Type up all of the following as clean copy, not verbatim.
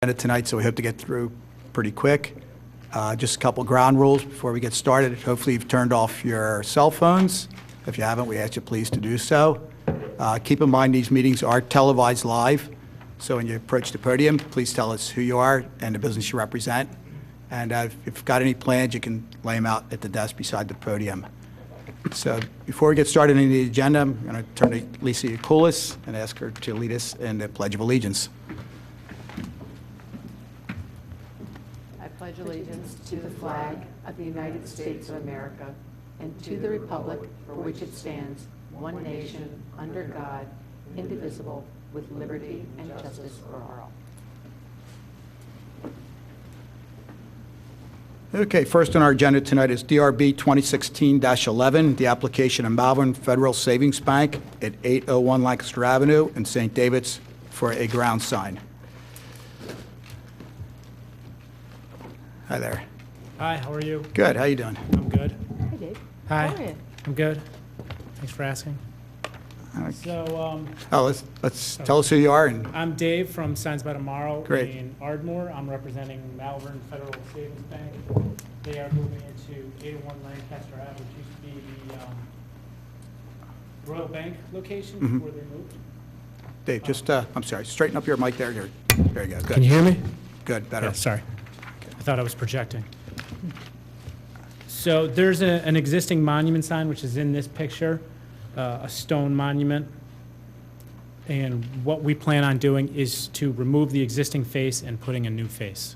Tonight, so we hope to get through pretty quick. Just a couple ground rules before we get started. Hopefully you've turned off your cell phones. If you haven't, we ask you please to do so. Keep in mind these meetings are televised live, so when you approach the podium, please tell us who you are and the business you represent. And if you've got any plans, you can lay them out at the desk beside the podium. So before we get started on the agenda, I'm going to turn to Lisa Yakulis and ask her to lead us in the Pledge of Allegiance. I pledge allegiance to the flag of the United States of America and to the republic for which it stands, one nation, under God, indivisible, with liberty and justice for all. Okay, first on our agenda tonight is DRB 2016-11, the application of Malvern Federal Savings Bank at 801 Lancaster Avenue in St. David's for a ground sign. Hi there. Hi, how are you? Good, how you doing? I'm good. Hi, Dave. Hi. How are you? I'm good. Thanks for asking. Okay. So, Let's tell us who you are and I'm Dave from Signs by Tomorrow Great. in Ardmore. I'm representing Malvern Federal Savings Bank. They are moving into 801 Lancaster Ave, which used to be the Royal Bank location before they moved. Dave, just, I'm sorry, straighten up your mic there. There you go, good. Can you hear me? Good, better. Yeah, sorry. I thought I was projecting. So there's an existing monument sign, which is in this picture, a stone monument. And what we plan on doing is to remove the existing face and putting a new face.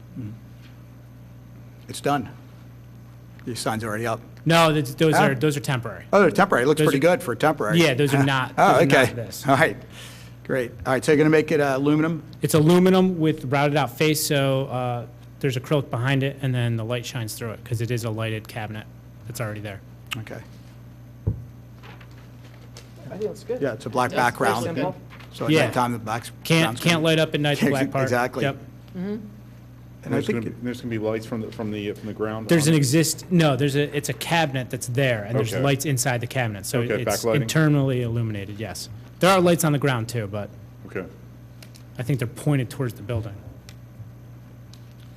It's done. Your sign's already up. No, those Oh. are temporary. Oh, they're temporary. It looks Those pretty are- good for temporary. Yeah, those are not. Oh, those are okay. not this. All right, great. All right, so you're going to make it aluminum? It's aluminum with routed out face, so there's acrylic behind it, and then the light shines through it because it is a lighted cabinet that's already there. Okay. I think it's good. Yeah, it's a black Very background. simple. So at Yeah. nighttime, the black's. Can't light up at night. The black part. Exactly. Yep. And I think, There's going to be lights from the ground? There's on an it? it's a cabinet that's there, and there's Okay. lights inside the cabinet, so Okay, it's backlighting? internally illuminated, yes. There are lights on the ground too, but Okay. I think they're pointed towards the building.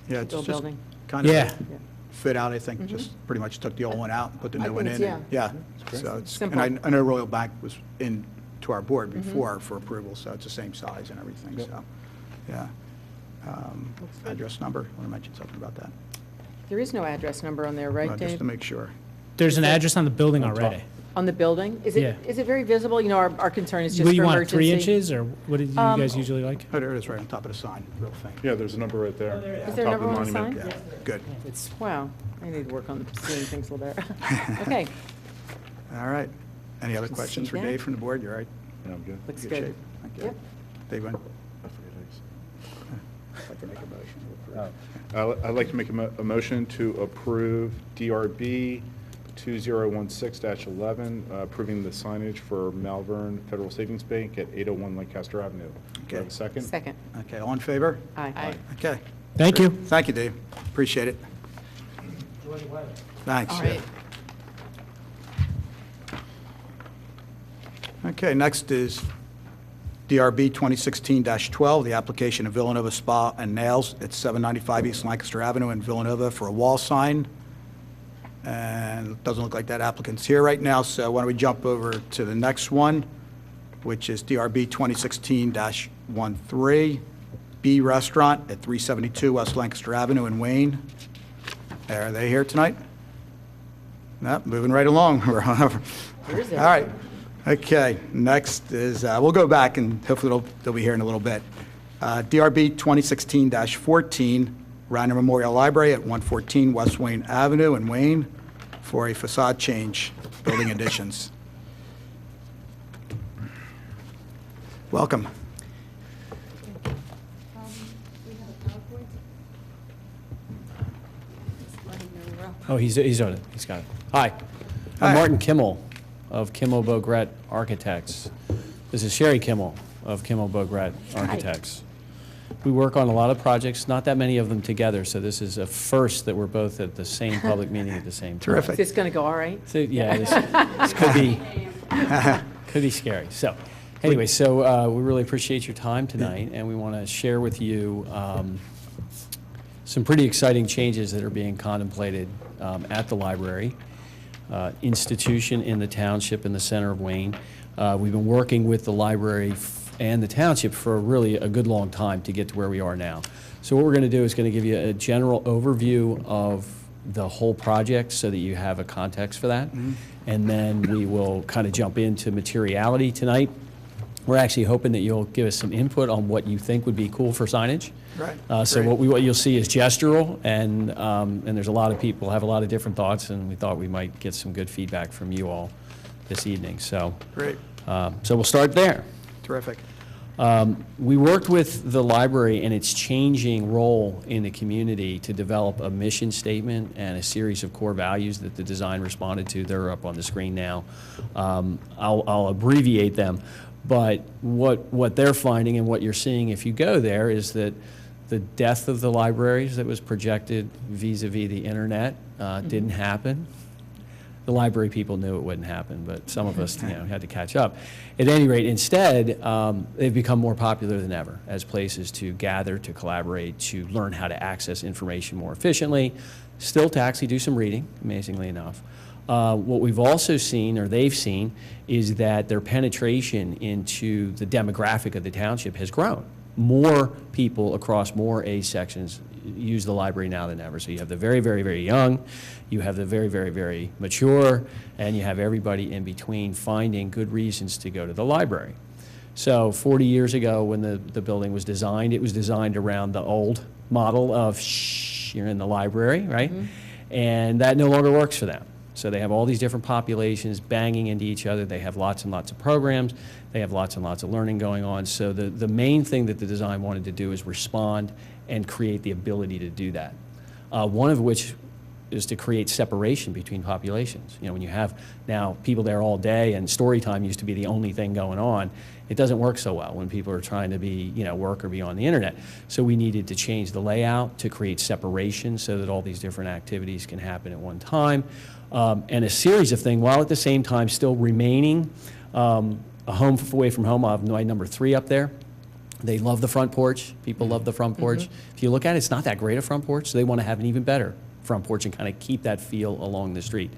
yeah, it's Bill just building. kind of Yeah, fit out, I think, just pretty much took the old one out and put the I new one think in. it's- Yeah, great. so it's, Simple. and I know Royal Bank was in to our board before for approval, so it's the same size and everything, Yep. so, yeah. Address number, want to mention something about that? There is no address number on there, right, Just Dave? to make sure. there's an address on the building On top. already. On the building? Is Yeah. it very visible? You know, our concern is just What for do you want, emergency. 3 inches, or what do you guys usually like? Oh, there it is, right on top of the sign, real faint. Yeah, there's a number right there. Is there a top of number on the monument. sign? Yeah, good. It's, wow, I need to work on seeing things a little better. Okay, All right. Any other Can questions see for that. Dave from the board? You're right? Yeah, I'm good. looks Good good. shape. Thank you. Yep. Dave, when? I forget I'd like to make a motion to approve. I'd like to make a motion to approve DRB 2016-11, approving the signage for Malvern Federal Savings Bank at 801 Lancaster Avenue. Do I have Okay. a second? Second. Okay, all in favor? Aye. Okay. Thank you. Thank you, Dave. Appreciate it. Thanks. All right. Okay, next is DRB 2016-12, the application of Villanova Spa and Nails at 795 East Lancaster Avenue in Villanova for a wall sign. And it doesn't look like that applicant's here right now, so why don't we jump over to the next one, which is DRB 2016-13, B Restaurant at 372 West Lancaster Avenue in Wayne. Are they here tonight? No, moving right along. We're on over. Where is it? All right. Okay, next is, we'll go back and hopefully they'll be here in a little bit. DRB 2016-14, Radnor Memorial Library at 114 West Wayne Avenue in Wayne for a facade change, building additions. Welcome. Oh, he's on it. He's got it. Hi. Hi. I'm Martin Kimmel of Kimmel Bogret Architects. This is Sherry Kimmel of Kimmel Bogret Architects. We work on a lot of projects, not that many of them together, so this is a first that we're both at the same public meeting at the same time. Terrific. Is this going to go all right? So, yeah, this could be scary. So, anyway, so we really appreciate your time tonight, and we want to share with you some pretty exciting changes that are being contemplated at the library institution in the township in the center of Wayne. We've been working with the library and the township for really a good long time to get to where we are now. So what we're going to do is going to give you a general overview of the whole project so that you have a context for that. And then we will kind of jump into materiality tonight. We're actually hoping that you'll give us some input on what you think would be cool for signage. Right. So what you'll see is gestural, and there's a lot of people have a lot of different thoughts, and we thought we might get some good feedback from you all this evening. So, Great. so we'll start there. Terrific. We worked with the library and its changing role in the community to develop a mission statement and a series of core values that the design responded to. They're up on the screen now. I'll abbreviate them, but what they're finding and what you're seeing if you go there is that the death of the libraries that was projected vis-a-vis the internet didn't happen. The library people knew it wouldn't happen, but some of us had to catch up. At any rate, instead, they've become more popular than ever as places to gather, to collaborate, to learn how to access information more efficiently, still to actually do some reading, amazingly enough. What we've also seen, or they've seen, is that their penetration into the demographic of the township has grown. More people across more age sections use the library now than ever. So you have the very, very, very young, you have the very, very, very mature, and you have everybody in between finding good reasons to go to the library. So 40 years ago when the building was designed, it was designed around the old model of shh, you're in the library, right? And that no longer works for them. So they have all these different populations banging into each other. They have lots and lots of programs. They have lots and lots of learning going on. So the main thing that the design wanted to do is respond and create the ability to do that. One of which is to create separation between populations. You know, when you have now people there all day and story time used to be the only thing going on, it doesn't work so well when people are trying to be, work or be on the internet. So we needed to change the layout to create separation so that all these different activities can happen at one time. And a series of things, while at the same time still remaining a home away from home. I'll have my number 3 up there. They love the front porch. People love the front porch. If you look at it, it's not that great a front porch, so they want to have an even better front porch and kind of keep that feel along the street.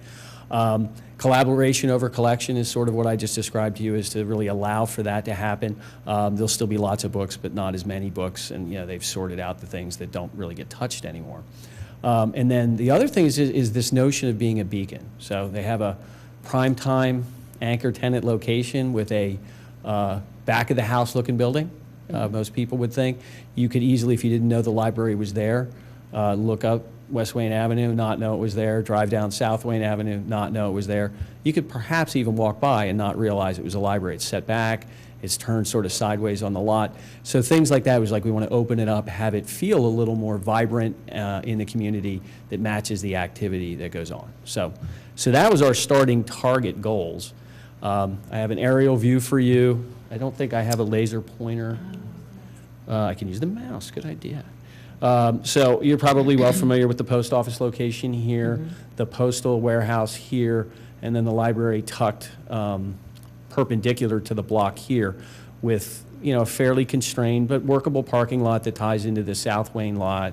Collaboration over collection is sort of what I just described to you, is to really allow for that to happen. There'll still be lots of books, but not as many books, and they've sorted out the things that don't really get touched anymore. And then the other thing is this notion of being a beacon. So they have a prime time anchor tenant location with a back of the house looking building. Most people would think. You could easily, if you didn't know the library was there, look up West Wayne Avenue, not know it was there, drive down South Wayne Avenue, not know it was there. You could perhaps even walk by and not realize it was a library. It's set back, it's turned sort of sideways on the lot. So things like that was like, we want to open it up, have it feel a little more vibrant in the community that matches the activity that goes on. So that was our starting target goals. I have an aerial view for you. I don't think I have a laser pointer. I can use the mouse, good idea. So you're probably well familiar with the post office location here, the postal warehouse here, and then the library tucked perpendicular to the block here with a fairly constrained but workable parking lot that ties into the South Wayne lot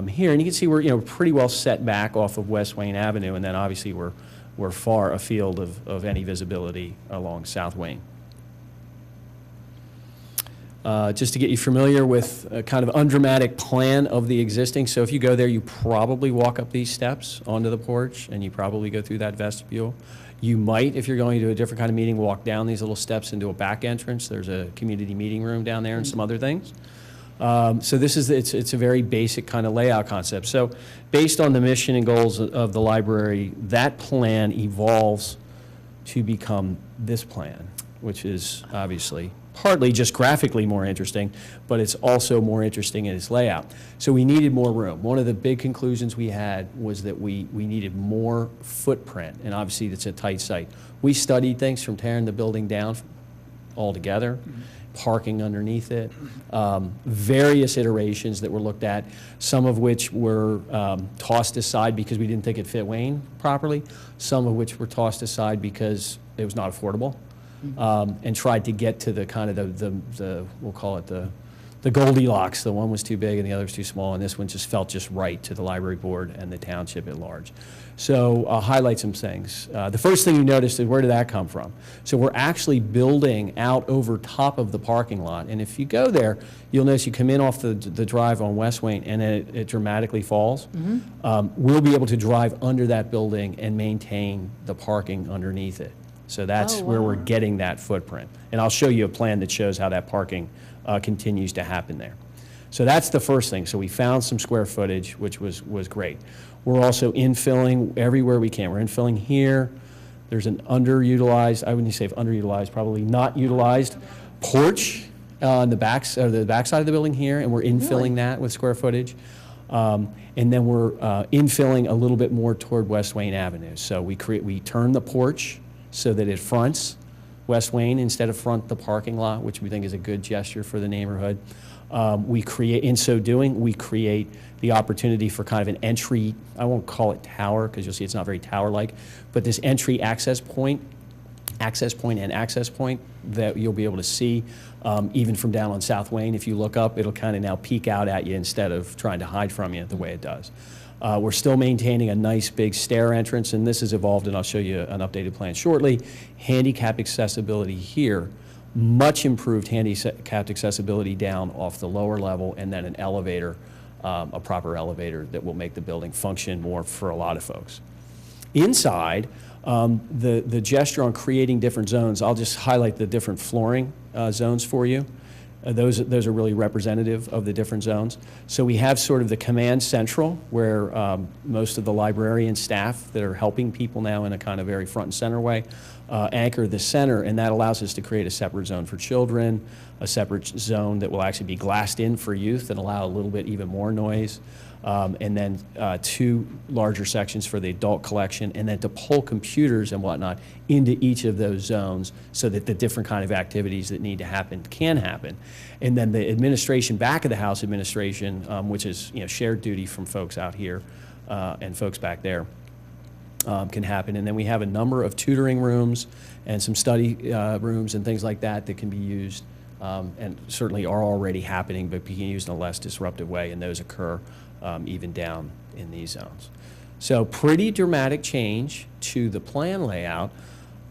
here. And you can see we're pretty well set back off of West Wayne Avenue, and then obviously we're far afield of any visibility along South Wayne. Just to get you familiar with a kind of undramatic plan of the existing. So if you go there, you probably walk up these steps onto the porch, and you probably go through that vestibule. You might, if you're going to a different kind of meeting, walk down these little steps into a back entrance. There's a community meeting room down there and some other things. So this is, it's a very basic kind of layout concept. So based on the mission and goals of the library, that plan evolves to become this plan, which is obviously partly just graphically more interesting, but it's also more interesting in its layout. So we needed more room. One of the big conclusions we had was that we needed more footprint, and obviously it's a tight site. We studied things from tearing the building down altogether, parking underneath it, various iterations that were looked at, some of which were tossed aside because we didn't think it fit Wayne properly, some of which were tossed aside because it was not affordable. And tried to get to the kind of the we'll call it the the Goldilocks. The one was too big and the other was too small, and this one just felt just right to the library board and the township at large. So I'll highlight some things. The first thing you noticed is, where did that come from? So we're actually building out over top of the parking lot, and if you go there, you'll notice you come in off the drive on West Wayne, and it dramatically falls. We'll be able to drive under that building and maintain the parking underneath it. So that's where we're getting that footprint. And I'll show you a plan that shows how that parking continues to happen there. So that's the first thing. So we found some square footage, which was great. We're also infilling everywhere we can. We're infilling here. There's an underutilized, I wouldn't say underutilized, probably not utilized porch on the back side of the building here, and we're infilling that with square footage. And then we're infilling a little bit more toward West Wayne Avenue. So we turn the porch so that it fronts West Wayne instead of front the parking lot, which we think is a good gesture for the neighborhood. In so doing, we create the opportunity for kind of an entry, I won't call it tower, because you'll see it's not very tower-like, but this entry access point that you'll be able to see even from down on South Wayne. If you look up, it'll kind of now peek out at you instead of trying to hide from you the way it does. We're still maintaining a nice big stair entrance, and this has evolved, and I'll show you an updated plan shortly. Handicap accessibility here, much improved handicapped accessibility down off the lower level, and then an elevator, a proper elevator that will make the building function more for a lot of folks. Inside, the gesture on creating different zones, I'll just highlight the different flooring zones for you. Those are really representative of the different zones. So we have sort of the command central, where most of the librarian staff that are helping people now in a kind of very front and center way anchor the center, and that allows us to create a separate zone for children, a separate zone that will actually be glassed in for youth and allow a little bit even more noise, and then two larger sections for the adult collection, and then to pull computers and whatnot into each of those zones so that the different kind of activities that need to happen can happen. And then the administration, back of the house administration, which is shared duty from folks out here and folks back there, can happen. And then we have a number of tutoring rooms and some study rooms and things like that that can be used and certainly are already happening, but being used in a less disruptive way, and those occur even down in these zones. So pretty dramatic change to the plan layout,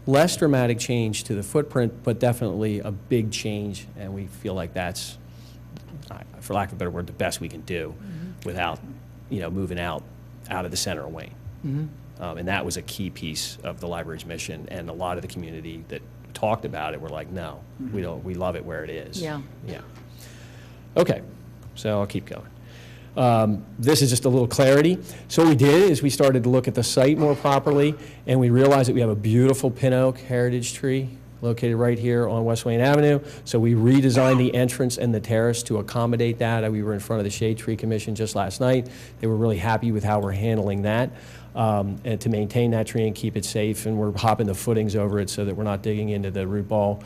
less dramatic change to the footprint, but definitely a big change, and we feel like that's, for lack of a better word, the best we can do without moving out of the center of Wayne. And that was a key piece of the library's mission, and a lot of the community that talked about it were like, no, we don't, we love it where it is. Yeah. Okay, so I'll keep going. This is just a little clarity. So what we did is we started to look at the site more properly, and we realized that we have a beautiful pin oak heritage tree located right here on West Wayne Avenue. So we redesigned the entrance and the terrace to accommodate that. We were in front of the Shade Tree Commission just last night. They were really happy with how we're handling that. And to maintain that tree and keep it safe, and we're hopping the footings over it so that we're not digging into the root ball.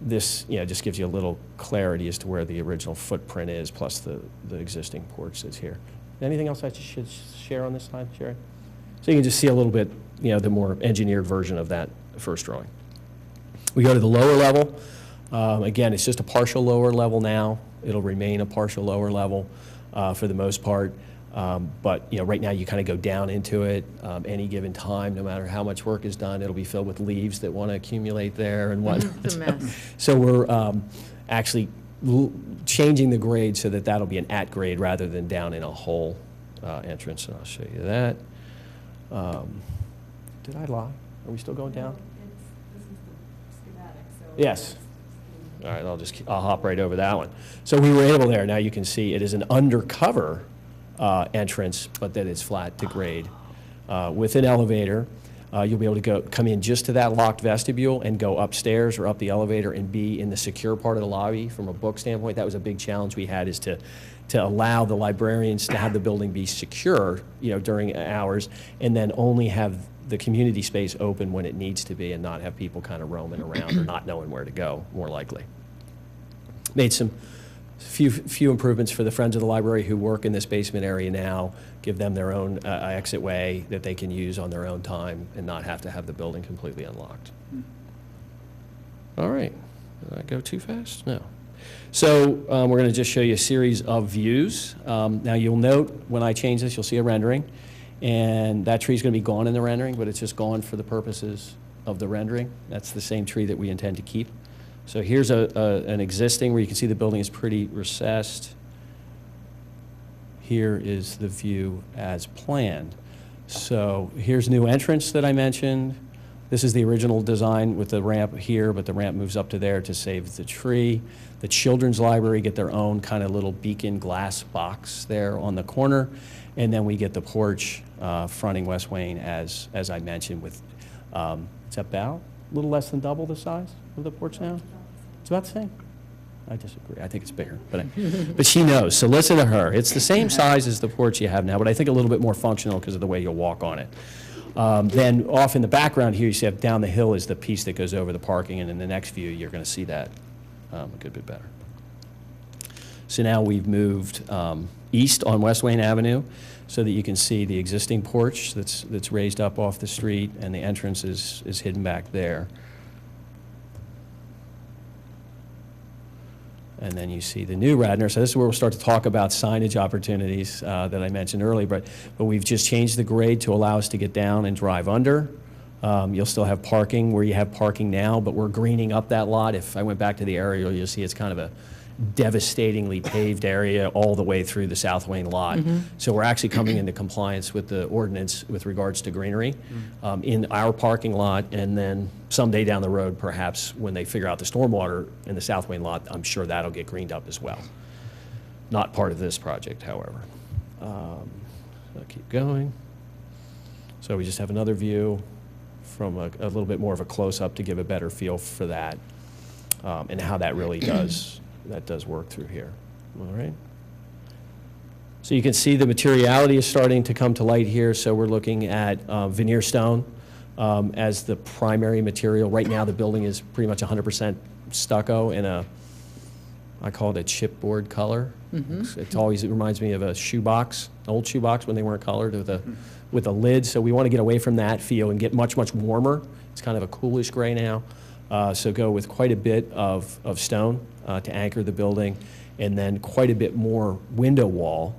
This just gives you a little clarity as to where the original footprint is, plus the existing porch that's here. Anything else I should share on this slide, Sherry? So you can just see a little bit, the more engineered version of that first drawing. We go to the lower level. Again, it's just a partial lower level now. It'll remain a partial lower level for the most part. But right now you kind of go down into it. Any given time, no matter how much work is done, it'll be filled with leaves that want to accumulate there and whatnot. It's a mess. So we're actually changing the grade so that that'll be an at grade rather than down in a hole entrance. And I'll show you that. Did I lie? Are we still going down? This is the schematic, so. Yes. All right, I'll hop right over that one. So we were able there. Now you can see it is an undercover entrance, but that is flat to grade. With an elevator, you'll be able to come in just to that locked vestibule and go upstairs or up the elevator and be in the secure part of the lobby. From a book standpoint, that was a big challenge we had, is to allow the librarians to have the building be secure, during hours, and then only have the community space open when it needs to be, and not have people kind of roaming around or not knowing where to go, more likely. Made some few improvements for the Friends of the Library who work in this basement area now, give them their own exit way that they can use on their own time and not have to have the building completely unlocked. All right, did I go too fast? No. So we're going to just show you a series of views. Now you'll note when I change this, you'll see a rendering, and that tree is going to be gone in the rendering, but it's just gone for the purposes of the rendering. That's the same tree that we intend to keep. So here's an existing where you can see the building is pretty recessed. Here is the view as planned. So here's new entrance that I mentioned. This is the original design with the ramp here, but the ramp moves up to there to save the tree. The children's library get their own kind of little beacon glass box there on the corner. And then we get the porch fronting West Wayne as I mentioned with, it's about a little less than double the size of the porch now. It's about the same. I disagree. I think it's bigger, but she knows. So listen to her. It's the same size as the porch you have now, but I think a little bit more functional because of the way you'll walk on it. Then off in the background here, you see down the hill is the piece that goes over the parking, and in the next view, you're going to see that a good bit better. So now we've moved east on West Wayne Avenue so that you can see the existing porch that's raised up off the street, and the entrance is hidden back there. And then you see the new Radnor. So this is where we'll start to talk about signage opportunities that I mentioned earlier. But we've just changed the grade to allow us to get down and drive under. You'll still have parking where you have parking now, but we're greening up that lot. If I went back to the aerial, you'll see it's kind of a devastatingly paved area all the way through the South Wayne lot. So we're actually coming into compliance with the ordinance with regards to greenery in our parking lot, and then someday down the road, perhaps when they figure out the stormwater in the South Wayne lot, I'm sure that'll get greened up as well. Not part of this project, however. So I'll keep going. So we just have another view from a little bit more of a close-up to give a better feel for that and how that really does work through here. All right. So you can see the materiality is starting to come to light here. So we're looking at veneer stone as the primary material. Right now the building is pretty much 100% stucco in I call it a chipboard color. It reminds me of a shoebox, an old shoebox when they weren't colored with a lid. So we want to get away from that feel and get much, much warmer. It's kind of a coolish gray now. So go with quite a bit of stone to anchor the building, and then quite a bit more window wall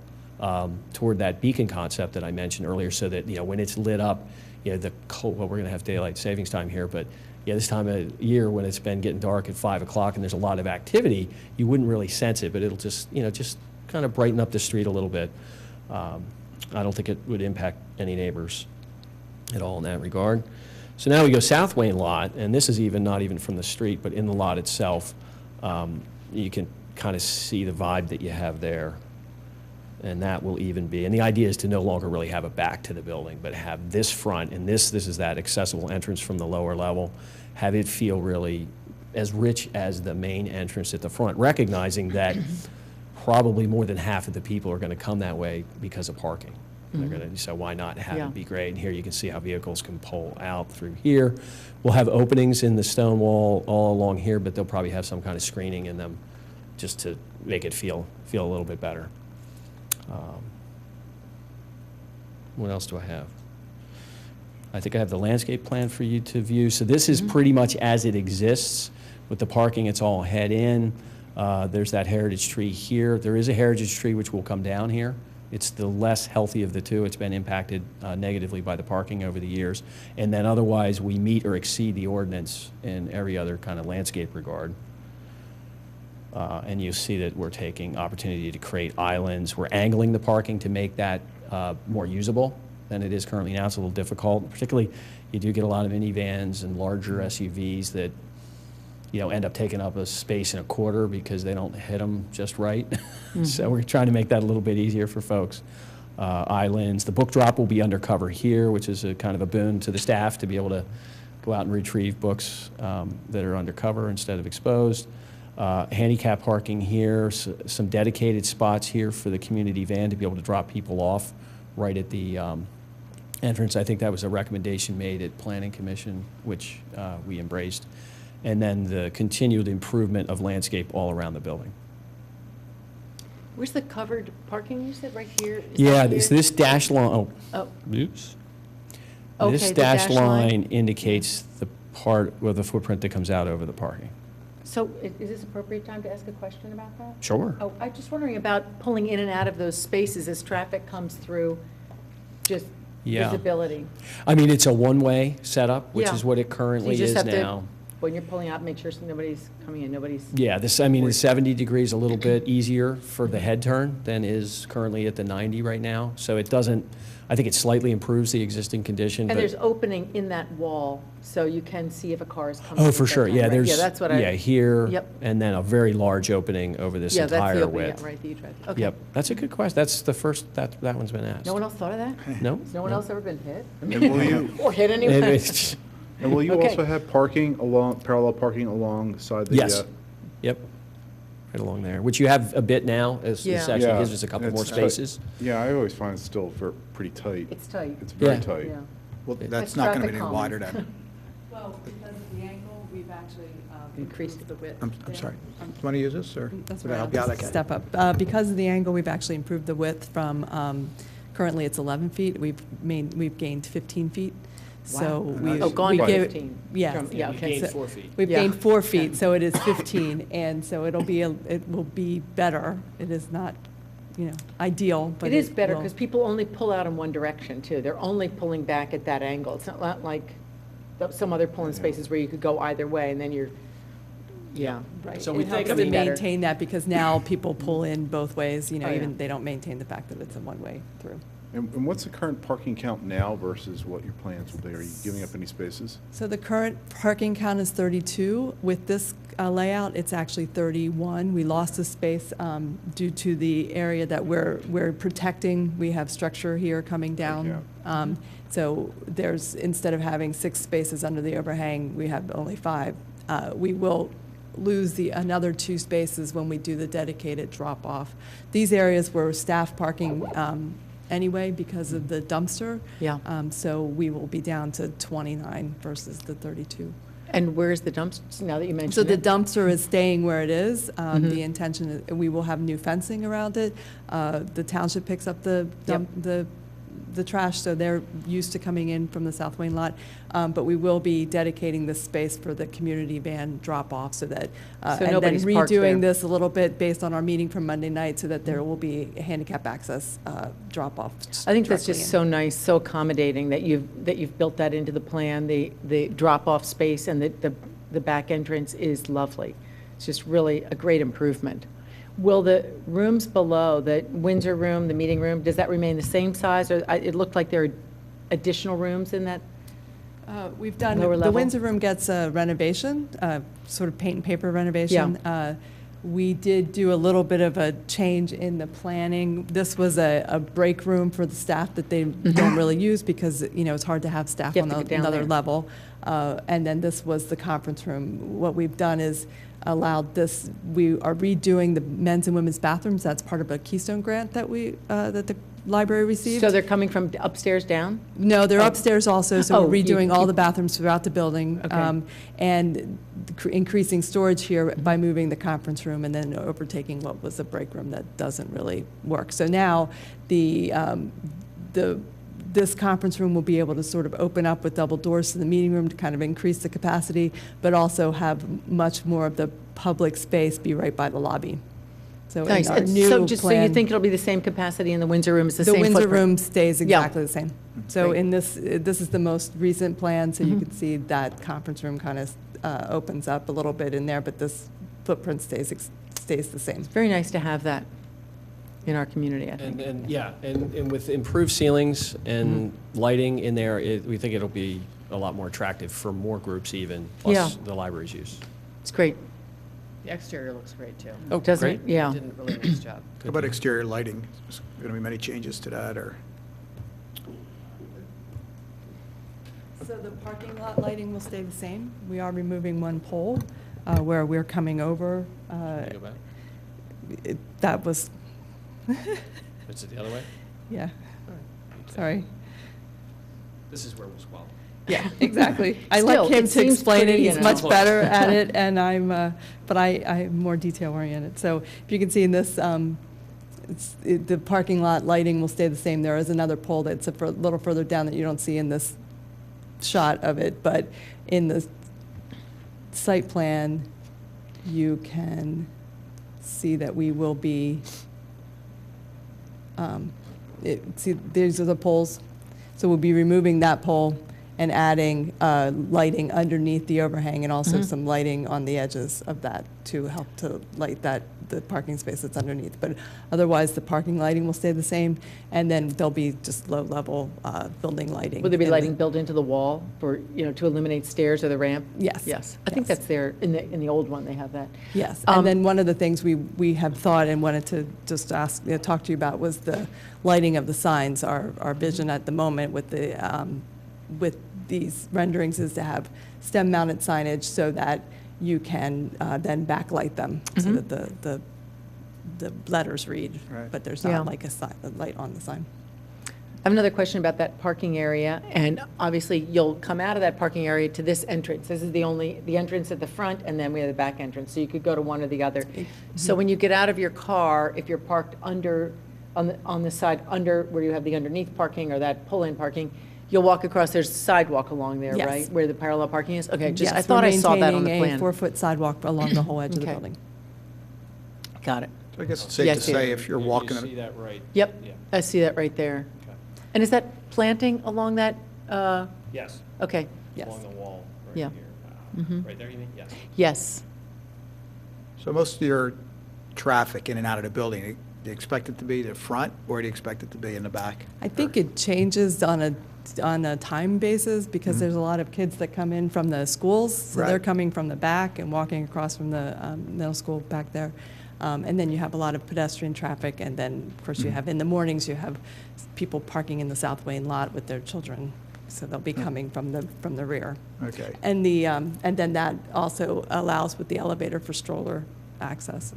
toward that beacon concept that I mentioned earlier, so that when it's lit up, well, we're going to have daylight savings time here, but this time of year when it's been getting dark at 5 o'clock and there's a lot of activity, you wouldn't really sense it, but it'll just just kind of brighten up the street a little bit. I don't think it would impact any neighbors at all in that regard. So now we go South Wayne lot, and this is not even from the street, but in the lot itself, you can kind of see the vibe that you have there. And that will even be, and the idea is to no longer really have a back to the building, but have this front, and this is that accessible entrance from the lower level, have it feel really as rich as the main entrance at the front, recognizing that probably more than half of the people are going to come that way because of parking. So why not have it be great? And here you can see how vehicles can pull out through here. We'll have openings in the stone wall all along here, but they'll probably have some kind of screening in them just to make it feel a little bit better. What else do I have? I think I have the landscape plan for you to view. So this is pretty much as it exists. With the parking, it's all head in. There's that heritage tree here. There is a heritage tree which will come down here. It's the less healthy of the two. It's been impacted negatively by the parking over the years. And then otherwise, we meet or exceed the ordinance in every other kind of landscape regard. And you see that we're taking opportunity to create islands. We're angling the parking to make that more usable than it is currently now. It's a little difficult. Particularly, you do get a lot of minivans and larger SUVs that end up taking up a space and a quarter because they don't hit them just right. So we're trying to make that a little bit easier for folks. Islands. The book drop will be undercover here, which is a kind of a boon to the staff to be able to go out and retrieve books that are undercover instead of exposed. Handicap parking here, some dedicated spots here for the community van to be able to drop people off right at the entrance. I think that was a recommendation made at Planning Commission, which we embraced. And then the continued improvement of landscape all around the building. Where's the covered parking, you said, right here? This dash line, oops. Okay, This the dash line indicates the part, the footprint that comes out over the parking. So is this appropriate time to ask a question about that? Sure. Oh, I'm just wondering about pulling in and out of those spaces as traffic comes through, just Yeah. visibility. I mean, it's a one-way setup, which Yeah. is what it So currently you just is have to, now. when you're pulling out, make sure nobody's coming in, nobody's. Yeah, I mean, the 70 degrees a little bit easier for the head turn than is currently at the 90 right now. So it doesn't, I think it slightly improves the existing condition, And but. there's opening in that wall, so you can see if a car is coming. Oh, at for that sure, time, yeah, right? there's, Yeah, that's what I. yeah, here, Yep. and then a very large opening over this Yeah, that's the entire opening, yeah, width. right, that you tried. Okay. Yep, that's a good question. That's the first, that one's been asked. No one else thought of that? No? Has no one else ever been hit? And will you, Or hit anyone? It- and will you Okay. also have parking parallel parking alongside the? Yes, yep, right along there, which you have a bit now, as Yeah. this actually Yeah, gives us a couple more it's- spaces. Yeah, I always find it's still pretty tight. It's tight, It's very Yeah. tight. yeah. Well, It's that's not going to be traffic any wider then. Well, because of the angle, we've actually Increased increased the width. I'm sorry. Do you want to use this, or That's would right, I I'll help you out? just Okay. step up. Because of the angle, we've actually improved the width from, currently it's 11 feet, we've gained 15 feet. So Wow. we. Oh, gone we to give- 15. Yes. From- Yeah, We okay. gained so- 4 feet. We've Yeah. gained 4 feet, so it is 15, and so it will be better. It is not, ideal, but It is better, will- because people only pull out in one direction, too. They're only pulling back at that angle. It's not like some other pulling spaces where you could go either way, and then you're, yeah. Right. So we It think helps of to it better. maintain that, because now people pull in both ways, Oh, yeah. even they don't maintain the fact that it's a one-way through. And what's the current parking count now versus what your plans will be? Are you giving up any spaces? So the current parking count is 32. With this layout, it's actually 31. We lost a space due to the area that we're protecting. We have structure here coming down. So there's, instead of having 6 spaces under the overhang, we have only 5. We will lose another 2 spaces when we do the dedicated drop-off. These areas were staff parking anyway because of the dumpster. Yeah. So we will be down to 29 versus the 32. And where's the dumpster, now that you mentioned So the it? dumpster is staying where it is. Mhm. The intention is we will have new fencing around it. The township picks up the trash, so they're used to coming in from the South Wayne lot. But we will be dedicating this space for the community van drop-off so that, So and then nobody's parked there. redoing this a little bit based on our meeting from Monday night so that there will be handicap access drop-off. I think that's directly just in. so nice, so accommodating that you've built that into the plan. The drop-off space and the back entrance is lovely. It's just really a great improvement. Will the rooms below, the Windsor room, the meeting room, does that remain the same size? Or it looked like there are additional rooms in that? We've done, Lower the level? Windsor room gets a renovation, sort of paint and paper renovation. We did do a little bit of a change in the planning. This was a break room for the staff that they don't really use because, it's hard to have staff You on have to get down another there. level. And then this was the conference room. What we've done is allowed this, we are redoing the men's and women's bathrooms. That's part of a Keystone grant that that the library received. So they're coming from upstairs down? No, they're Oh. upstairs also, so Oh, we're you redoing all keep- the bathrooms throughout the building. Okay. And increasing storage here by moving the conference room and then overtaking what was a break room that doesn't really work. So now this conference room will be able to sort of open up with double doors to the meeting room to kind of increase the capacity, but also have much more of the public space be right by the lobby. So in Nice. our And so new just so you plan- think it'll be the same capacity in the Windsor room, it's the the same Windsor footprint? room stays Yeah. exactly the same. So Great. in this is the most recent plan, so you Mhm. can see that conference room kind of opens up a little bit in there, but this footprint stays the same. Very nice to have that in our community, I think. And with improved ceilings and lighting in there, we think it'll be a lot more attractive for more groups even, plus Yeah. the library's use. It's great. The exterior looks great, too. Oh, Doesn't great. it? Yeah. Did a really nice job. How about exterior lighting? Is there going to be many changes to that, or? So the parking lot lighting will stay the same. We are removing one pole where we're coming over. Can you go back? That was, Is it the other way? yeah, All right. sorry. This is where we'll squabble. Yeah, exactly. I Still, like him it to seems explain it. pretty, He's you much know. better at it, and but I'm more detail oriented. So if you can see in this, the parking lot lighting will stay the same. There is another pole that's a little further down that you don't see in this shot of it, but in the site plan, you can see that we will be, see, these are the poles. So we'll be removing that pole and adding lighting underneath the overhang and also some lighting on the edges of that to help to light the parking space that's underneath. But otherwise, the parking lighting will stay the same, and then there'll be just low-level building lighting. Will there be in the- lighting built into the wall for, to illuminate stairs or the ramp? Yes. Yes. I think Yes. that's there, in the old one, they have that. Yes, Um, and then one of the things we have thought and wanted to just ask, talk to you about was the lighting of the signs. Our vision at the moment with with these renderings is to have stem-mounted signage so that you can then backlight them so that the letters read, Right. but there's Yeah. not like a light on the sign. I have another question about that parking area, and obviously, you'll come out of that parking area to this entrance. This is the entrance at the front, and then we have the back entrance, so you could go to one or the other. So when you get out of your car, if you're parked on the side under, where you have the underneath parking or that pull-in parking, you'll walk across, there's a sidewalk along there, Yes. right? Where the parallel parking is? Okay, just, I Yes, thought we're I saw that on the maintaining a plan. 4-foot sidewalk along the whole edge of the Okay. building. Got it. So I guess it's safe Yeah, I to see say it. if you're walking, You see that right? Yep, Yeah. I see that right there. Okay. And is that planting along that, Yes, okay, Yes. along the wall, Yeah. right here. Right there, you mean? Yes. yes. so most of your traffic in and out of the building, do you expect it to be the front, or do you expect it to be in the back? I think it changes on a time basis because there's a lot of kids that come in from the schools. So they're Right. coming from the back and walking across from the middle school back there. And then you have a lot of pedestrian traffic. And then, of course, you have in the mornings, you have people parking in the South Wayne lot with their children. So they'll be coming from the rear. Okay. And and then that also allows with the elevator for stroller access.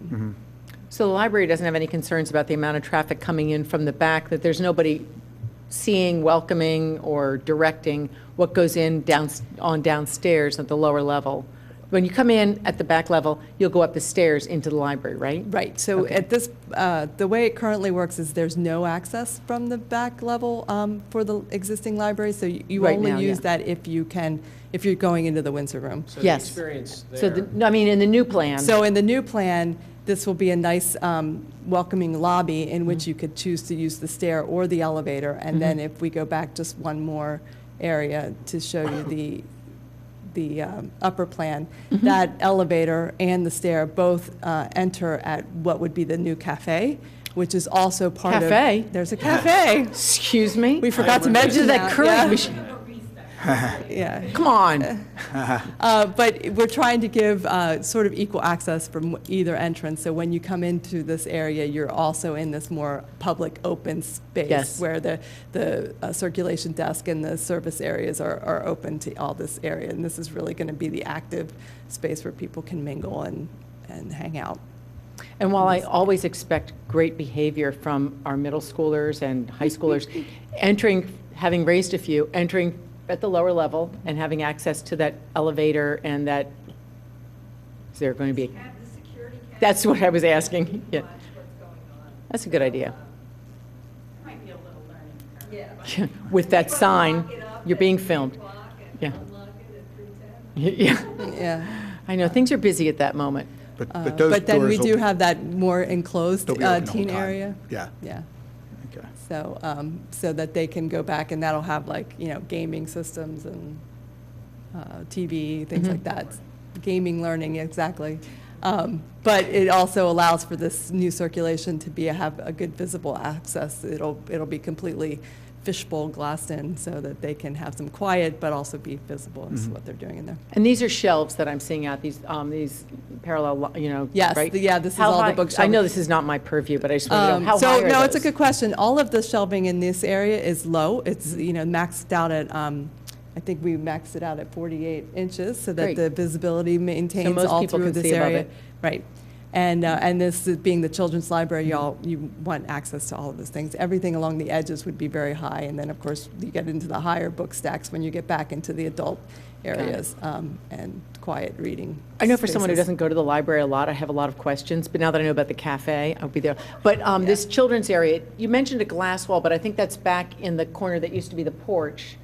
So the library doesn't have any concerns about the amount of traffic coming in from the back, that there's nobody seeing, welcoming, or directing what goes in downstairs at the lower level? When you come in at the back level, you'll go up the stairs into the library, right? Right, so Okay. at this, the way it currently works is there's no access from the back level for the existing library, so you Right only now, use yeah. that if you're going into the Windsor room. So the Yes. experience So, there. I mean, in the new plan. So in the new plan, this will be a nice welcoming lobby in Mm-hmm. which you could choose to use the stair or the elevator, and then if we go back just one more area to show you the upper plan, Mm-hmm. that elevator and the stair both enter at what would be the new cafe, which is also part of. Cafe? There's a cafe. Excuse me? We forgot to This mention is that that. current yeah. machine. Yeah. Come on. But we're trying to give sort of equal access from either entrance. So when you come into this area, you're also in this more public, open space Yes. where the circulation desk and the service areas are open to all this area. And this is really going to be the active space where people can mingle and hang out. And while I always expect great behavior from our middle schoolers and high schoolers, having raised a few, entering at the lower level and having access to that elevator and that, is there going to be? That's what I was asking, yeah. That's a good idea. Might be a little learning curve. With that sign, you're being filmed. Yeah. Yeah, Yeah. I know, things are busy at that moment. But those But then we doors will do be- have that more enclosed they'll be open the whole teen time. area. Yeah, Yeah. okay. So that they can go back, and that'll have like, gaming systems and TV, things like that. Gaming learning, exactly. But it also allows for this new circulation to have a good visible access. It'll be completely fishbowl glassed in so that they can have some quiet, but also be visible is what they're doing in there. And these are shelves that I'm seeing out, these parallel, Yes, right? this is How all the high- bookshelves. I know this is not my purview, but I just want to know, how So, high are no, it's a those? good question. All of the shelving in this area is low. It's, maxed out at, I think we maxed it out at 48 inches so that Great. the visibility maintains most all people through can this see above area. it. Right. And this is being the children's library, you want access to all of those things. Everything along the edges would be very high, and then, of course, you get into the higher book stacks when you get back into the adult areas and quiet reading. I know for someone who spaces. doesn't go to the library a lot, I have a lot of questions, but now that I know about the cafe, I'll be there. But this children's area, you mentioned a glass wall, but I think that's back in the corner that used to be the porch.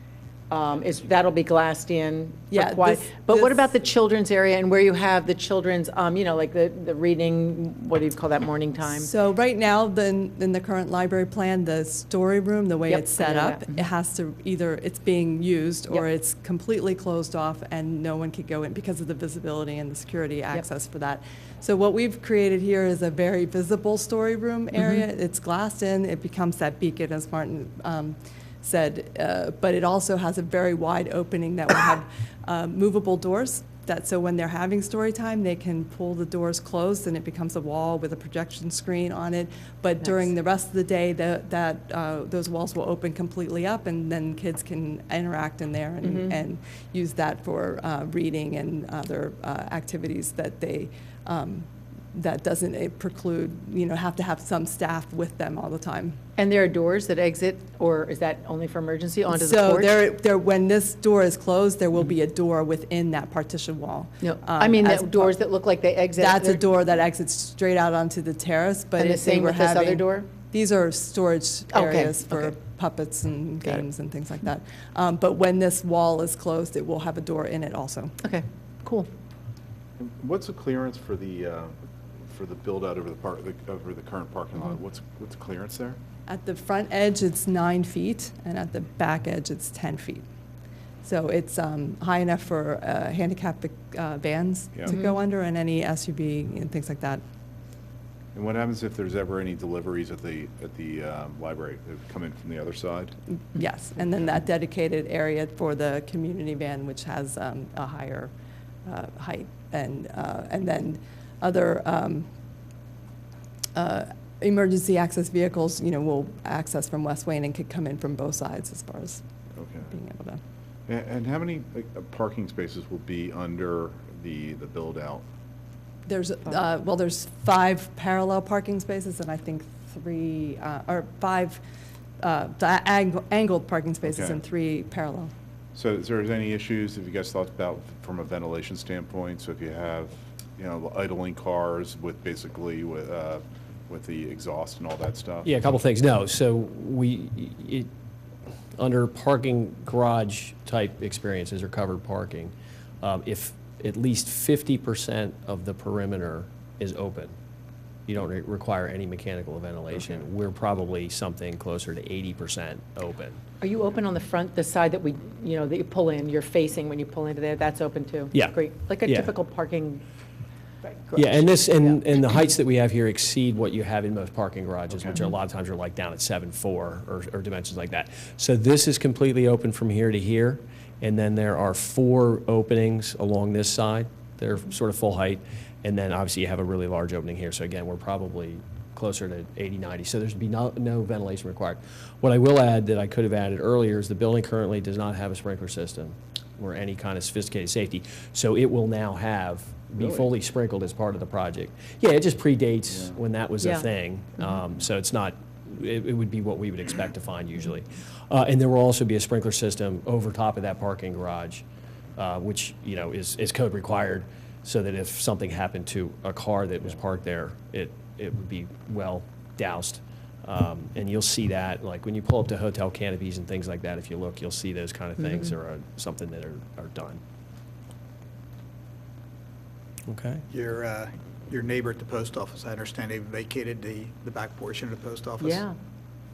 that'll be glassed in? for Yeah, quiet- this- But what this- about the children's area and where you have the children's, like the reading, what do you call that, morning time? So right now, in the current library plan, the story room, the way Yep, it's I set know up, that. it has to either, it's being used or Yep. it's completely closed off and no one could go in because of the visibility and the security access for that. So what we've created here is a very visible story room area. It's glassed in, it becomes that beacon, as Martin said, but it also has a very wide opening that will have movable doors. So when they're having story time, they can pull the doors closed and it becomes a wall with a projection screen on it. But during Nice. the rest of the day, those walls will open completely up and then kids can interact in there and use that for reading and other activities that that doesn't preclude, have to have some staff with them all the time. And there are doors that exit, or is that only for emergency, onto the So porch? when this door is closed, there will be a door within that partition wall. No, I mean, as the doors that look like they exit. That's a they're- door that exits straight out onto the terrace, but And the if they same were with this other having. door? These are storage Okay, areas for okay. puppets and Got it. games and things like that. But when this wall is closed, it will have a door in it also. Okay, cool. What's the clearance for the build-out over the current parking Mm-hmm. lot? What's clearance there? At the front edge, it's 9 feet, and at the back edge, it's 10 feet. So it's high enough for handicapped vans Yeah. to go under and any SUV and things like that. And what happens if there's ever any deliveries at the library that come in from the other side? Yes, and then that dedicated area for the community van, which has a higher height, and then other emergency access vehicles, will access from West Wayne and could come in from both sides as far as Okay. being able to. And how many parking spaces will be under the build-out? There's, there's 5 parallel parking spaces and I think 5 angled parking spaces Okay. and 3 parallel. So is there any issues, have you guys thought about from a ventilation standpoint? So if you have, idling cars with basically with the exhaust and all that stuff? Yeah, a couple things. No, so under parking garage type experiences or covered parking, if at least 50% of the perimeter is open, you don't require any mechanical ventilation. Okay. We're probably something closer to 80% open. Are you open on the front, the side that that you pull in, you're facing when you pull into there, that's open too? Yeah. Great, like a Yeah. typical parking garage. Yeah, and the heights that we have here exceed what you have in most parking garages, which are a lot of times are like down at 7.4 or dimensions like that. So this is completely open from here to here, and then there are 4 openings along this side. They're sort of full height, and then obviously you have a really large opening here. So again, we're probably closer to 80, 90. So there's be no ventilation required. What I will add that I could have added earlier is the building currently does not have a sprinkler system or any kind of sophisticated safety. So it will now be Really? fully sprinkled as part of the project. Yeah, it just predates Yeah. when that was a Yeah. thing. So it's not, it would be what we would expect to find usually. And there will also be a sprinkler system over top of that parking garage, which, is code required, so that if something happened to a car that was parked there, it would be well doused. And you'll see that, like when you pull up to hotel canopies and things like that, if you look, you'll see those kind of things are something that are done. Okay. Your neighbor at the post office, I understand they vacated the back portion of the post office? Yeah,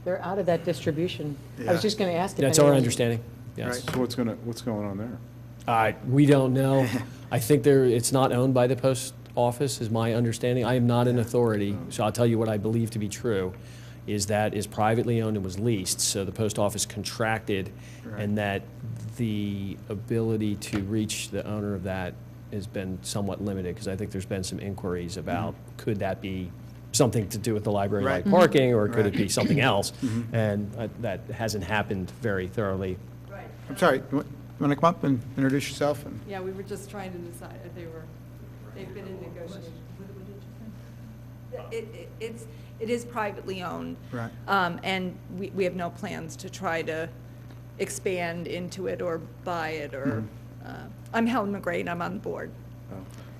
they're out of that distribution. I Yeah. was just going to ask if That's our anyone- understanding, yes. Right. So what's going on there? We don't know. I think it's not owned by the post office, is my understanding. I am not an authority, so I'll tell you what I believe to be true, is that is privately owned and was leased, so the post office contracted, and that the ability to reach the owner of that has been somewhat limited, because I think there's been some inquiries about, could that be something to do with the library like Right. parking, or could it Right. be something else? And that hasn't happened very thoroughly. I'm sorry, you want to come up and introduce yourself? And Yeah, we were just trying to decide if they've been in negotiations. It is privately owned. Right. And we have no plans to try to expand into it or buy it or, I'm Helen McGray and I'm on the board.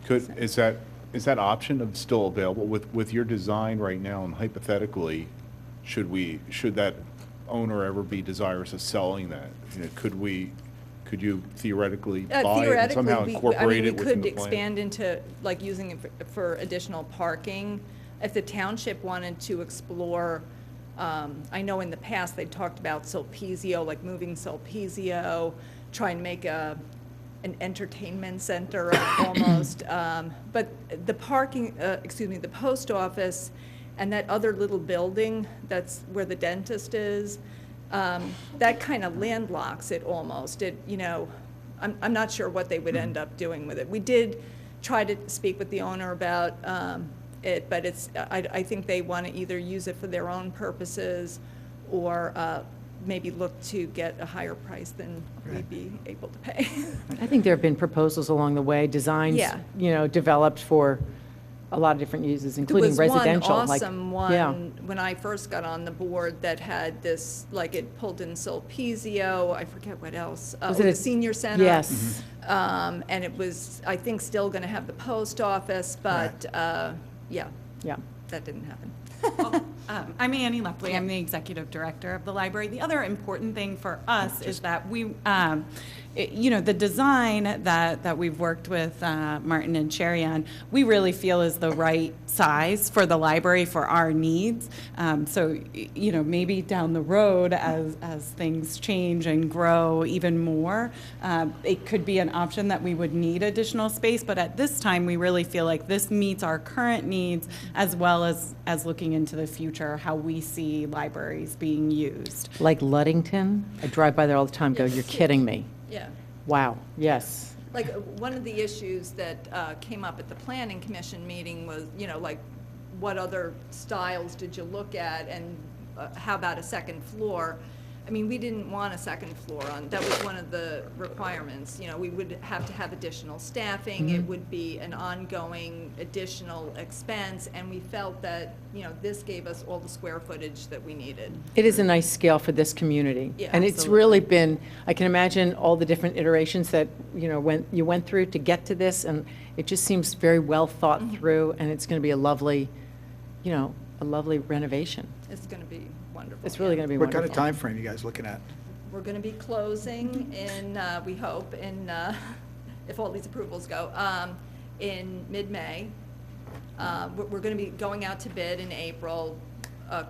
Is that option still available with your design right now, and hypothetically, should that owner ever be desirous of selling that? Could we could you theoretically buy it and Theoretically, somehow I mean, incorporate it we within could the plan? expand into, like, using it for additional parking. If the township wanted to explore, I know in the past they talked about Sulpizio, like moving Sulpizio, trying to make an entertainment center almost. But the parking, the post office and that other little building that's where the dentist is, that kind of landlocks it almost. I'm not sure what they would end up doing with it. We did try to speak with the owner about it, but I think they want to either use it for their own purposes or maybe look to get a higher price than we'd be able to pay. I think there have been proposals along the way, designs, Yeah. developed for a lot of different uses, including There was residential. one like- awesome yeah. one when I first got on the board that had this, like, it pulled in Sulpizio, I forget what else. Was Oh, it the a- senior center. Yes. And it was, I think, still going to have the post office, but, yeah, Yeah. that didn't happen. I'm Annie Lepley. I'm the executive director of the library. The other important thing for us is that we, the design that we've worked with Martin and Sherry on, we really feel is the right size for the library for our needs. So, maybe down the road as things change and grow even more, it could be an option that we would need additional space. But at this time, we really feel like this meets our current needs as well as looking into the future, how we see libraries being used. Like Luddington? I drive by there all the time, go, you're kidding me. Yeah. Wow, yes. Like, one of the issues that came up at the planning commission meeting was, like, what other styles did you look at, and how about a second floor? I mean, we didn't want a second floor that was one of the requirements. We would have to have additional staffing, it would be an ongoing additional expense, and we felt that, this gave us all the square footage that we needed. It is a nice scale for this community. Yeah, And it's absolutely. really been, I can imagine all the different iterations that, you went through to get to this, and it just seems very well thought through, and it's going to be a lovely renovation. It's going to be wonderful. It's really yeah. going to be What wonderful. kind of time frame you guys looking at? We're going to be closing in, we hope, if all these approvals go, in mid-May. We're going to be going out to bid in April,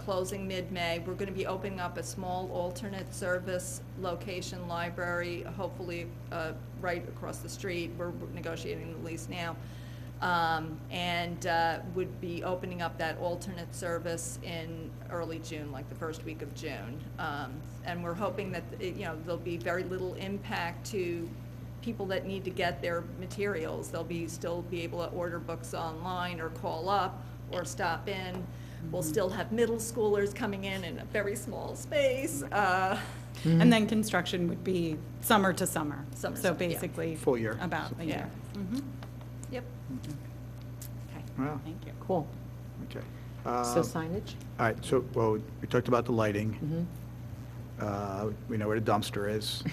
closing mid-May. We're going to be opening up a small alternate service location library, hopefully right across the street. We're negotiating the lease now. And would be opening up that alternate service in early June, like the first week of June. And we're hoping that, there'll be very little impact to people that need to get their materials. They'll still be able to order books online or call up or stop in. We'll still have middle schoolers coming in a very small space. And then construction would be summer to summer. Summer to So summer, yeah. basically. Full year. About a year. Mhm. Yep. Okay, Wow, thank you. Cool. okay. So signage? All right, so, well, we talked about the lighting. We know where the dumpster is.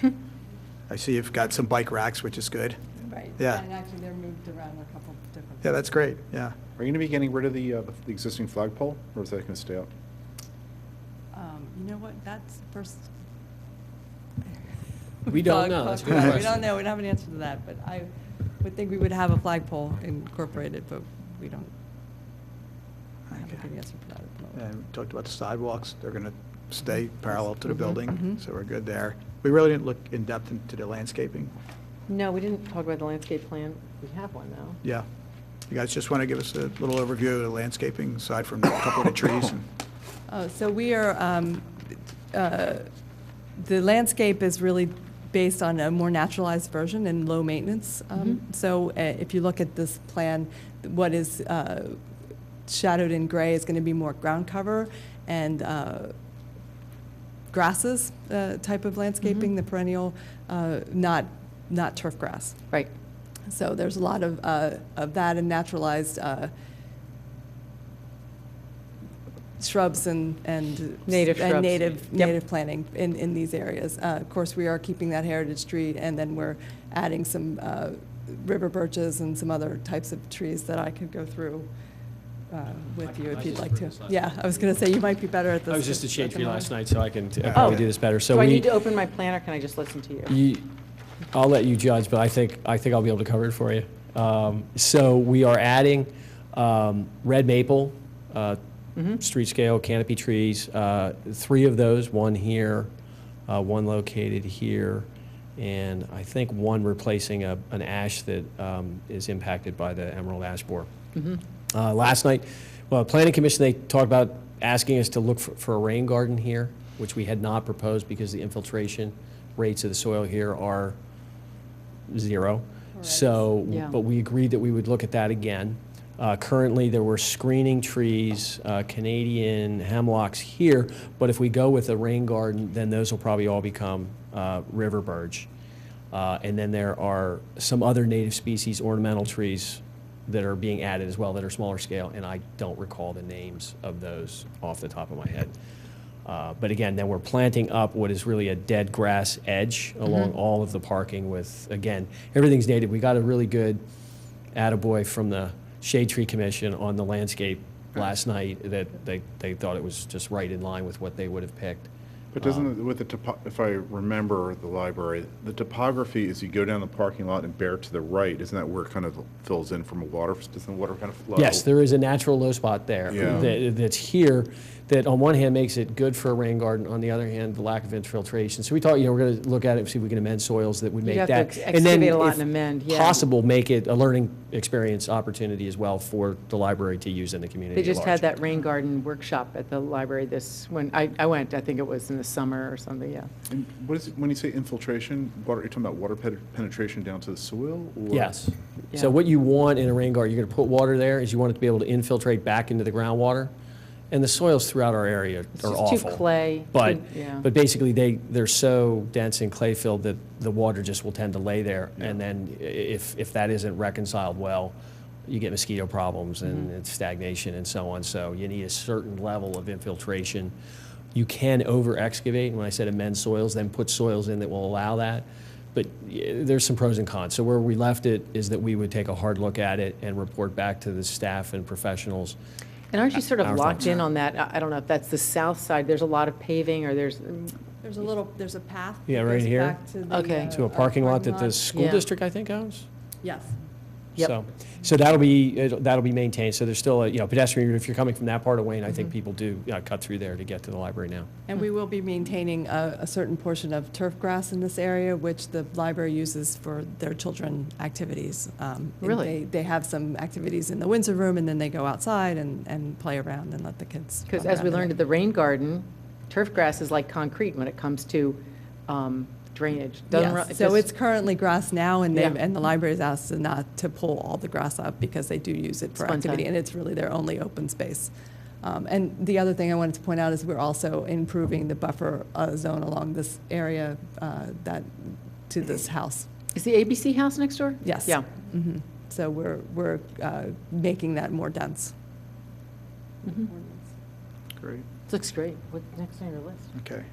I see you've got some bike racks, which is good. Right. Yeah. And actually, they're moved around a couple different. Yeah, that's great, yeah. Are you going to be getting rid of the existing flagpole, or is that going to stay up? You know what, that's first. We don't know. That's a good We question. don't know, we don't have an answer to that, but I would think we would have a flagpole incorporated, but we don't. I have a good answer for that at the moment. And we talked about the sidewalks, they're going to stay parallel to the Mhm, building, mhm. so we're good there. We really didn't look in depth into the landscaping. No, we didn't talk about the landscape plan. We have one, though. Yeah. You guys just want to give us a little overview of the landscaping, aside from a couple of the trees? And So we are, the landscape is really based on a more naturalized version and low maintenance. So if you look at this plan, what is shadowed in gray is going to be more ground cover and grasses type of landscaping, the perennial, not turf grass. Right. So there's a lot of that and naturalized shrubs and Native and shrubs. native Yep. planting in these areas. Of course, we are keeping that heritage tree, and then we're adding some river birches and some other types of trees that I could go through with you if you'd like to. Yeah, I was going to say you might be better at this. I was just a shade at the tree moment. last night, so I can probably do this better. So Do I we, need to open my plan, or can I just listen to you? I'll let you judge, but I think I'll be able to cover it for you. So we are adding red maple, street scale canopy trees, 3 of those, one here, one located here, and I think one replacing an ash that is impacted by the emerald ash borer. Last night, well, Planning Commission, they talked about asking us to look for a rain garden here, which we had not proposed because the infiltration rates of the soil here are 0. So, Yeah. but we agreed that we would look at that again. Currently, there were screening trees, Canadian hemlocks here, but if we go with a rain garden, then those will probably all become river birch. And then there are some other native species, ornamental trees, that are being added as well that are smaller scale, and I don't recall the names of those off the top of my head. But again, then we're planting up what is really a dead grass edge along all of the parking with, again, everything's native. We got a really good attaboy from the Shade Tree Commission on the landscape last night that they thought it was just right in line with what they would have picked. But doesn't, with the if I remember the library, the topography is you go down the parking lot and bear to the right, isn't that where it kind of fills in from a water, doesn't the water kind of flow? Yes, there is a natural low spot there Yeah. that's here that on one hand makes it good for a rain garden, on the other hand, the lack of infiltration. So we thought, we're going to look at it and see if we can amend soils that would make You'd that. have to excavate a lot and amend, yeah. possible, make it a learning experience opportunity as well for the library to use in the community They at just had large. that rain garden workshop at the library when I went, I think it was in the summer or something, yeah. And what is it, when you say infiltration, water, you're talking about water penetration down to the soil? Or? Yes. Yeah. So what you want in a rain garden, you're going to put water there, is you want it to be able to infiltrate back into the groundwater. And the soils throughout our area are It's awful. just too clay. But, Yeah. but basically, they're so dense and clay-filled that the water just will tend to lay there. And then if that isn't reconciled well, you get mosquito problems and it's stagnation and so on. So you need a certain level of infiltration. You can over-excavate, and when I said amend soils, then put soils in that will allow that. But there's some pros and cons. So where we left it is that we would take a hard look at it and report back to the staff and professionals. And aren't you sort of Our locked thoughts. in on that? I don't know if that's the south side, there's a lot of paving, or there's There's a path. Yeah, that right goes here. back to the, Okay. To a parking lot that the lot. school Yeah. district, I think, owns. Yes. Yep. So that'll be maintained. So there's still a, pedestrian route. If you're coming from that part of Wayne, I think people do cut through there to get to the library now. And we will be maintaining a certain portion of turf grass in this area, which the library uses for their children activities. And Really? They have some activities in the Windsor room, and then they go outside and play around and let the kids. Because run as we around in learned it. at the rain garden, turf grass is like concrete when it comes to drainage. Doesn't Yes, run- so just- it's currently grass now, and Yeah. and the library's asked us not to pull all the grass up because they do use it for Fun activity, time. and it's really their only open space. And the other thing I wanted to point out is we're also improving the buffer zone along this area to this house. Is the ABC house next door? Yes. Yeah. Mhm. So we're making that more dense. Great. Looks great. What's next on your list? Okay.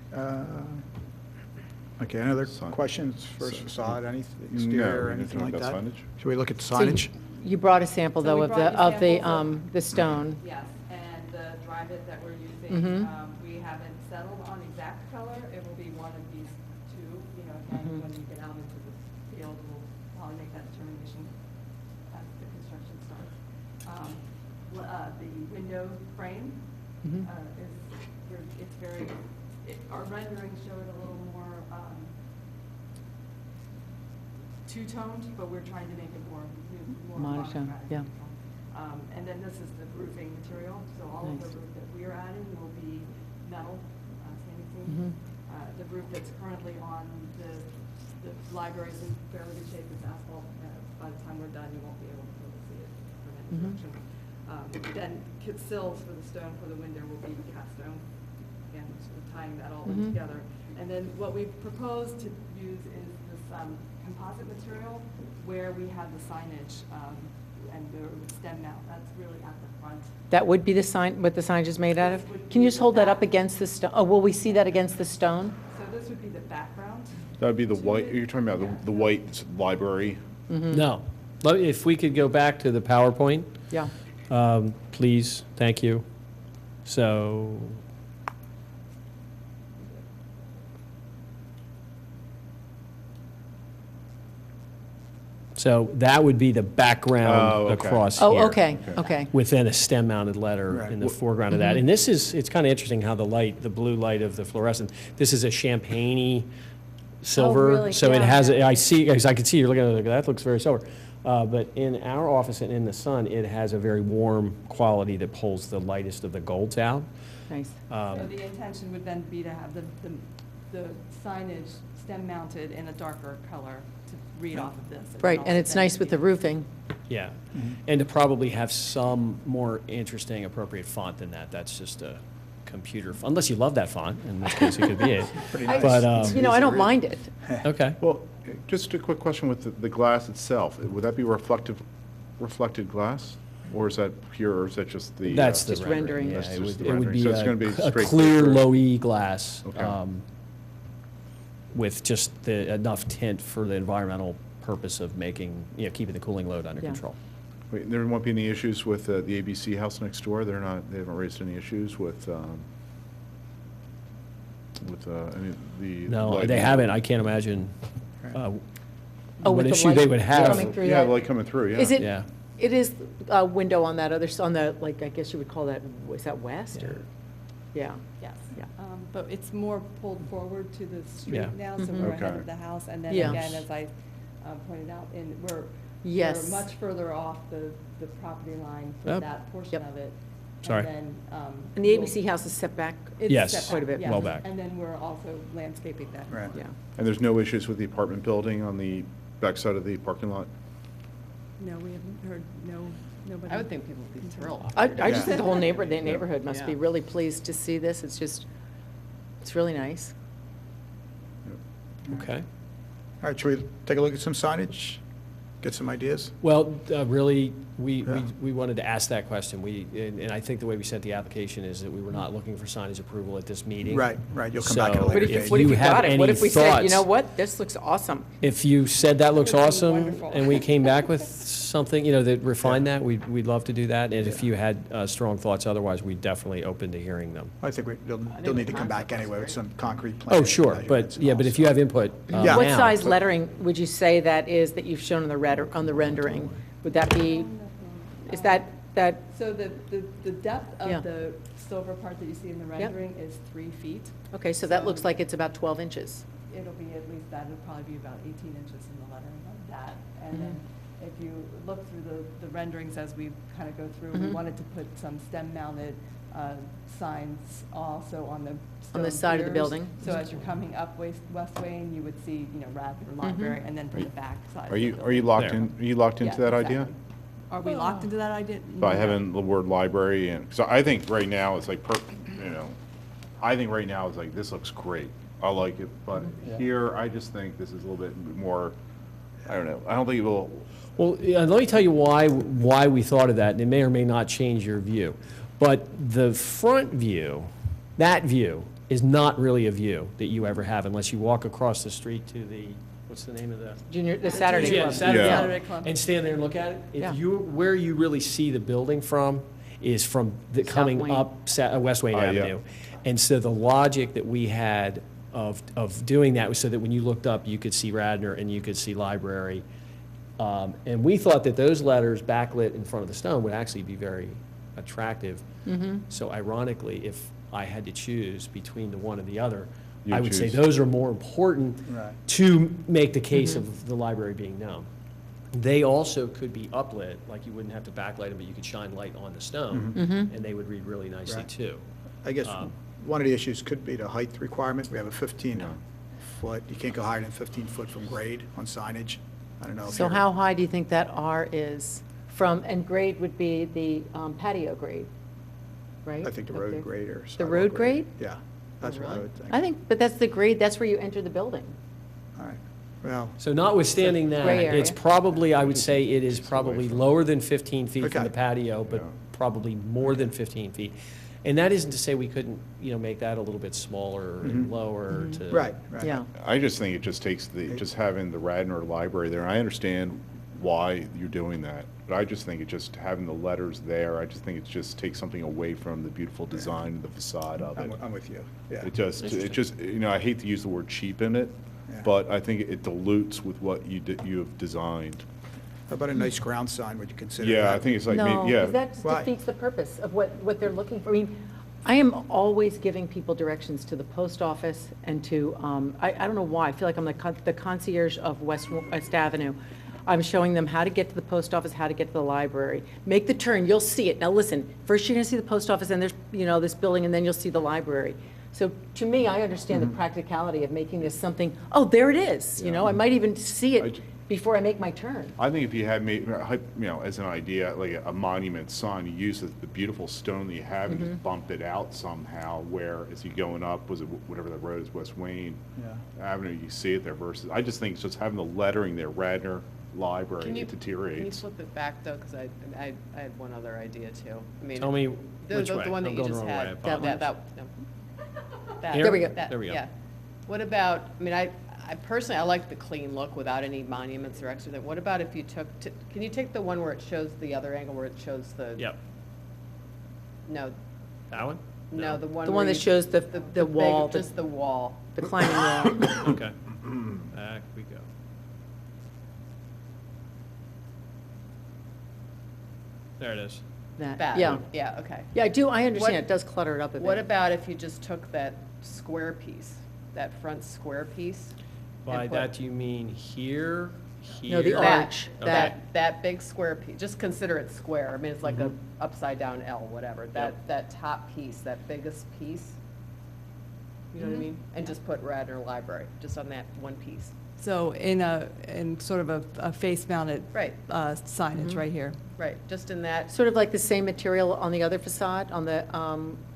Okay, any other Sign- questions for sign- facade, anything, No, exterior, or we're anything talking like about that? signage? Should we look at So signage? You brought a sample, So though, we of brought the, you samples the stone. Yes, and the dry bit that we're using, Mhm. We haven't settled on exact color. It will be one of these two, again, Mhm. when you get out into the field, we'll probably make that determination as the construction starts. The window frame Mhm. it's very, our renderings show it a little more two-toned, but we're trying to make it more Monotone, monochromatic. yeah. And then this is the roofing material, so all of the Nice. roof that we are adding will be metal, standing Mhm. seam. The roof that's currently on the library's in fairly good shape, it's asphalt. By the time we're done, you won't be able to really see it from any Mhm. direction. Then sills for the stone for the window will be cast stone, again, sort of tying that all in Mhm. together. And then what we've proposed to use is this composite material where we have the signage and the stem mount. That's really at the front. That would be the sign, what the signage is made out of? This would Can you be just the hold that up back. against the stone? Oh, will we see that against the stone? So this would be the background. That would be the white, you're talking about the white library? No. If we could go back to the PowerPoint, Yeah. please, thank you. So, So that would be the background Oh, okay. across here. Oh, okay, okay. Within a stem-mounted letter Right. in the foreground of that. And this is, it's kind of interesting how the light, the blue light of the fluorescent, this is a champagne silver. really? So it Yeah. has, I see, as I can see, you're looking at it, that looks very silver. But in our office and in the sun, it has a very warm quality that pulls the lightest of the golds out. Nice. So the intention would then be to have the signage stem mounted in a darker color to read off of this. Right, and it's nice with the roofing. Yeah. And to probably have some more interesting, appropriate font than that. That's just a computer, unless you love that font, in which case it could be it. nice. But, You know, I don't mind it. okay. Well, just a quick question with the glass itself. Would that be reflected glass? Or is that pure, or is that just the? That's the Just rendering. rendering. Yeah, That's it just would, the it would rendering. be So it's gonna be a straight clear, through. low E glass, Okay. with just enough tint for the environmental purpose of making, keeping the cooling load under Yeah. control. Wait, there won't be any issues with the ABC house next door? They haven't raised any issues with any of the? No, lighting? they haven't. I can't imagine Oh, what with the issue they light would have. coming through Yeah, that? light coming through, yeah. Is it, Yeah. it is a window on that other, on the, like, I guess you would call that, is that west or? Yeah. Yes. Yeah. But it's more pulled forward to the street Yeah. now, so Mhm. we're ahead Okay. of the house. And then Yeah. again, as I pointed out, we're Yes. much further off the property line for Yep. that portion Yep. of it. Sorry. And then. And the ABC house is set back? It's Yes. set Quite a bit. yes. Well back. And then we're also landscaping that. Right. Yeah. And there's no issues with the apartment building on the backside of the parking lot? No, we haven't heard, nobody. I would think people would be thrilled. I just Yeah. think the whole neighborhood must be Yeah. really pleased to see this. It's just, it's really nice. Okay. All right, should we take a look at some signage? Get some ideas? Well, really, we Yeah. wanted to ask that question. And I think the way we sent the application is that we were not looking for signage approval at this meeting. Right, you'll come back at a So later What if, date. what if you you have got it? What any if we said, you know thoughts? what, this looks awesome? If you said that looks That would be awesome, wonderful. and we came back with something, that refined that, we'd love to do that. And if you had strong thoughts otherwise, we'd definitely open to hearing them. I think they'll need to come back anyway with some concrete Oh, plans. sure, measurements but, and yeah, all, but if so. you have input Yeah. What now- size lettering would you say that is that you've shown on the rendering? Would that be, is that, So the depth Yeah. of the silver part that you see in the rendering is 3 feet. okay, so that looks like it's about 12 inches. It'll be at least that, it'll probably be about 18 inches in the lettering of that. And then if you look through the renderings as we kind of go through, we Mhm. wanted to put some stem-mounted signs also on the On the stone side of the piers. building. So as you're coming up West Wayne, you would see, Radnor Library, and then from the back side. of Are the you building. locked There. in, are you locked into Yeah, that idea? exactly. Are we locked into that idea? By No. having the word library and, so I think right now it's like, I think right now it's like, this looks great. I like it, but here, I just think this is a little bit more, I don't know, I don't think it will, Well, yeah, let me tell you why we thought of that, and it may or may not change your view. But the front view, that view, is not really a view that you ever have unless you walk across the street to the, what's the name of the? The Saturday Yeah, Club. Saturday Yeah. Club. Saturday Club. And stand there and look at it. Yeah. Where you really see the building from is from the South coming Wayne. up West Wayne Yeah. Avenue. And so the logic that we had of doing that was so that when you looked up, you could see Radnor and you could see Library. And we thought that those letters backlit in front of the stone would actually be very attractive. So ironically, if I had to choose between the one and the other, You I would say choose. those are more important Right. to make the case of the library being known. They also could be uplit, like you wouldn't have to backlight them, but you could shine light on the stone, and they would read really nicely Right. too. I guess one of the issues could be the height requirement. We have a 15-foot, you can't go higher than 15 foot from grade on signage. I don't know if So you're- how high do you think that R is from, and grade would be the patio grade, right? I think the Up road there? grade or The sidewalk road grade? Yeah, that's what I would think. I think, but that's the grade, that's where you enter the building. All right, well, So notwithstanding that, Gray area. it's probably, I would say it is probably lower than 15 feet from Okay. the patio, but Yeah. probably more than 15 feet. And that isn't to say we couldn't, make that a little bit smaller and lower to. right, right. Yeah. I just think it just takes just having the Radnor Library there. I understand why you're doing that, but I just think it just having the letters there, I just think it just takes something away from the beautiful design and the facade of it. I'm with you, yeah. It just, I hate to use the word cheap in it, Yeah. but I think it dilutes with what you have designed. How about a nice ground sign, would you consider that? Yeah, I think it's like, No, yeah. because that Why? defeats the purpose of what they're looking for. I mean, I am always giving people directions to the post office and to, I don't know why, I feel like I'm the concierge of West Avenue. I'm showing them how to get to the post office, how to get to the library. Make the turn, you'll see it. Now, listen, first you're gonna see the post office, and there's, this building, and then you'll see the library. So to me, I understand the practicality of making this something, oh, there it is, I might even see I it j- before I make my turn. I think if you had made, as an idea, like a monument sign, you use the beautiful stone that you have and just bump it out somehow, where as you're going up, was it whatever the road is, West Wayne Avenue, you see it there versus, I just think it's just having the lettering there, Radnor Library, Can you it deteriorates. flip it back, though, because I had one other idea, too. I mean, Tell me the which way. one that I'm you going just the wrong way. I had. apologize. That- Here? There we go. that- There we go. Yeah. What about, I mean, I personally, I like the clean look without any monuments or extra thing. What about if you can you take the one where it shows the other angle, where it shows the? Yep. No, That one? no, the one. The where one that you- shows the big- wall, Just the wall. the climbing wall. Okay. Back we go. There it is. That. Yeah. Yeah, okay. Yeah, I understand. What- It does clutter it up a bit. What about if you just took that square piece, that front square piece? By and put- that, you mean here, here? No, the That- arch, Okay. That big square piece, just consider it square. I mean, it's like a upside down L, whatever. That top piece, that biggest piece, you know what I mean? And just put Radnor Library, just on that one piece. So in sort of a face-mounted Right. Signage right here. Right, just in that, Sort of like the same material on the other facade, on the.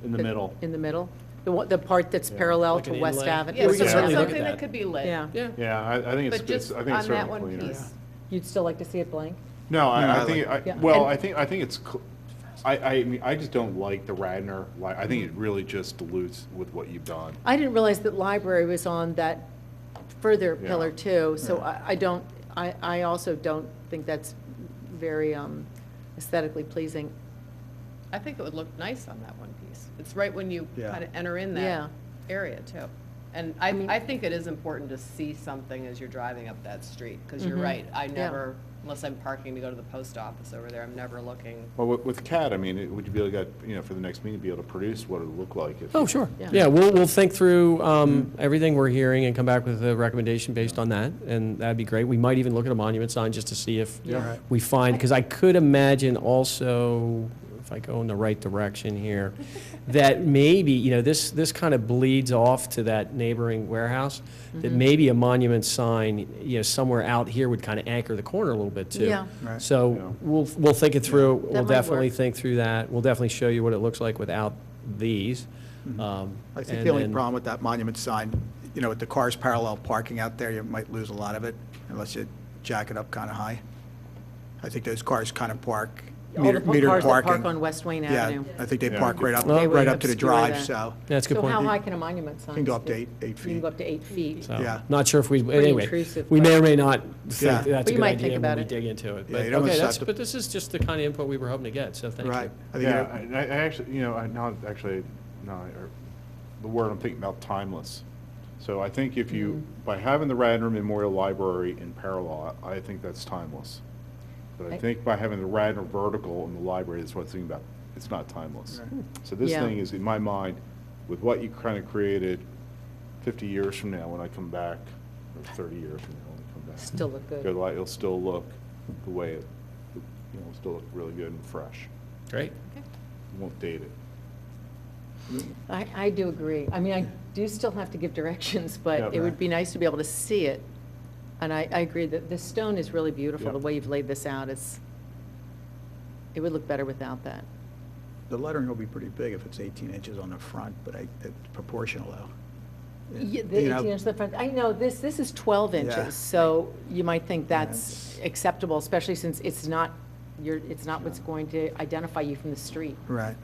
In the middle. In the middle? The part that's parallel Like to an West inlay? Avenue? yeah, we can certainly look at something that that. could be lit. Yeah. Yeah. Yeah, I think But it's, just I think it's on that certainly one cleaner. piece. You'd still like to see it blank? No, I I like think, it. Yeah. well, And- I think it's, I mean, I just don't like the Radnor, I think it really just dilutes with what you've done. I didn't realize that library was on that further Yeah. pillar too, so I also don't think that's very aesthetically pleasing. I think it would look nice on that one piece. It's right when you Yeah. kind of enter in Yeah. that area too. And I think it is important to see something as you're driving up that street, because you're right. I never, unless I'm parking to go to the post office over there, I'm never looking. Well, with CAD, I mean, would you be able to, for the next meeting, be able to produce what it would look like? if Oh, you- sure. Yeah. Yeah, we'll think through everything we're hearing and come back with a recommendation based on that, and that'd be great. We might even look at a monument sign just to see if Yeah. Right. we find, because I could imagine also, if I go in the right direction here, that maybe, this kind of bleeds off to that neighboring warehouse, that maybe a monument sign, somewhere out here would kind of anchor the corner a little bit too. Yeah. Right. So Yeah. we'll think it through. That We'll might definitely work. think through that. We'll definitely show you what it looks like without these. I think And the only then- problem with that monument sign, with the cars parallel parking out there, you might lose a lot of it unless you jack it up kind of high. I think those cars kind of park, All the metered cars that parking. park on West Wayne Avenue. Yeah, I think they Yeah. park right up, Okay, right we up to the obscure drive, that. so. Yeah, that's a good So point. how high can a monument sign? Can go up to be? 8 You can feet. go up to 8 feet. So, Yeah. not sure if anyway, intrusive, we may but- or may not Yeah. think that's But a you good might idea think when about we it. dig into it. Yeah, But, you don't okay, wanna set the- but this is just the kind of input we were hoping to get, so thank you. Right. I think Yeah, and I actually, the word I'm thinking about, timeless. So I think if you, by having the Radnor Memorial Library in parallel, I think that's timeless. But I think by having the Radnor vertical in the library, that's what I'm thinking about, it's not timeless. So this Yeah. thing is, in my mind, with what you kind of created 50 years from now when I come back, or 30 years from now when I come back. Still look good. It'll still look the way it'll still look really good and fresh. Great. You won't date it. I do agree. I mean, I do still have to give directions, but Yeah. it would be nice to be able to see it. And I agree that the stone is really beautiful, the Yeah. way you've laid this out. It would look better without that. The lettering will be pretty big if it's 18 inches on the front, but it's proportional though. Yeah, the You know, 18 inch in the front, I know, this is 12 Yeah. inches, so you might think that's That's- acceptable, especially since it's not what's going to identify you from the street. Right.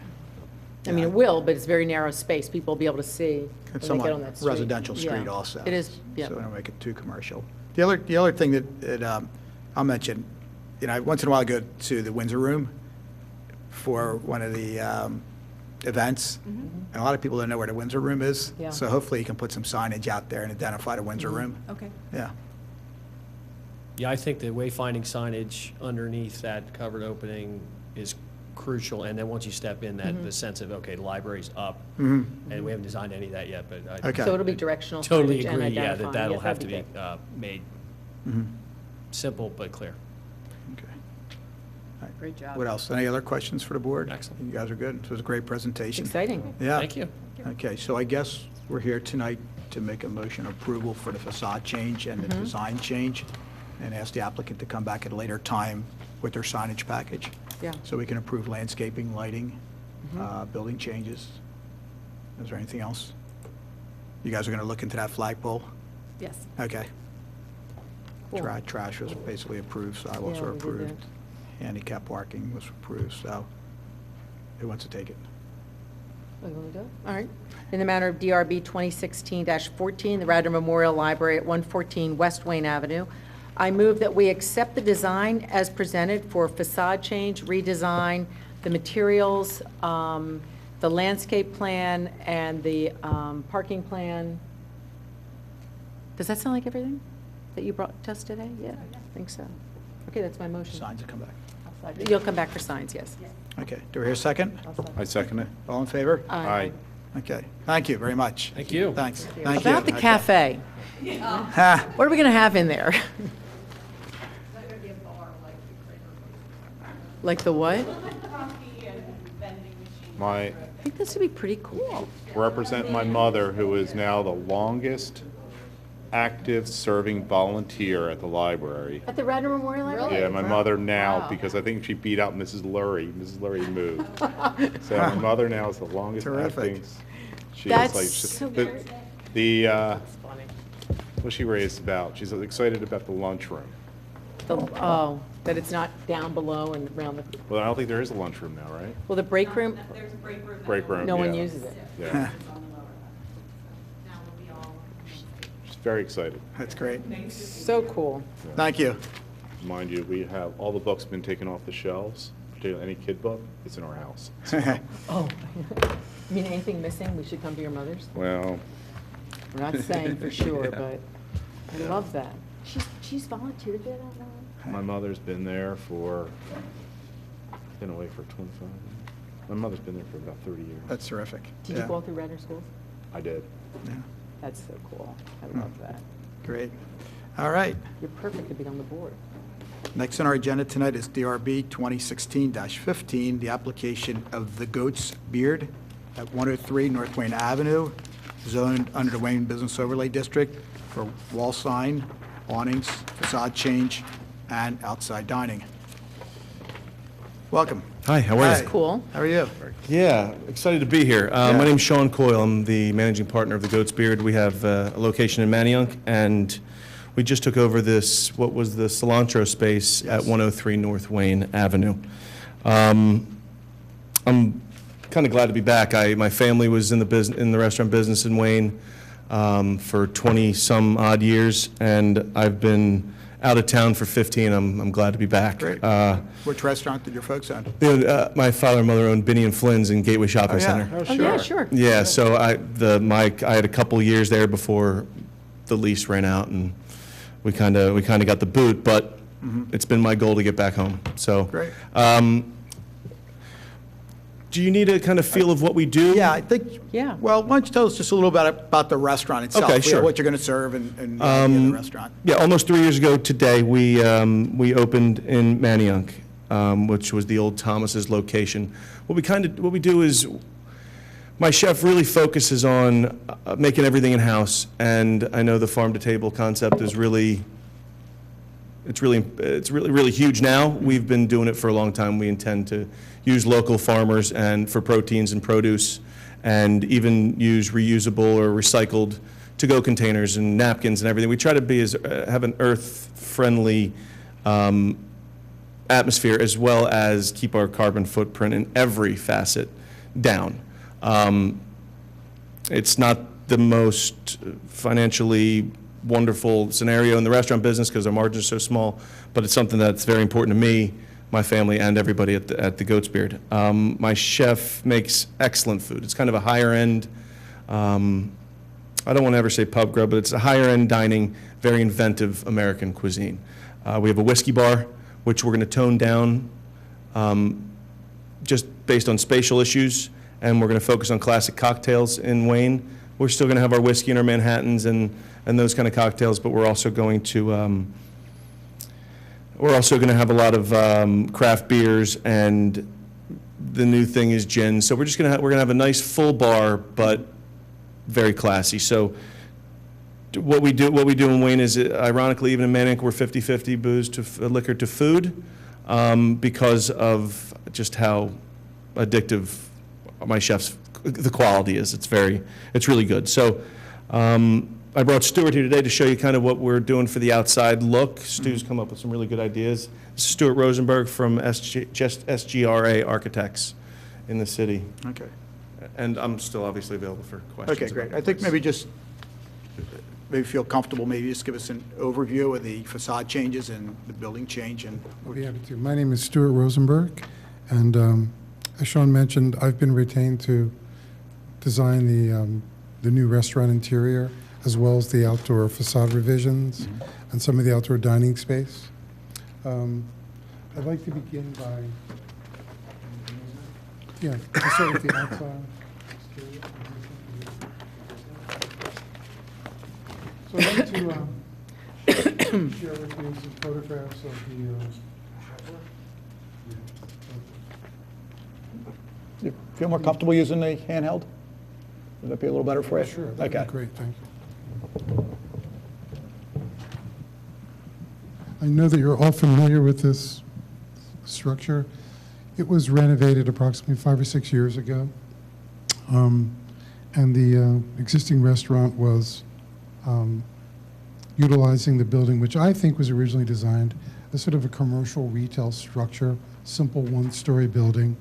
I mean, Yeah. it will, but it's very narrow space, people will be able to see when It's they get on somewhat that street. residential street Yeah. also. It is, yeah. So don't make it too commercial. The other thing that I'll mention, once in a while I go to the Windsor Room for one of the events, and a lot of people don't know where the Windsor Room is. Yeah. So hopefully you can put some signage out there and identify the Windsor Room. Okay. Yeah. Yeah, I think the wayfinding signage underneath that covered opening is crucial, and then once you step in, that the sense of, okay, the library's up, and we haven't designed any of that yet, but I Okay. So it'll be directional totally signage and agree, yeah, identifying. that'll Yes, have to that'd be good. made simple but clear. Okay. Great job. What else? Any other questions for the board? Excellent. You guys are good. It was a great presentation. Exciting. Yeah. Thank you. Okay, so I guess we're here tonight to make a motion of approval for the facade change and the design change, and ask the applicant to come back at a later time with their signage package. Yeah. So we can approve landscaping, lighting, building changes. Is there anything else? You guys are going to look into that flagpole? Yes. Okay. Cool. Trash was basically approved, sidewalks Yeah, were we did approved. Handicap parking was approved, so who wants to take it? Oh, you want to do it? All right. In the matter of DRB 2016-14, the Radnor Memorial Library at 114 West Wayne Avenue, I move that we accept the design as presented for facade change, redesign, the materials, the landscape plan, and the parking plan. Does that sound like everything that you brought to us today? Yeah, I think so. Okay, that's my motion. Signs to come back. You'll come back for signs, yes. Okay, do we hear a second? I second it. All in favor? Aye. Okay, thank you very much. Thank you. Thanks, thank you. About the Okay. cafe, Ha, what are we going to have in there? Like the what? My, I think this would be pretty cool. represent my mother, who is now the longest active serving volunteer at the library. At the Radnor Memorial Library? Yeah, my mother now, Wow. because I think she beat out Mrs. Lurie. Mrs. Lurie moved. So my mother now is the longest Terrific. acting. She is That's like, so the- great. The, That's funny. what's she raised about? She's excited about the lunchroom. Oh, that it's not down below and around the, Well, I don't think there is a lunchroom now, right? well, the break room, Break room, no one yeah. uses it. Yeah. She's very excited. That's great. So cool. Thank you. Mind you, we have, all the books been taken off the shelves, particularly any kid book, it's in our house. Oh, you mean anything missing, we should come to your mother's? Well, We're not saying for sure, but I love that. She's volunteered there that long? my mother's been there for, been away for 25 years. My mother's been there for about 30 years. That's terrific. Did you Yeah. go all through Radnor schools? I did. Yeah, That's so cool. I love that. great. All right. You're perfect to be on the board. Next on our agenda tonight is DRB 2016-15, the application of The Goat's Beard at 103 North Wayne Avenue, zoned under the Wayne Business Overlay District for wall sign, awnings, facade change, and outside dining. Welcome. Hi, how are you? Hi. Cool. How are you? Yeah, excited to be here. Yeah. My name's Sean Coyle. I'm the managing partner of the Goat's Beard. We have a location in Manayunk, and we just took over this, what was the cilantro space at Yes. 103 North Wayne Avenue. I'm kind of glad to be back. My family was in the restaurant business in Wayne for 20-some odd years, and I've been out of town for 15. I'm glad to be back. Great. Which restaurant did your folks own? My father and mother owned Binney and Flynn's in Gateway Shopping Center. Oh, yeah, sure. Yeah, so I had a couple years there before the lease ran out, and we kind of got the boot, but it's been my goal to get back home. So, Great. do you need a kind of feel of what we do? Yeah, I think, Yeah. well, why don't you tell us just a little bit about the restaurant itself? Okay, sure. What you're going to serve and the idea of the restaurant. Yeah, almost 3 years ago today, we opened in Manayunk, which was the old Thomas's location. What we do is, my chef really focuses on making everything in-house, and I know the farm-to-table concept is really huge now. We've been doing it for a long time. We intend to use local farmers and for proteins and produce, and even use reusable or recycled to-go containers and napkins and everything. We try to have an earth-friendly atmosphere, as well as keep our carbon footprint in every facet down. It's not the most financially wonderful scenario in the restaurant business because our margins are so small, but it's something that's very important to me, my family, and everybody at the Goat's Beard. My chef makes excellent food. It's kind of a higher end, I don't want to ever say pub grub, but it's a higher end dining, very inventive American cuisine. We have a whiskey bar, which we're going to tone down just based on spatial issues, and we're going to focus on classic cocktails in Wayne. We're still going to have our whiskey and our Manhattans and those kind of cocktails, but we're also going to have a lot of craft beers, and the new thing is gin. So we're gonna have a nice full bar, but very classy. So what we do in Wayne is, ironically, even in Manayunk, we're 50-50 booze to liquor to food, because of just how addictive my chef's the quality is. It's really good. So I brought Stuart here today to show you kind of what we're doing for the outside look. Stu's come up with some really good ideas. This is Stuart Rosenberg from SGRA Architects in the city. Okay. And I'm still obviously available for questions. Okay, great. about I think this. maybe feel comfortable, maybe just give us an overview of the facade changes and the building change and. I'll be happy to. My name is Stuart Rosenberg, and as Sean mentioned, I've been retained to design the new restaurant interior, as well as the outdoor facade revisions and some of the outdoor dining space. I'd like to begin by, to start with the outside. So I'd like to share with you some photographs of You feel more comfortable using the handheld? Would that be a little better for you? Sure, that'd Okay. be great, thank you. I know that you're all familiar with this structure. It was renovated approximately 5 or 6 years ago. And the existing restaurant was utilizing the building, which I think was originally designed as sort of a commercial retail structure, simple one-story building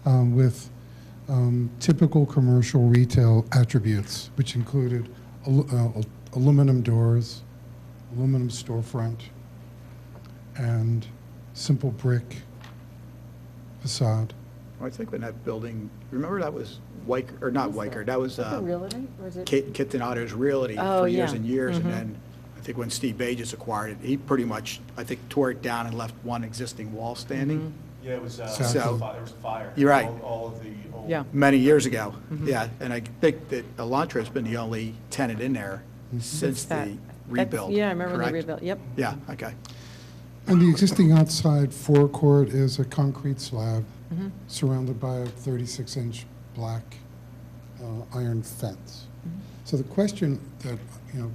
with typical commercial retail attributes, which included aluminum doors, aluminum storefront, and simple brick facade. I think when that building, remember that was Weicker, or not Weicker, that was Realty, or is it? Kit Donato's Realty Oh, for years yeah. and years. And then I think when Steve Bages acquired it, he pretty much, I think, tore it down and left one existing wall standing. Yeah, it was, So- there was a fire. You're right. All of the old. Yeah. Many years ago, yeah. And I think that Elantra's been the only tenant in there since That- the rebuild. Yeah, I remember the correct? rebuild, yep. Yeah, okay. And the existing outside forecourt is a concrete slab surrounded by a 36-inch black iron fence. So the question that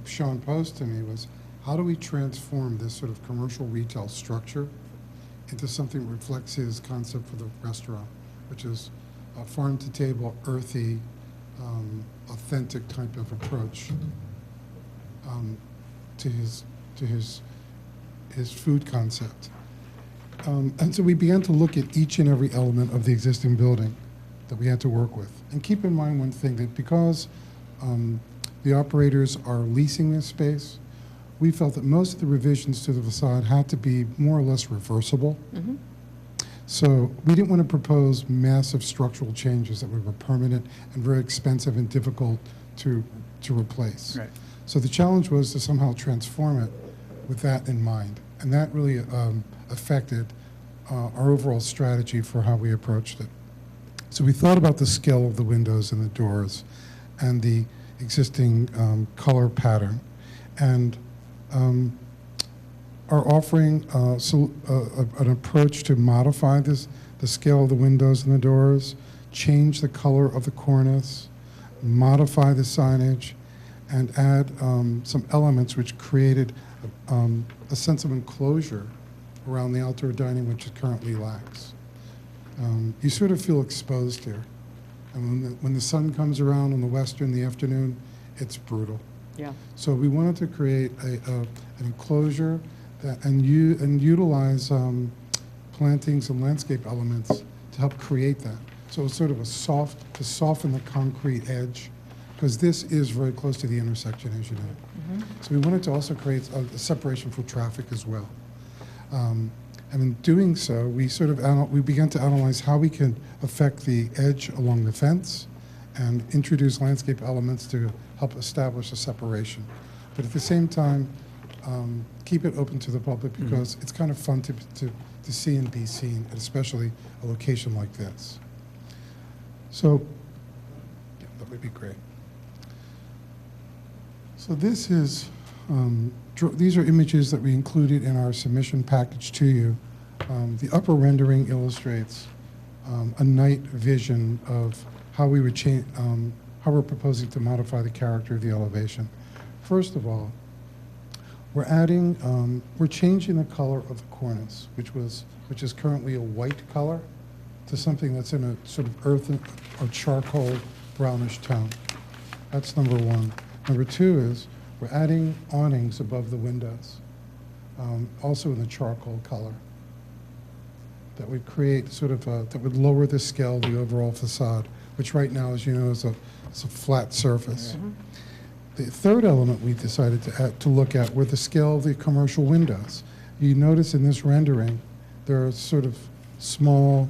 Sean posed to me was, how do we transform this sort of commercial retail structure into something that reflects his concept for the restaurant, which is a farm-to-table, earthy, authentic type of approach to his food concept. And so we began to look at each and every element of the existing building that we had to work with. And keep in mind one thing, that because the operators are leasing this space, we felt that most of the revisions to the facade had to be more or less reversible. So we didn't want to propose massive structural changes that were permanent and very expensive and difficult to replace. Right. So the challenge was to somehow transform it with that in mind. And that really affected our overall strategy for how we approached it. So we thought about the scale of the windows and the doors and the existing color pattern, and are offering an approach to modify the scale of the windows and the doors, change the color of the cornice, modify the signage, and add some elements which created a sense of enclosure around the outdoor dining, which it currently lacks. You sort of feel exposed here. And when the sun comes around in the west in the afternoon, it's brutal. Yeah. So we wanted to create an enclosure and utilize plantings and landscape elements to help create that. So it's sort of to soften the concrete edge, because this is very close to the intersection, as you know. So we wanted to also create a separation for traffic as well. And in doing so, we began to analyze how we can affect the edge along the fence and introduce landscape elements to help establish a separation. But at the same time, keep it open to the public because it's kind of fun to see and be seen, and especially a location like this. So, yeah, that would be great. So this is, these are images that we included in our submission package to you. The upper rendering illustrates a night vision of how we would change, how we're proposing to modify the character of the elevation. First of all, we're adding, we're changing the color of the cornice, which is currently a white color, to something that's in a sort of earthen or charcoal brownish tone. That's number one. Number two is we're adding awnings above the windows, also in the charcoal color, that would create sort of that would lower the scale of the overall facade, which right now, as you know, is a flat surface. The third element we decided to look at were the scale of the commercial windows. You notice in this rendering, there are sort of small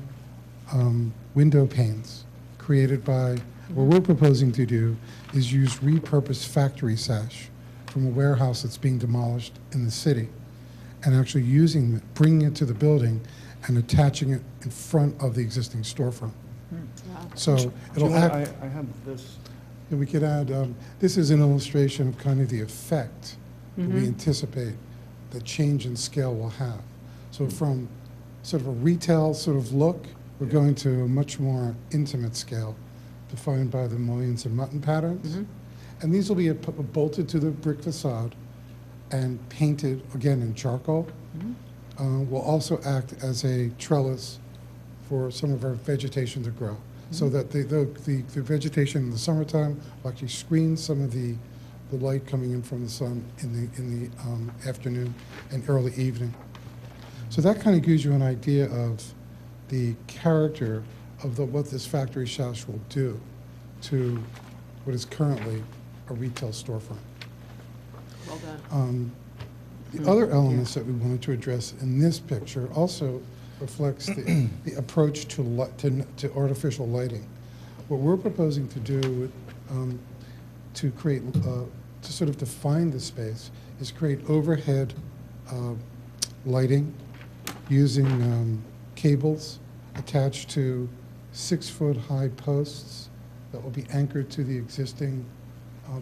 window panes created by, what we're proposing to do is use repurposed factory sash from a warehouse that's being demolished in the city, and actually using it, bringing it to the building and attaching it in front of the existing storefront. So it'll act. I have this. And we could add, this is an illustration of kind of the effect that we anticipate the change in scale will have. So from sort of a retail sort of look, we're going to a much more intimate scale defined by the mullions and mutton patterns. And these will be bolted to the brick facade and painted, again, in charcoal. Will also act as a trellis for some of our vegetation to grow, so that the vegetation in the summertime will actually screen some of the light coming in from the sun in the afternoon and early evening. So that kind of gives you an idea of the character of what this factory sash will do to what is currently a retail storefront. Well done. The other elements that we wanted to address in this picture also reflects the approach to artificial lighting. What we're proposing to do to create, to sort of define the space, is create overhead lighting using cables attached to 6-foot high posts that will be anchored to the existing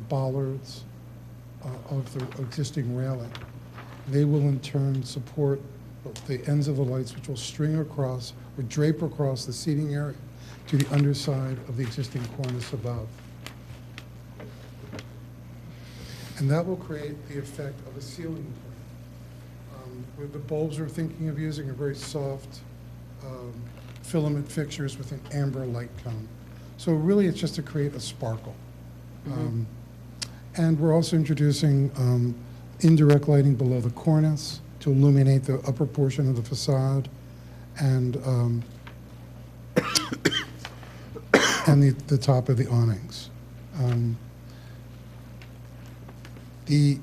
bollards of the existing railing. They will in turn support the ends of the lights, which will string across or drape across the seating area to the underside of the existing cornice above. And that will create the effect of a ceiling plate. The bulbs we're thinking of using are very soft filament fixtures with an amber light tone. So really it's just to create a sparkle. And we're also introducing indirect lighting below the cornice to illuminate the upper portion of the facade, and the top of the awnings. The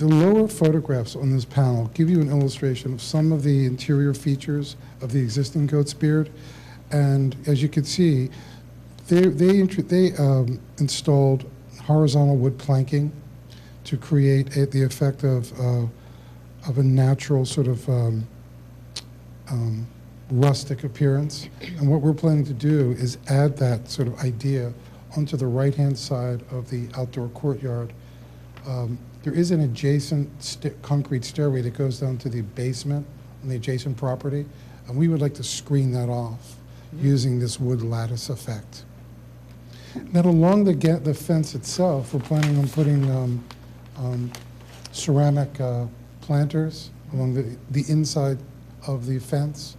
lower photographs on this panel give you an illustration of some of the interior features of the existing Goat's Beard, and as you can see, they installed horizontal wood planking to create the effect of a natural sort of rustic appearance. And what we're planning to do is add that sort of idea onto the right-hand side of the outdoor courtyard. There is an adjacent concrete stairway that goes down to the basement on the adjacent property, and we would like to screen that off using this wood lattice effect. Then along the fence itself, we're planning on putting ceramic planters along the inside of the fence.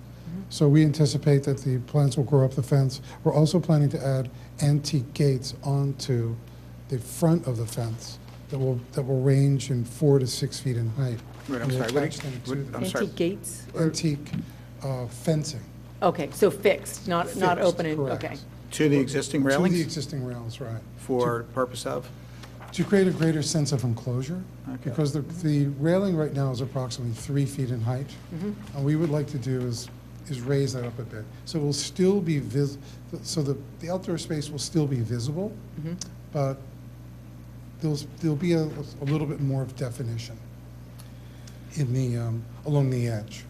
So we anticipate that the plants will grow up the fence. We're also planning to add antique gates onto the front of the fence that will range in 4 to 6 feet in height. Wait, I'm And we'll sorry, attach them to the I'm sorry. Antique gates? antique fencing. Okay, so fixed, not Fixed, open and, correct. okay. To the existing To the railings? existing rails, right. For purpose of? To create a greater sense of enclosure, Okay. because the railing right now is approximately 3 feet in height. And we would like to do is raise that up a bit. So it will still be so the outdoor space will still be visible, but there'll be a little bit more of definition in the, along the edge.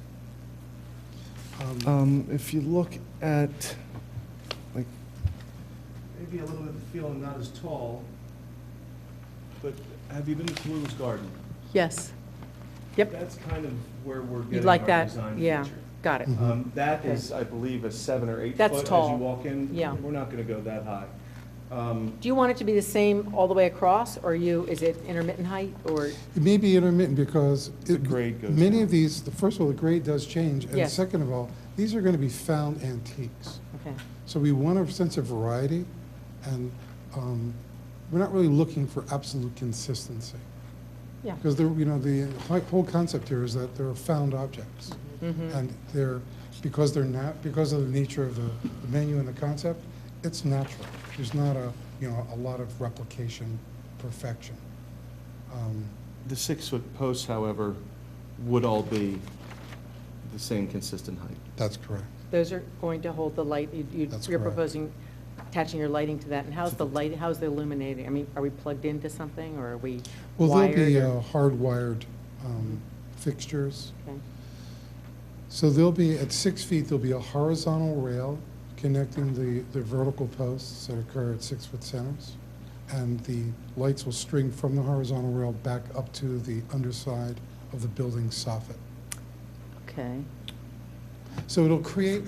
If you look at, like, maybe a little bit of feeling not as tall, but have you been to Toulouse Garden? Yes. Yep. That's kind of where we're You'd getting like our that? design Yeah, feature. got it. That is, I believe, a 7 or 8 That's foot tall. as you walk in. Yeah. We're not going to go that high. Do you want it to be the same all the way across, or is it intermittent height, or? It may be intermittent because The grade goes many down. of these, first of all, the grade does change. And Yes. second of all, these are going to be found antiques. Okay. So we want a sense of variety, and we're not really looking for absolute consistency. Yeah. Because the whole concept here is that they're found objects. And because of the nature of the menu and the concept, it's natural. There's not a lot of replication perfection. The 6-foot posts, however, would all be the same consistent height. That's correct. Those are going to hold the light, That's you're correct. proposing attaching your lighting to that, and how's the light, how's the illuminating? I mean, are we plugged into something, or are we Well, wired? there'll be or- hardwired fixtures. Okay. So there'll be, at 6 feet, there'll be a horizontal rail connecting the vertical posts that occur at 6-foot centers. And the lights will string from the horizontal rail back up to the underside of the building soffit. Okay. So it'll create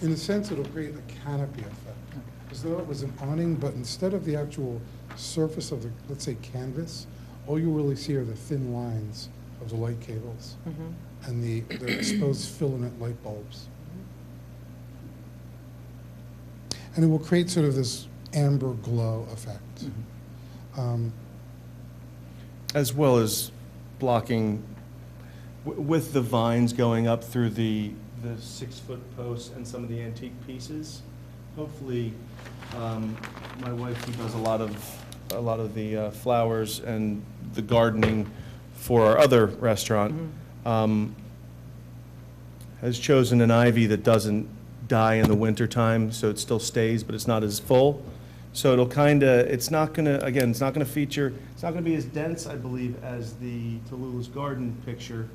in a sense, it'll create a canopy effect. As though it was an awning, but instead of the actual surface of the, let's say, canvas, all you really see are the thin lines of the light cables and the exposed filament light bulbs. And it will create sort of this amber glow effect. As well as blocking, with the vines going up through the 6-foot posts and some of the antique pieces. Hopefully, my wife, who does a lot of the flowers and the gardening for our other restaurant, has chosen an ivy that doesn't die in the wintertime, so it still stays, but it's not as full. So it'll it's not gonna feature, it's not gonna be as dense, I believe, as the Tallulah's Garden picture,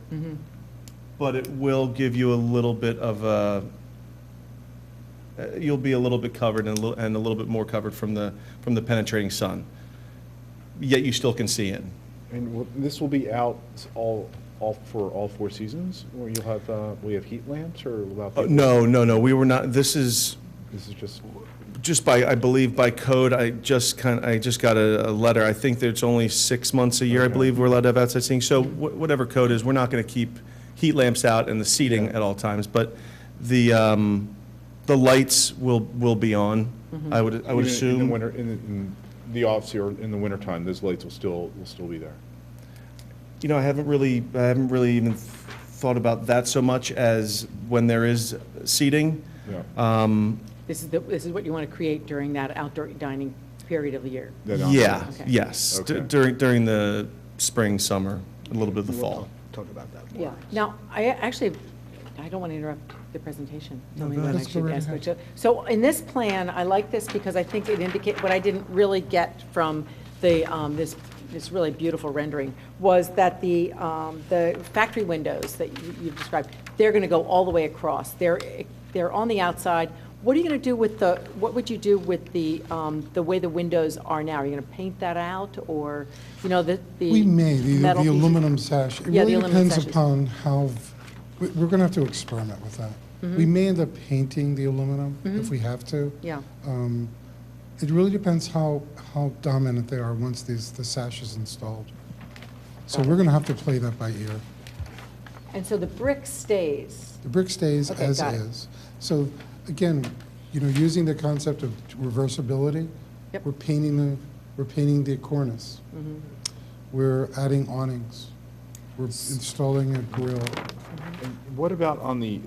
but it will give you a little bit of a, you'll be a little bit covered and a little bit more covered from the penetrating sun, yet you still can see in. And this will be out all for all 4 seasons, or you'll have, will you have heat lamps, or without? No, we were not, this is just by, I believe by code, I just got a letter. I think that it's only 6 months a year, I Okay. believe, we're allowed to have outside seating. So whatever code is, we're not going to keep heat lamps out and the seating at all times, but the lights will be on, I would In the assume. winter, in the off or in the wintertime, those lights will still be there. You know, I haven't really even thought about that so much as when there is seating. Yeah. This is what you want to create during that outdoor dining period of the year? Yeah, Okay. yes, Okay. during the spring, summer, a little bit of the fall. Talk about that more. Yeah. Now, I don't want to interrupt the presentation. Tell me go when ahead. I Let's go should right ask ahead. questions. So in this plan, I like this because I think it indicates, what I didn't really get from this really beautiful rendering was that the factory windows that you've described, they're going to go all the way across. They're on the outside. What are you going to do what would you do with the way the windows are now? Are you going to paint that out, or, the We may, the metal pieces? aluminum sash. It Yeah, the really aluminum depends sashes. upon how, we're going to have to experiment with that. We may end up painting the aluminum if we have to. Yeah. It really depends how dominant they are once the sash is installed. So we're going to have to play that by ear. And so the brick stays. The brick stays Okay, as got it. is. So again, using the concept of reversibility, Yep. we're painting the cornice. We're adding awnings. We're installing a grill. And what about on the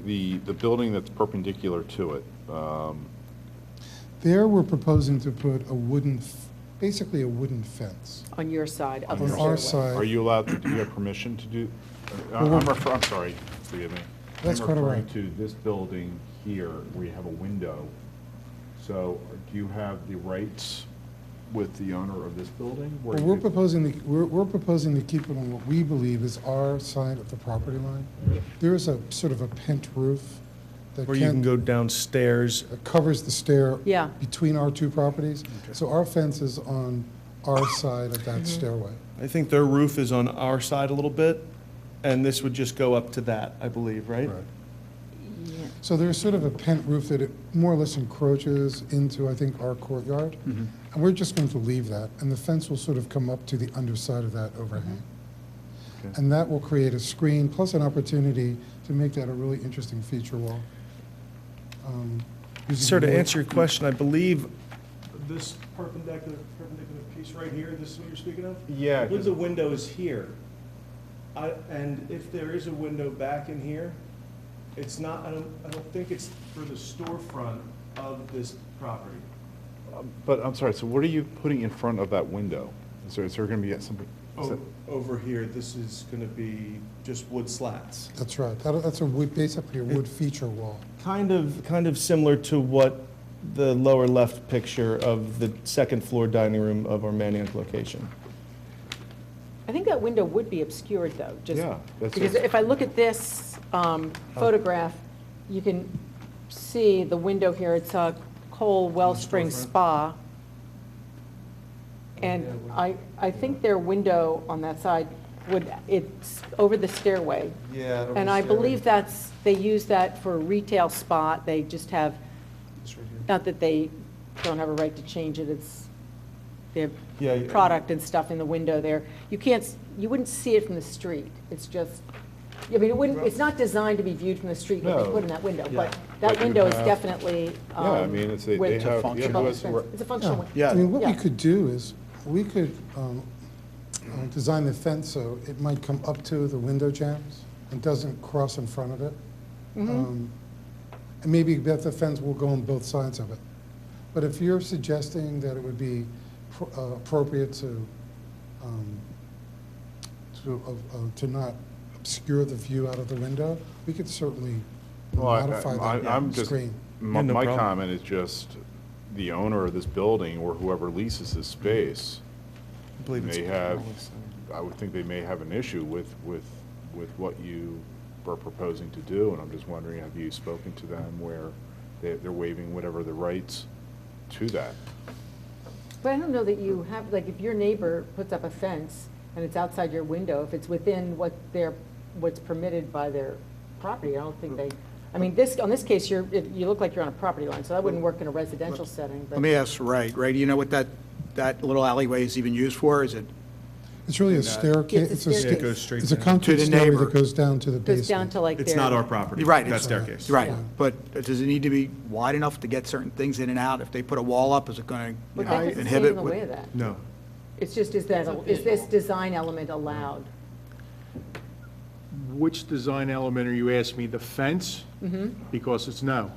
building that's perpendicular to it? There, we're proposing to put basically a wooden fence. On your side of the On stairway. our side. Are you allowed to, do you have permission to do? Well, I'm sorry, forgive me. That's quite all right. I'm referring to this building here where you have a window. So do you have the rights with the owner of this building? where Well, you we're could- proposing to keep it on what we believe is our side of the property line. There is a sort of a pent roof that Where you can go downstairs. covers the stair Yeah. between our two properties. So our fence is on our side of that stairway. I think their roof is on our side a little bit, and this would just go up to that, I believe, right? So there's sort of a pent roof that it more or less encroaches into, I think, our courtyard. And we're just going to leave that, and the fence will sort of come up to the underside of that overhang. Okay. And that will create a screen, plus an opportunity to make that a really interesting feature wall. Using Sir, to wood. answer your question, I believe this perpendicular piece right here, this is what you're speaking of? Yeah, I believe 'cause- the window is here. And if there is a window back in here, it's not, I don't think it's for the storefront of this property. But I'm sorry, so what are you putting in front of that window? Is there going to be something? is that- Over here, this is gonna be just wood slats. That's right. That's a wood, basically a wood feature wall. Kind of similar to what the lower left picture of the second floor dining room of our Manioc location. I think that window would be obscured, though, just Yeah, that's because just- if I look at this photograph, you can see the window here. It's a Cole Wellspring Spa. And I think their window on that side it's over the stairway. Yeah. And I believe they use that for a retail spot. They just have, not that they don't have a right to change it, it's their Yeah, product and stuff in the window there. You wouldn't see it from the street. It's just, I mean, it's not designed to be viewed from the street, what they No. put in that window, Yeah. but that But you window is have- definitely. Yeah, I mean, it's, they with- have. function. yeah, who has- It's a functional window. Yeah. I mean, what we Yeah. could do is, we could design the fence so it might come up to the window jambs and doesn't cross in front of it. And maybe that the fence will go on both sides of it. But if you're suggesting that it would be appropriate to not obscure the view out of the window, we could certainly Well, modify I'm that just, screen. my Yeah, no my problem. comment is just, the owner of this building or whoever leases this space I believe it's. may have, I would think they may have an issue with what you are proposing to do, and I'm just wondering, have you spoken to them where they're waiving whatever the rights to that? But I don't know that you have, like, if your neighbor puts up a fence and it's outside your window, if it's within what's permitted by their property, I don't think I mean, on this case, you look like you're on a property line, so that wouldn't work in a residential setting, but. Let me ask Ray. Ray, do you know what that little alleyway is even used for? Is it It's really a staircase. It's a Yeah, it staircase. goes straight It's a down. concrete To the stairway neighbor. that goes down to the basement. Goes down to like It's their. not our property. Right, That it's- staircase. Right, Yeah. but does it need to be wide enough to get certain things in and out? If they put a wall up, is it going But to that doesn't stand inhibit? in the way of that. No. It's just, is this design element allowed? Which design element are you asking me, the fence? Because it's no.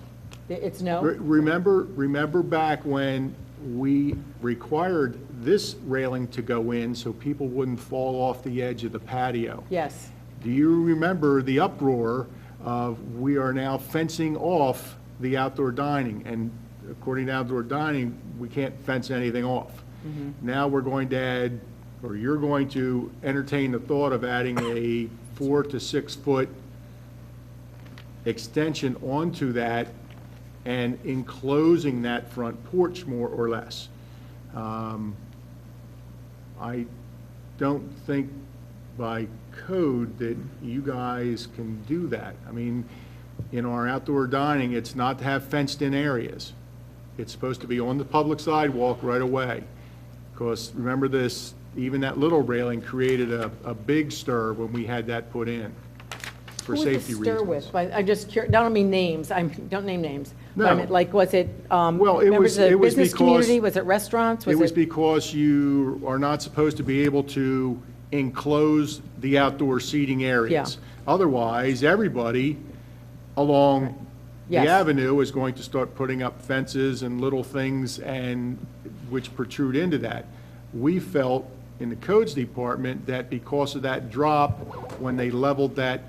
It's no? Remember back when we required this railing to go in so people wouldn't fall off the edge of the patio? Yes. Do you remember the uproar of, we are now fencing off the outdoor dining? And according to outdoor dining, we can't fence anything off. Now we're going to add, or you're going to entertain the thought of adding a 4 to 6 foot extension onto that and enclosing that front porch more or less. I don't think by code that you guys can do that. I mean, in our outdoor dining, it's not to have fenced-in areas. It's supposed to be on the public sidewalk right away. Because remember this, even that little railing created a big stir when we had that put in for safety Who was the stir reasons. with? I'm just curious, I don't mean names, don't name names. But I No. mean, like, was it, Well, it members was- of the it was business because- community? Was it restaurants? It was because you are not supposed to be able to enclose the outdoor seating areas. Otherwise, everybody along the Yes. avenue is going to start putting up fences and little things and, which protrude into that. We felt in the codes department that because of that drop, when they leveled that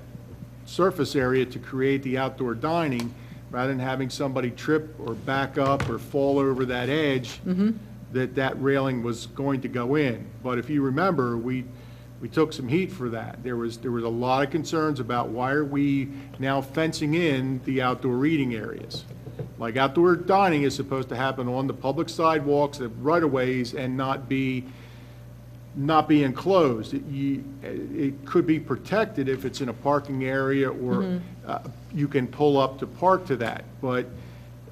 surface area to create the outdoor dining, rather than having somebody trip or back up or fall over that edge, that that railing was going to go in. But if you remember, we took some heat for that. There was a lot of concerns about why are we now fencing in the outdoor eating areas? Like outdoor dining is supposed to happen on the public sidewalks, the right-of-ways, and not be enclosed. It could be protected if it's in a parking area or you can pull up to park to that. But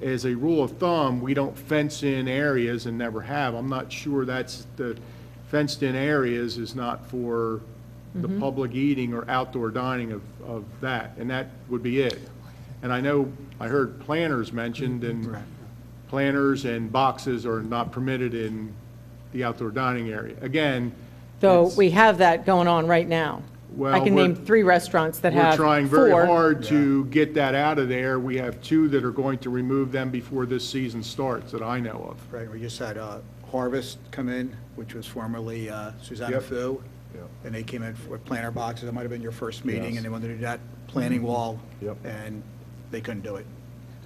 as a rule of thumb, we don't fence in areas and never have. I'm not sure that's the fenced-in areas is not for the public eating or outdoor dining of that, and that would be it. And I know, I heard planters mentioned, and planters and boxes are not permitted in the outdoor dining area. Again, Though it's- we have that going on right now. Well, I can we're- name 3 restaurants that we're have 4. trying very hard to get that out of there. We have 2 that are going to remove them before this season starts that I know of. Right, we just had Harvest come in, which was formerly Susanna Yep. Fu, Yep. and they came in with planter boxes. It might have been your first meeting, Yes. and they wanted to do that planning wall, Yep. and they couldn't do it.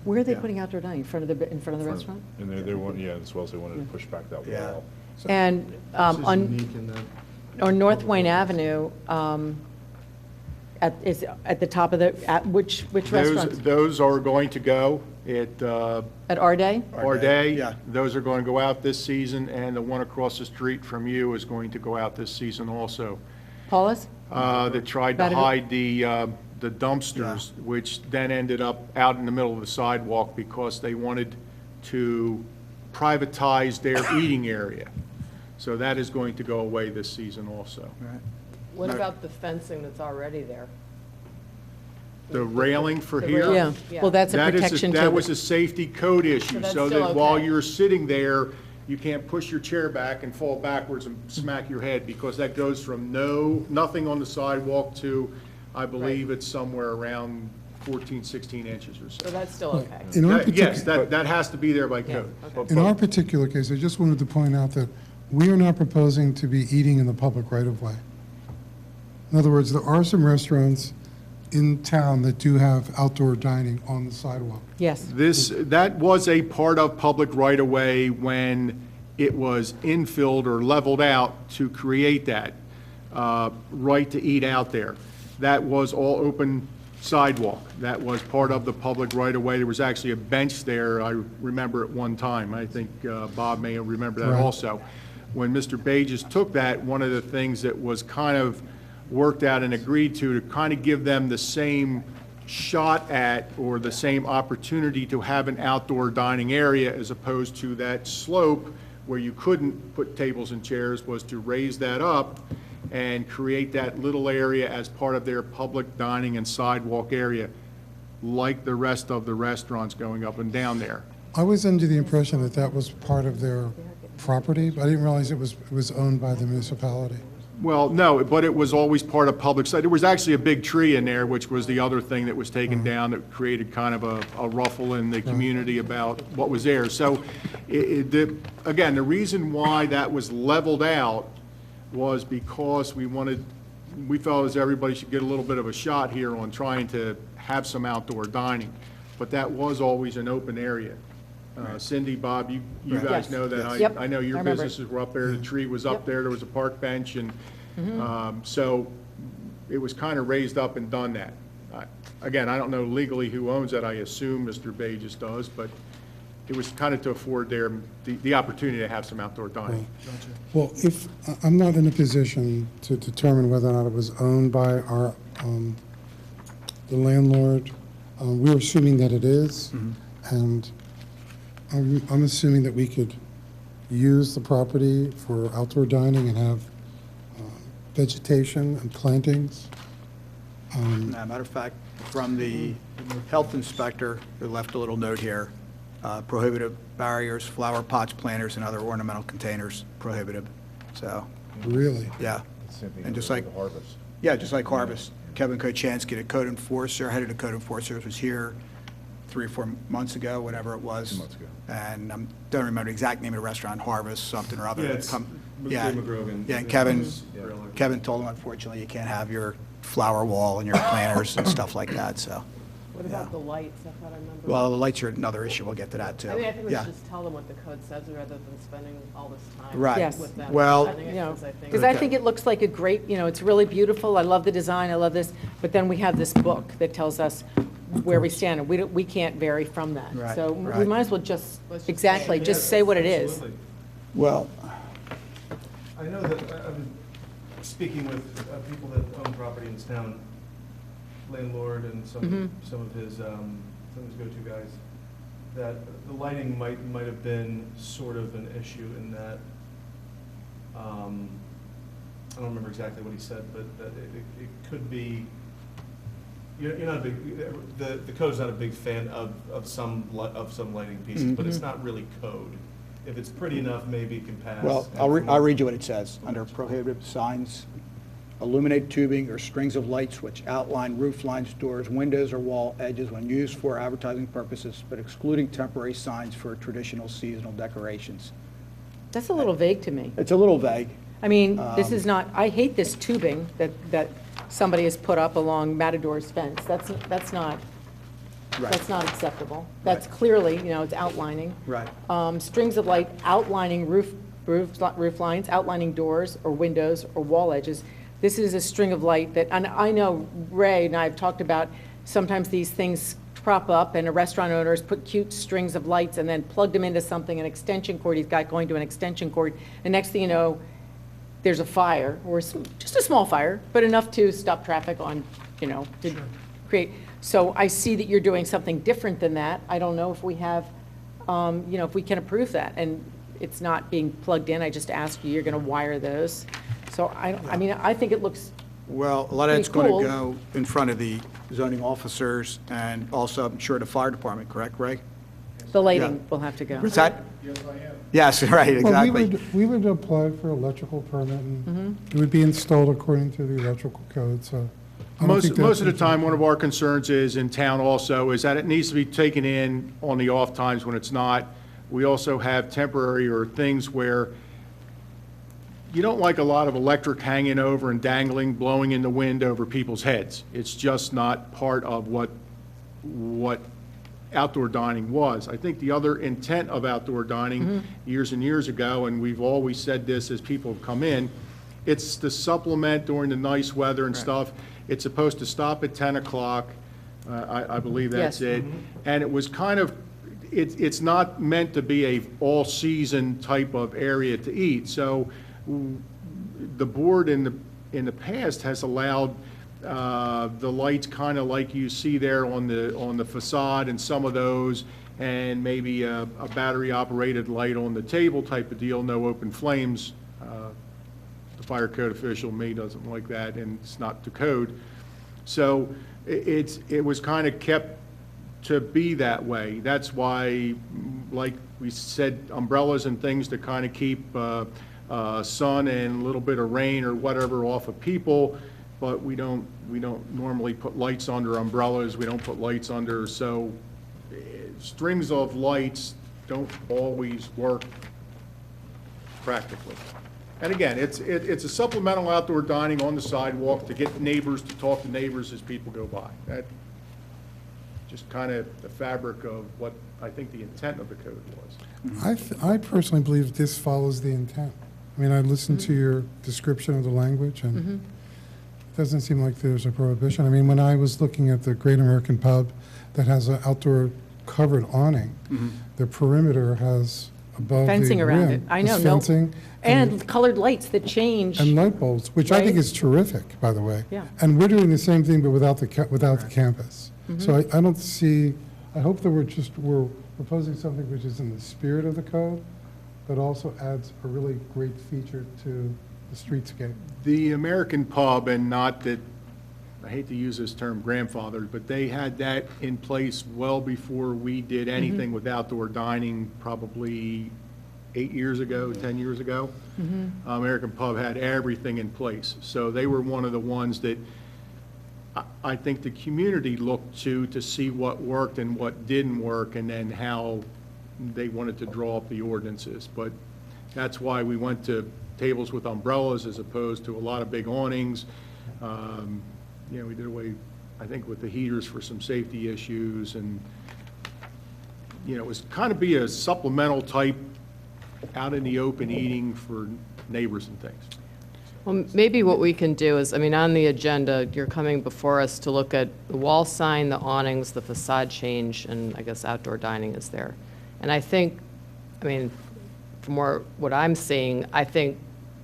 Where are they Yeah. putting outdoor dining? In front of the restaurant? And they want, yeah, as well as they wanted to push back that Yeah. wall. And on North Wayne Avenue, at the top of which restaurants? Those are going to go at At Our Day? Our Day. Yeah. Those are going to go out this season, and the one across the street from you is going to go out this season also. Paulus? That tried to About it- hide the dumpsters, which then ended up out in the middle of the sidewalk because they wanted to privatize their eating area. So that is going to go away this season also. What about the fencing that's already there? The railing for here? Yeah, well, that's a That is protection to that was the, a safety code issue, that's so still that while okay. you're sitting there, you can't push your chair back and fall backwards and smack your head, because that goes from nothing on the sidewalk to, I believe it's somewhere around 14, 16 inches or so so. that's still okay. In our Yes, particular, that has to be there by code. in our particular case, I just wanted to point out that we are not proposing to be eating in the public right-of-way. In other words, there are some restaurants in town that do have outdoor dining on the sidewalk. Yes. That was a part of public right-of-way when it was infilled or leveled out to create that right to eat out there. That was all open sidewalk. That was part of the public right-of-way. There was actually a bench there, I remember at one time. I think Bob may remember that Correct. also. When Mr. Bages took that, one of the things that was kind of worked out and agreed to kind of give them the same shot at or the same opportunity to have an outdoor dining area as opposed to that slope where you couldn't put tables and chairs, was to raise that up and create that little area as part of their public dining and sidewalk area, like the rest of the restaurants going up and down there. I was under the impression that that was part of their property, but I didn't realize it was owned by the municipality. Well, no, but it was always part of public site. There was actually a big tree in there, which was the other thing that was taken down that created kind of a ruffle in the community about what was there. So, again, the reason why that was leveled out was because we felt as everybody should get a little bit of a shot here on trying to have some outdoor dining. But that was always an open area. Cindy, Bob, you guys Yes. know that. Yep. I know your I remember it. businesses were up there, the tree was up Yep. there, there was a park bench, and so it was kind of raised up and done that. Again, I don't know legally who owns that, I assume Mr. Bages does, but it was kind of to afford the opportunity to have some outdoor dining. Well, I'm not in a position to determine whether or not it was owned by the landlord. We're assuming that it is, and I'm assuming that we could use the property for outdoor dining and have vegetation and plantings. Matter of fact, from the health inspector, who left a little note here, prohibited barriers, flower pots, planters, and other ornamental containers prohibited. So, Really? yeah. Same thing And just with like, the Harvest. yeah, just like Harvest. Kevin Kochansky, the code enforcer, head of the code enforcers, was here 3 or 4 months ago, whatever it was. 2 months ago. And I don't remember the exact name of the restaurant, Harvest, something or other. Yeah, it's Yeah, McGrogan. yeah, and Kevin told him, unfortunately, you can't have your flower wall and your planters and stuff like that, so. What about the lights? I thought I remember. Well, the lights are another issue. We'll get to that, too. I mean, I think we Yeah. should just tell them what the code says rather than spending all this time Right. Yes. with them. Well- defending it, You know, 'cause I think- because I Okay. think it looks like a great, you know, it's really beautiful. I love the design, I love this, but then we have this book that tells us where we stand, and we can't vary from that. Right, So we right. might as well just, Let's just exactly, say it. just say what it is. Absolutely. Well, I know that I've been speaking with people that own property in this town, landlord and some of his go-to guys, that the lighting might have been sort of an issue in that, I don't remember exactly what he said, but that it could be, you're not a big, the code's not a big fan of some lighting pieces, but it's not really code. If it's pretty enough, maybe it can pass. well, I'll read you what it says. Under prohibited signs, illuminate tubing or strings of lights which outline roof lines, doors, windows, or wall edges when used for advertising purposes, but excluding temporary signs for traditional seasonal decorations. That's a little vague to me. It's a little vague. I mean, this is not, I hate this tubing that somebody has put up along Matador's fence. That's not acceptable. That's clearly, you know, it's outlining. Right. Strings of light outlining roof lines, outlining doors or windows or wall edges. This is a string of light that, and I know Ray and I have talked about, sometimes these things prop up and a restaurant owner has put cute strings of lights and then plugged them into something, an extension cord, he's got going to an extension cord. And next thing you know, there's a fire, or just a small fire, but enough to stop traffic on, you know, to create. So I see that you're doing something different than that. I don't know if we have, you know, if we can approve that. And it's not being plugged in. I just asked you, you're going to wire those. So I mean, I think it looks, Well, a lot of it's Pretty going to cool. go in front of the zoning officers and also, I'm sure, the fire department, correct, Ray? the lighting will have to go. What's that? Yes, right, Well, exactly. we would apply for electrical permit, and it would be installed according to the electrical code, so. I don't think Most of the that's- time, one of our concerns is, in town also, is that it needs to be taken in on the off times when it's not. We also have temporary or things where you don't like a lot of electric hanging over and dangling, blowing in the wind over people's heads. It's just not part of what outdoor dining was. I think the other intent of outdoor dining years and years ago, and we've always said this as people have come in, it's to supplement during the nice weather and stuff. It's supposed to stop at 10 o'clock. I believe that's Yes. it. And it was kind of, it's not meant to be a all-season type of area to eat. So the board in the past has allowed the lights kind of like you see there on the facade and some of those, and maybe a battery-operated light on the table type of deal, no open flames. The fire code official, me, doesn't like that, and it's not the code. So it was kind of kept to be that way. That's why, like we said, umbrellas and things to kind of keep sun and a little bit of rain or whatever off of people, but we don't normally put lights under umbrellas, we don't put lights under, so strings of lights don't always work practically. And again, it's a supplemental outdoor dining on the sidewalk to get neighbors to talk to neighbors as people go by. That just kind of the fabric of what I think the intent of the code was. I personally believe this follows the intent. I mean, I listened to your description of the language, and it doesn't seem like there's a prohibition. I mean, when I was looking at the Great American Pub that has an outdoor covered awning, the perimeter has above the Fencing around rim it. I know, is no. fencing And colored lights that change. and light bulbs, which I think Right. is terrific, by the way. Yeah. And we're doing the same thing, but without the campus. So I don't see, I hope that we're proposing something which is in the spirit of the code, but also adds a really great feature to the streetscape. The American Pub, and not that, I hate to use this term grandfathered, but they had that in place well before we did anything with outdoor dining, probably 8 years ago, 10 years ago. American Pub had everything in place. So they were one of the ones that I think the community looked to see what worked and what didn't work, and then how they wanted to draw up the ordinances. But that's why we went to tables with umbrellas as opposed to a lot of big awnings. We did away I think with the heaters for some safety issues, and, you know, it was kind of be a supplemental type out in the open eating for neighbors and things. Well, maybe what we can do is, I mean, on the agenda, you're coming before us to look at the wall sign, the awnings, the facade change, and I guess outdoor dining is there. And I think, I mean, from what I'm seeing, I think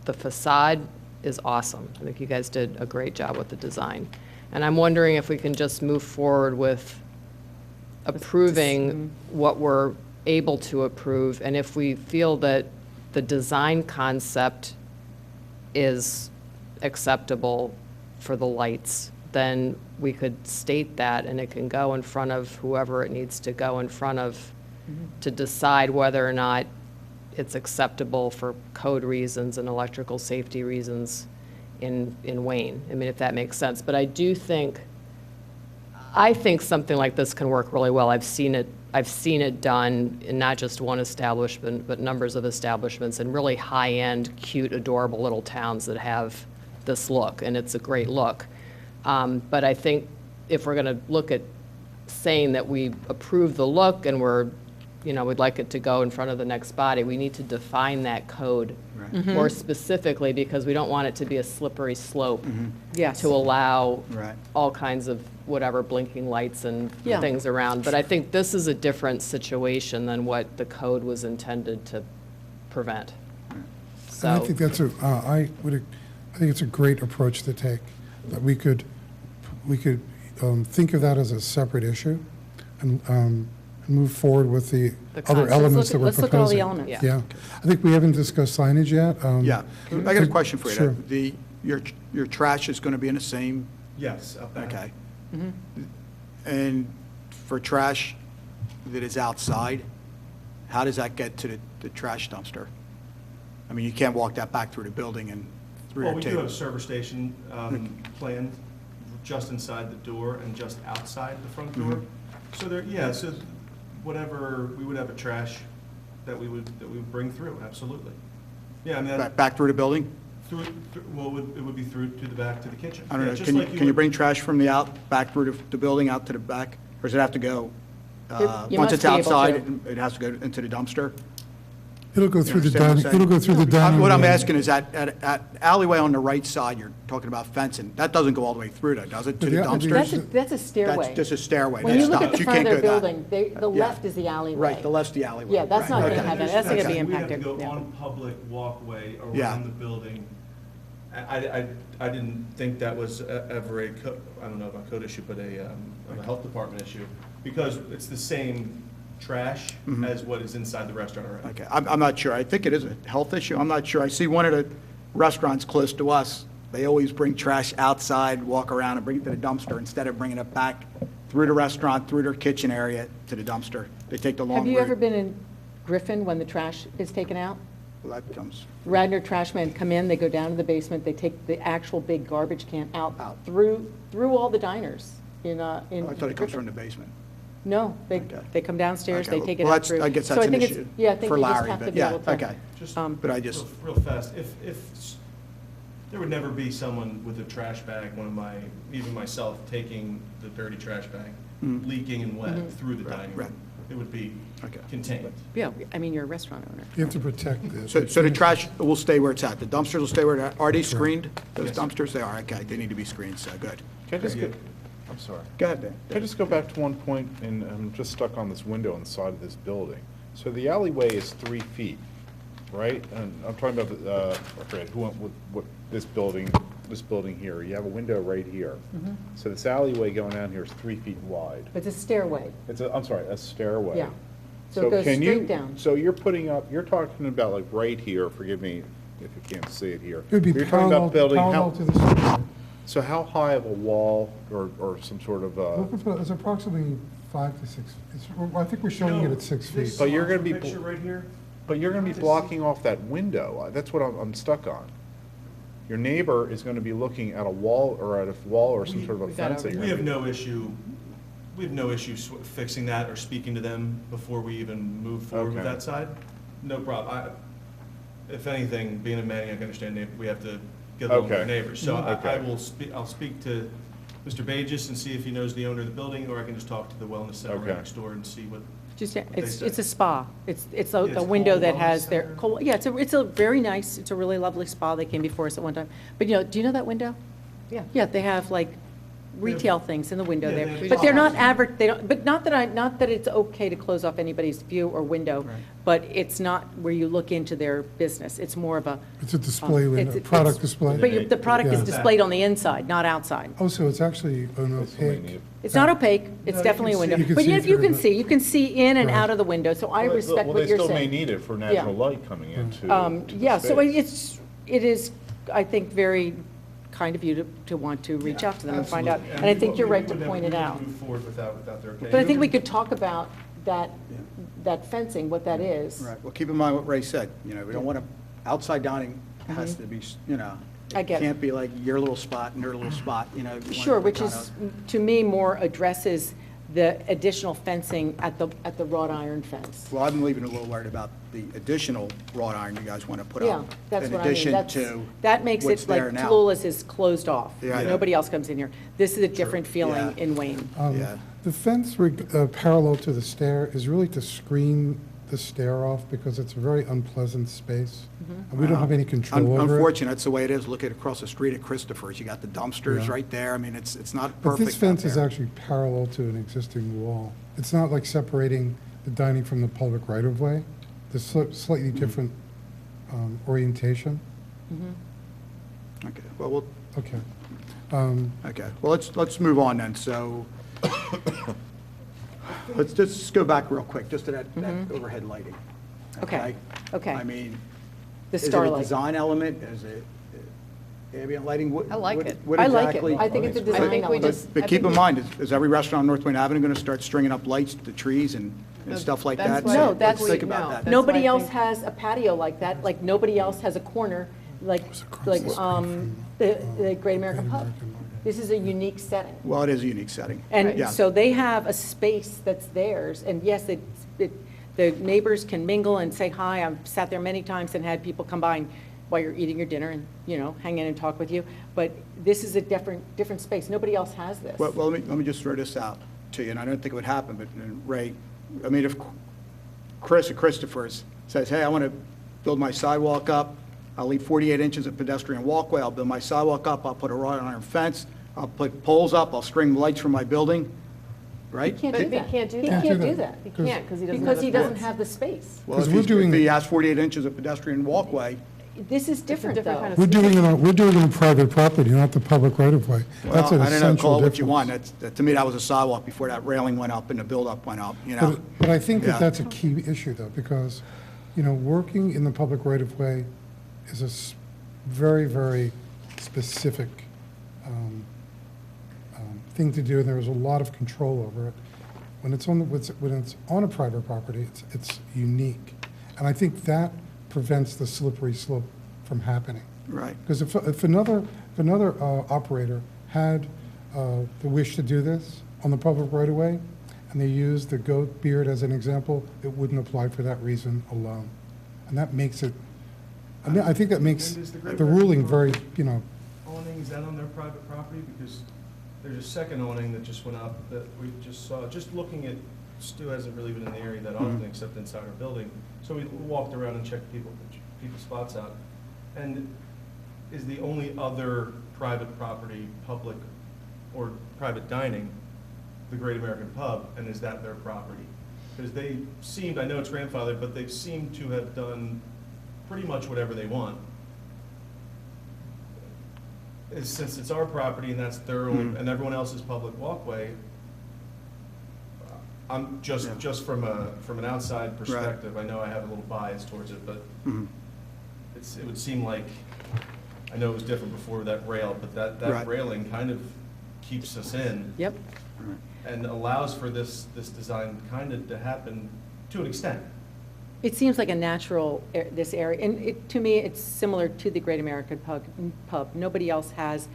the facade is awesome. I think you guys did a great job with the design. And I'm wondering if we can just move forward with approving what we're able to approve, and if we feel that the design concept is acceptable for the lights, then we could state that, and it can go in front of whoever it needs to go in front of to decide whether or not it's acceptable for code reasons and electrical safety reasons in Wayne. I mean, if that makes sense. But I think something like this can work really well. I've seen it done in not just one establishment, but numbers of establishments in really high-end, cute, adorable little towns that have this look, and it's a great look. But I think if we're going to look at saying that we approve the look and we'd like it to go in front of the next body, we need to define that code more specifically, because we don't want it to be a slippery slope Yes. to allow Right. all kinds of whatever blinking lights and Yeah. things around. But I think this is a different situation than what the code was intended to prevent. And I So, think that's I think it's a great approach to take, that we could think of that as a separate issue and move forward with the The other concept. elements that we're Let's look at all the proposing. elements. Yeah. Yeah. I think we haven't discussed signage yet. Yeah. I got a question for you. Sure. Your trash is going to be in the same, Yes, up back. okay. And for trash that is outside, how does that get to the trash dumpster? I mean, you can't walk that back through the building and through Well, your we do have a table. server station planned just inside the door and just outside the front door. So so whatever, we would have a trash that we would bring through, absolutely. Yeah, I mean, Back through the building? well, it would be through to the back to the kitchen. I don't Yeah, know, just can you, like can you would- bring trash from back through the building out to the back? Or does it have to go, You once must it's be able outside, to. it has to go into the dumpster? It'll go through the understand what I'm dining, saying? it'll go through the dining. What I'm room. asking is at alleyway on the right side, you're talking about fencing, that doesn't go all the way through though, does it, to the Yeah, dumpsters? That's a stairway. That's just a stairway. When you that look at stops. the You front of can't their go that. building, the Yeah. left is the alleyway. Right, the left's the alleyway. Yeah, that's not Right. gonna Okay. have that. That's not gonna be We have to impacted. go Yeah. on public walkway Yeah. around the building. I didn't think that was ever I don't know about a code issue, but a health department issue, because it's the same trash as what is inside the restaurant already. Okay, I'm not sure, I think it is a health issue, I'm not sure. I see one of the restaurants close to us, they always bring trash outside, walk around and bring it to the dumpster instead of bringing it back through the restaurant, through their kitchen area to the dumpster. They take the long route. Have you ever been in Griffin when the trash is taken out? Well, that comes, Radnor trash men come in, they go down to the basement, they take the actual big garbage can out through all the diners in I thought it comes Griffin. from the basement. No, Okay. they come downstairs, Okay, they take it well, out that's- through. I guess So that's an think it's- issue Yeah, I think for we just Larry, have to but be yeah, able to. okay. Just But I just, real fast, if there would never be someone with a trash bag, even myself, taking the dirty trash bag, leaking and wet through the dining right. room. It would be Okay. contained. Yeah, I mean, you're a restaurant owner. You have to protect this. so the trash will stay where it's at, the dumpsters will stay where they're at. Are they screened, those Yes. dumpsters? They are, okay, they need to be screened, so good. Can I just get, I'm sorry. Go ahead, Dan. Can I just go back to one point, and I'm just stuck on this window on the side of this building. So the alleyway is 3 feet, right? And I'm talking about, I forget, who went with what, this building here. You have a window right here. So this alleyway going down here is 3 feet wide. It's a stairway, I'm sorry, a stairway. yeah. So it goes can you- straight down. So you're talking about like right here, forgive me if you can't see it here. It would be You're talking about parallel to the stairway. So how high of a wall or some sort of, It's approximately 5 to 6, I think we're showing it at 6 feet. But you're gonna be Picture right here? but you're gonna be blocking off that window. That's what I'm stuck on. Your neighbor is gonna be looking at a wall or some sort of a We got fence that you're We gonna have be. no issue fixing that or speaking to them before we even move forward with Okay. that side. No problem. If anything, being a Manning, I can understand we have to get along with Okay. our neighbors. So Okay. I'll speak to Mr. Bagis and see if he knows the owner of the building, or I can just talk to the wellness center Okay. next door and see what, Just, they it's say. a spa. It's it's a a window whole that wellness has their, center? yeah, it's a very nice, it's a really lovely spa. They came before us at one time. But do you know that window? Yeah. Yeah, they have like retail things in the window Yeah, there. they have But they're not shops. they don't, but not that it's okay to close off anybody's view or window, but it's not where you look into their business. It's more of a. It's a display window, it's- product display. But the product is Yeah. displayed on the inside, not outside. Oh, so it's actually an That's the way opaque. neat. It's not opaque, it's No, you definitely a can window. see. You can But see you through it. you can see in and Right. out of the window, so I Well, respect well, what you're They still may saying. need it for natural light coming into. to the Yeah, so space. it is, I think, very kind of you to want to reach out to them and find out. Absolutely. And I think you're we right to would point never it out. move forward without their okay. But I think we could talk about that fencing, what that is. Right, well, keep in mind what Ray said, we don't want to, outside dining has to be, I get it. can't be like your little spot and your little spot, you want it Sure, to which kind is, of- to me, more addresses the additional fencing at the wrought iron fence. Well, I'm even a little worried about the additional wrought iron you guys want to put Yeah, up. that's In what I mean. addition That's- to That makes what's it there like now. Tallulah's is closed off. Yeah. Nobody else comes in here. This is a different feeling Yeah. in Wayne. Yeah. The fence parallel to the stair is really to screen the stair off because it's a very unpleasant space. And we don't have any control over it. Unfortunate, that's the way it is. Look at across the street at Christopher's. You got the dumpsters Yeah. right there. I mean, it's not But perfect this fence out is there. actually parallel to an existing wall. It's not like separating the dining from the public right-of-way. There's slightly different orientation. Okay, well, Okay. okay. Well, let's move on then. So let's just go back real quick, just to that overhead lighting. Okay, okay. I mean, The is it a starlight. design element? Is it ambient lighting? I like it. What I like it. exactly? I think it's a I design think we element. just. But I keep think in we- mind, is every restaurant on North Wayne Avenue going to start stringing up lights to the trees and stuff like That's that? why- So No, let's that's- think no, about that. that's why Nobody I else think- has a patio like that, like nobody else has a corner, like across the street from, the Great American Pub. American Pub. This is a unique setting. Well, it is a unique setting. And Yeah. so they have a space that's theirs, and yes, the neighbors can mingle and say hi. I've sat there many times and had people come by and, while you're eating your dinner and, hang in and talk with you. But this is a different space. Nobody else has this. Well, let me just throw this out to you, and I don't think it would happen, but Ray, I mean, if Chris at Christopher's says, hey, I want to build my sidewalk up, I'll leave 48 inches of pedestrian walkway, I'll build my sidewalk up, I'll put a wrought iron fence, I'll put poles up, I'll string lights from my building, right? He can't But do he that. can't do He that. can't do that. He can't, because he doesn't have Because the he doesn't fence. have the space. Well, if 'Cause we're doing- he has 48 inches of pedestrian walkway, This is different, different though. kind of- We're doing it on private property, not the public right-of-way. That's well, an I don't know, essential call it what you difference. want. To me, that was a sidewalk before that railing went up and the buildup went up, But I think Yeah. that that's a key issue, though, because, working in the public right-of-way is a very, very specific thing to do, and there's a lot of control over it. When it's on a private property, it's unique. And I think that prevents the slippery slope from happening. Right. Because if another operator had the wish to do this on the public right-of-way, and they used the goat beard as an example, it wouldn't apply for that reason alone. And that makes it, I think that makes And is the Great the ruling very, American Awning, is that on their private property? Because there's a second awning that just went up that we just saw. Just looking at, Stu hasn't really been in the area that often, except inside our building. So we walked around and checked people's spots out. And is the only other private property, public or private dining, the Great American Pub, and is that their property? Because they seemed, I know it's grandfathered, but they seem to have done pretty much whatever they want. Since it's our property and that's their own, and everyone else's public walkway, I'm just from an outside perspective, I know I have a little bias towards it, but it would seem like, I know it was different before that rail, but Right. that railing kind of keeps us in Yep. and allows for this design kind of to happen to an extent. It seems like a natural, this area, and to me, it's similar to the Great American Pub. Nobody else has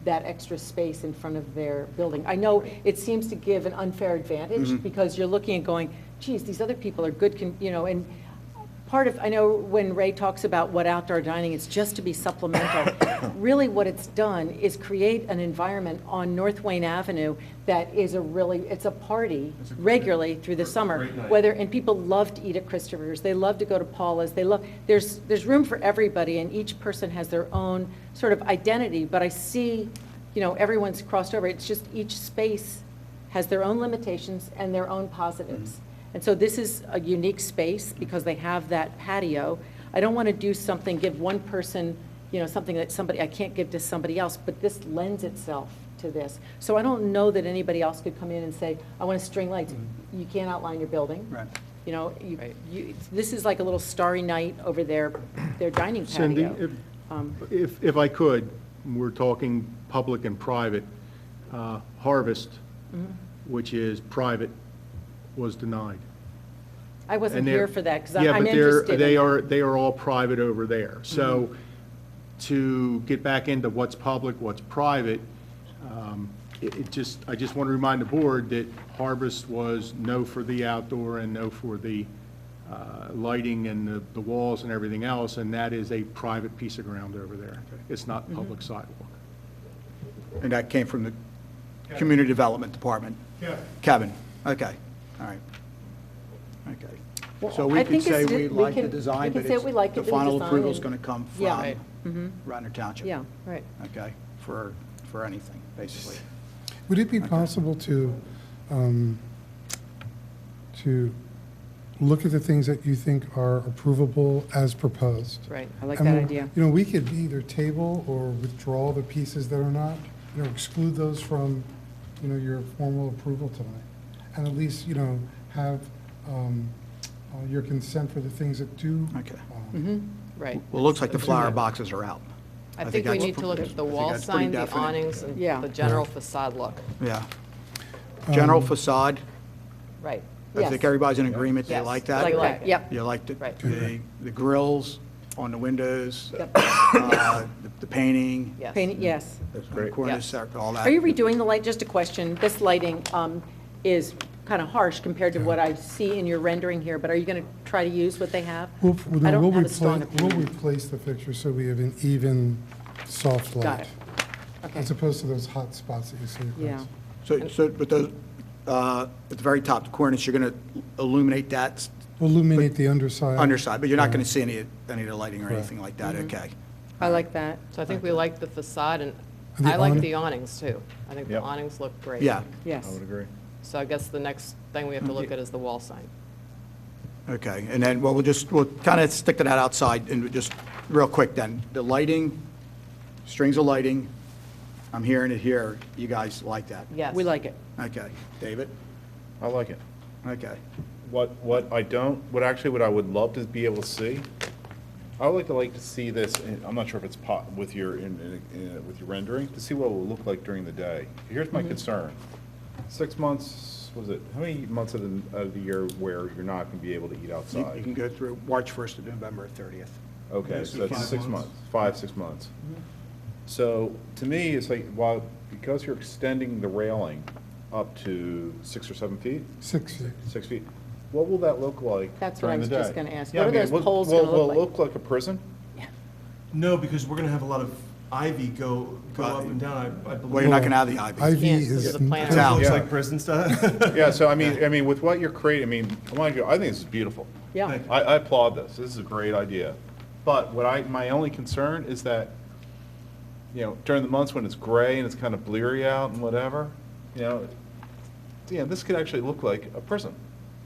that extra space in front of their building. I know it seems to give an unfair advantage, because you're looking and going, geez, these other people are good, and part of, I know when Ray talks about what outdoor dining is just to be supplemental, really what it's done is create an environment on North Wayne Avenue that is it's a party regularly through the summer. great night. And people love to eat at Christopher's, they love to go to Paula's, there's room for everybody, and each person has their own sort of identity, but I see, everyone's crossed over. It's just each space has their own limitations and their own positives. And so this is a unique space because they have that patio. I don't want to do something, give one person, something that I can't give to somebody else, but this lends itself to this. So I don't know that anybody else could come in and say, I want to string lights. You can't outline your building. Right. This is like a little starry night over their dining Cindy, patio. if I could, we're talking public and private. Harvest, which is private, was denied. I wasn't And here they're- for that because Yeah, I'm but interested they in are, they are all private over there. So to get back into what's public, what's private, I just want to remind the board that Harvest was no for the outdoor and no for the lighting and the walls and everything else, and that is a private piece of ground over there. It's not public sidewalk. And that came from the Community Development Department? Kevin, okay, all right. Okay. So we I could think say it's- we we like the can- design, we but can say we like the it, the final design, approval's and- going to come Yeah. from Right. Radnor Township. Yeah, right. Okay, for anything, basically. Would it be possible to look at the things that you think are approvable as proposed? Right, I like And that idea. we could either table or withdraw the pieces that are not, exclude those from, your formal approval tonight. And at least, have your consent for the things that do. Okay. Right. Well, it looks like the flower boxes are out. I think we that's need to look at the I think wall that's pretty sign, the definite. awnings, and Yeah. the general facade look. Yeah. General facade, Right. I think Yes. everybody's in agreement, they Yes. like that? Like that, yep. You like Right. the grills on the windows, Yep. the painting, Yes. Paint, yes. That's the great. cornice, all that? Are you redoing the light? Just a question. This lighting is kind of harsh compared to what I see in your rendering here, but are you going to try to use what they have? I don't have a strong We'll opinion. replace the fixtures so we have an even, soft light. Got it. Okay. As opposed to those hot spots that you see across. Yeah. So, but those, at the very top, the cornice, you're going to illuminate that Illuminate the underside. underside, but you're not going to Right. see any of the lighting or anything like that, okay? I like that. So I think we like the facade, and And the I like awning? the awnings, too. I think the Yep. awnings look great. Yeah, Yes. I would agree. So I guess the next thing we have to look at is the wall sign. okay. And then, well, we'll kind of stick to that outside, and just real quick then, the lighting, strings of lighting, I'm hearing it here, you guys like that? Yes. We like it. Okay. David? I like it. Okay. What I don't, what I would love to be able to see, I would like to see this, and I'm not sure if it's with your, with your rendering, to see what it will look like during the day. Here's my concern. 6 months, was it, how many months of the year where you're not going to be able to eat You outside? can go through March 1st to November 30th. Okay, Yes, so that's 5 6 months. months, 5, 6 months. So, to me, it's like, because you're extending the railing up to 6 or 7 feet, 6 feet. 6 feet, what will that look like That's what I during the day? was just gonna ask. Yeah, What are I mean, those poles gonna look Will like? it look like a prison? No, because we're gonna have a lot of ivy go up and down, I believe. Well, you're not going to have the ivy. Ivy Yes, is. this is a plan. It's out. Looks Yeah. like prison style. Yeah, so I mean, with what you're creating, I mean, mind you, I think this is beautiful. Yeah. Thank you. I applaud this. This is a great idea. But my only concern is that, during the months when it's gray and it's kind of bleary out and whatever, this could actually look like a prison.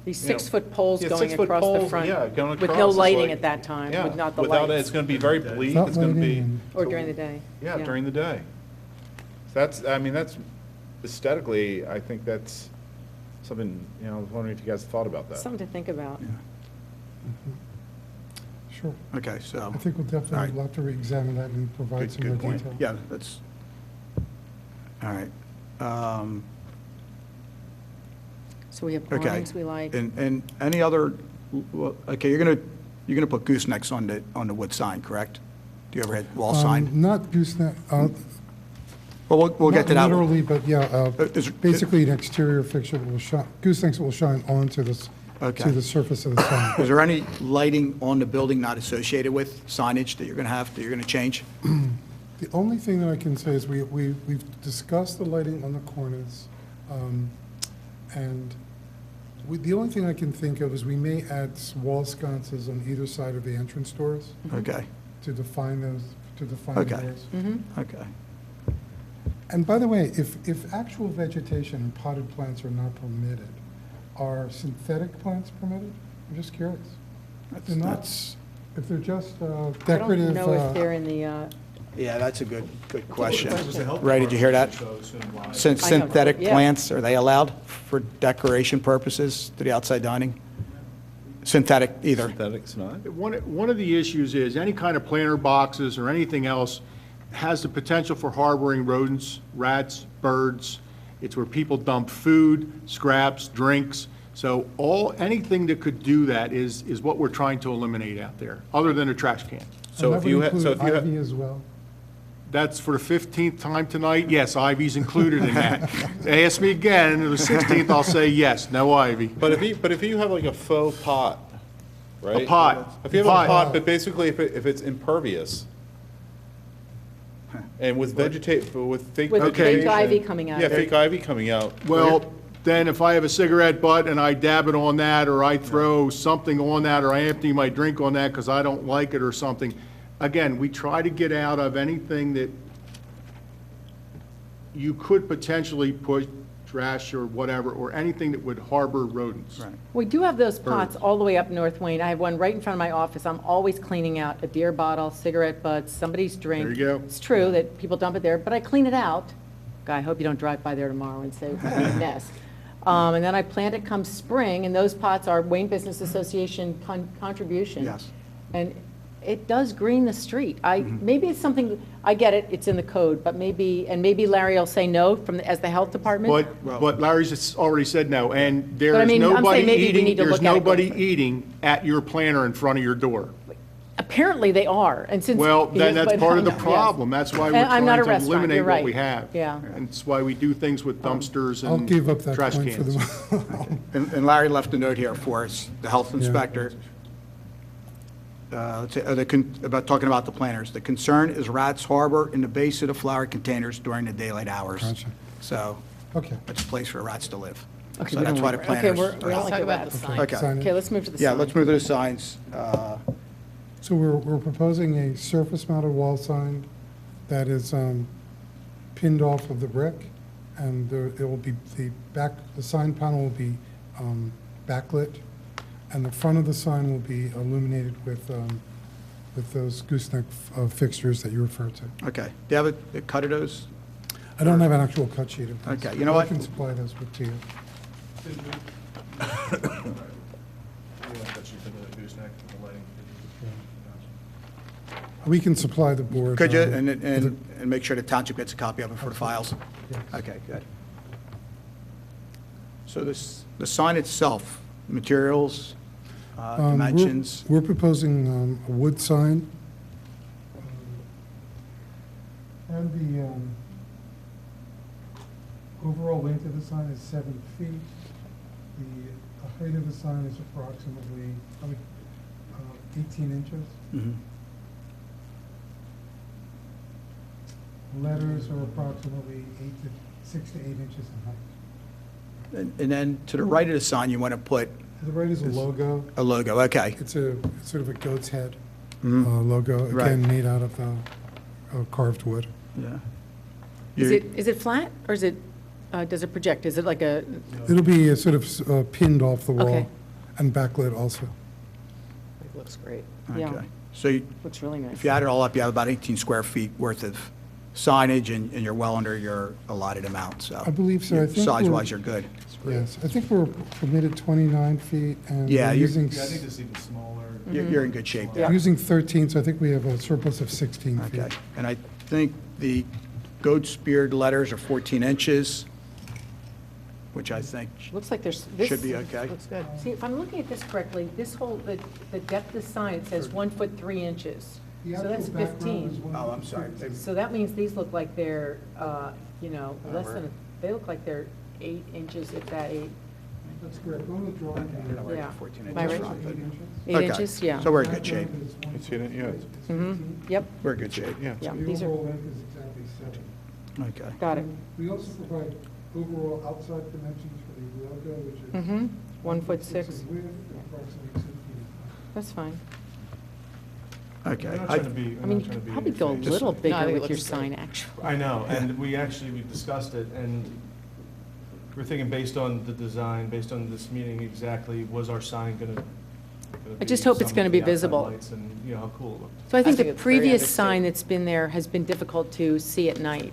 These You know, 6-foot poles yeah, going 6-foot across the poles, front. yeah, going With across no is lighting like- at that time, Yeah, with not the without it, lights. it's going to be very bleak. Without It's going to be. lighting Or during the day. Yeah, during the day. That's aesthetically, I think that's something, I was wondering if you guys thought about that. Something to think about. Sure. Okay, so. I think we'll All right. definitely have to re-examine that and provide Good- some more good point. detail. Yeah, that's, all right. So we have Okay. awnings we like. And any other, well, okay, you're gonna put goosenecks on the wood sign, correct? Do you ever had wall sign? Not gooseneck, Well, we'll get to that. not one. literally, but yeah, Is- basically an exterior fixture that will shine, goosenecks that will shine onto this Okay. to the surface of the sign. Is there any lighting on the building not associated with signage that you're going to have, that you're going to change? The only thing that I can say is we've discussed the lighting on the corners, and the only thing I can think of is we may add wall sconces on either side of the entrance doors Okay, to define those, to define the Okay. doors. okay. And by the way, if actual vegetation and potted plants are not permitted, are synthetic plants permitted? I'm just curious. If they're not, That's, if they're just I decorative. don't know if they're in the, yeah, that's a good question. Does the health Ray, did you hear that? department show soon why? I know, Synthetic yeah. plants, are they allowed for decoration purposes to the outside dining? Synthetic, either. Synthetics not? One of the issues is any kind of planter boxes or anything else has the potential for harboring rodents, rats, birds. It's where people dump food, scraps, drinks. So anything that could do that is what we're trying to eliminate out there, other than a trash can. So if you have, so if you have. Ivy as well. That's for the 15th time tonight. Yes, ivy's included in that. They ask me again, the 16th, I'll say yes, no ivy. But if you have like a faux pot, right? A pot. If you have a Pot. pot, but basically if it's impervious, and with fake with vegetation. fake ivy coming out Yeah, of it. fake ivy coming out. Well, then if I have a cigarette butt and I dab it on that, or I throw something on that, or I empty my drink on that because I don't like it or something, again, we try to get out of anything that you could potentially put trash or whatever, or anything that would harbor rodents. Right. We do have those pots all the way up North Wayne. I have one right in front of my office. I'm always cleaning out a beer bottle, cigarette butts, somebody's drink. There you go. It's true that people dump it there, but I clean it out. Guy, I hope you don't drive by there tomorrow and say, what a mess. And then I plant it come spring, and those pots are Wayne Business Association contribution. Yes. And it does green the street. Maybe it's something, I get it, it's in the code, but maybe Larry will say no as the health department. But Larry's already said no, and But I there's mean, I'm saying nobody maybe we eating, need to there's look at it nobody going- eating at your planter in front of your door. Apparently they are, and since. Well, then that's but- part of the yes. problem. That's why we're And I'm trying not a to restaurant, eliminate you're what right. we have. Yeah. And it's why we do things with dumpsters I'll give up and that trash point for cans. the. And Larry left a note here for us, the health inspector. Let's say, about talking about the planters. The concern is rats harbor in the base of the flower containers during the daylight hours. Gotcha. So Okay. it's a place for rats to live. Okay, So we that's don't why the like- planters. Okay, we are don't out. like Talk the about the rats. sign. Okay. Signage. Okay, let's move to the sign. Yeah, let's move to the signs. So we're proposing a surface-mounted wall sign that is pinned off of the brick, and it will be, the sign panel will be backlit, and the front of the sign will be illuminated with those gooseneck fixtures that you referred to. Okay. Do you have a cut of those? I don't have an actual cut sheet of those. Okay, you know but what? I can supply those to you. We want that sheet for the gooseneck, for the lighting. We can supply the board. Could you, with and make sure the township gets a copy of it for the files? Yes. Okay, good. So the sign itself, materials, dimensions, We're proposing a wood sign. And the overall length of the sign is 7 feet. The height of the sign is approximately 18 inches. Mhm. Letters are approximately 6 to 8 inches in height. and then to the right of the sign, you want to put To the right is a logo. a logo, okay. It's sort of a goat's head Mhm. logo, Right. again, made out of carved wood. Yeah. Is You- it flat, or is it, does it project? Is it like a, It'll be sort of pinned off the wall Okay. and backlit also. it looks great. Yeah, Okay. So looks really nice. if you add it all up, you have about 18 square feet worth of signage, and you're well under your allotted amount, so. I believe so. I think Size-wise, you're good. Yes, I think we're permitted 29 feet, and Yeah, we're you're- using, Yeah, I think this is even smaller. You're in good shape there. Yeah. using 13, so I think we have a surplus of 16 feet. Okay, and I think the goat's beard letters are 14 inches, which I think Looks like this. should be okay. Looks good. See, if I'm looking at this correctly, this whole, the depth of the sign, it says 1 foot 3 inches. The So that's actual background is 15. Oh, I'm sorry. So that means these look like they're, less than, they look like they're 8 inches, if that 8. That's correct. On the drawing, Yeah. 14 Am I inches right? front, but- 8 Okay. inches, yeah. So we're in good shape. It's in it, yeah. Yep, We're in good shape. Yeah. yeah, The these are, overall length is exactly 7. Okay. got it. We also provide overall outside dimensions for the logo, which is. Mm-hmm, 1 foot 6 6, in width, and approximately 2 feet in height. that's fine. Okay. I'm not I- trying to be, I I'm mean, not trying to be. probably in go a your face. little No, I bigger think it with your looks sign, actually. I know, and we discussed it, and we're thinking based on the design, based on this meeting, exactly, was our sign gonna I just be hope it's some gonna of be the outside visible. lights and, you know, how cool it looked. So I think think the it's very previous understated. sign that's been there has been difficult to see at night.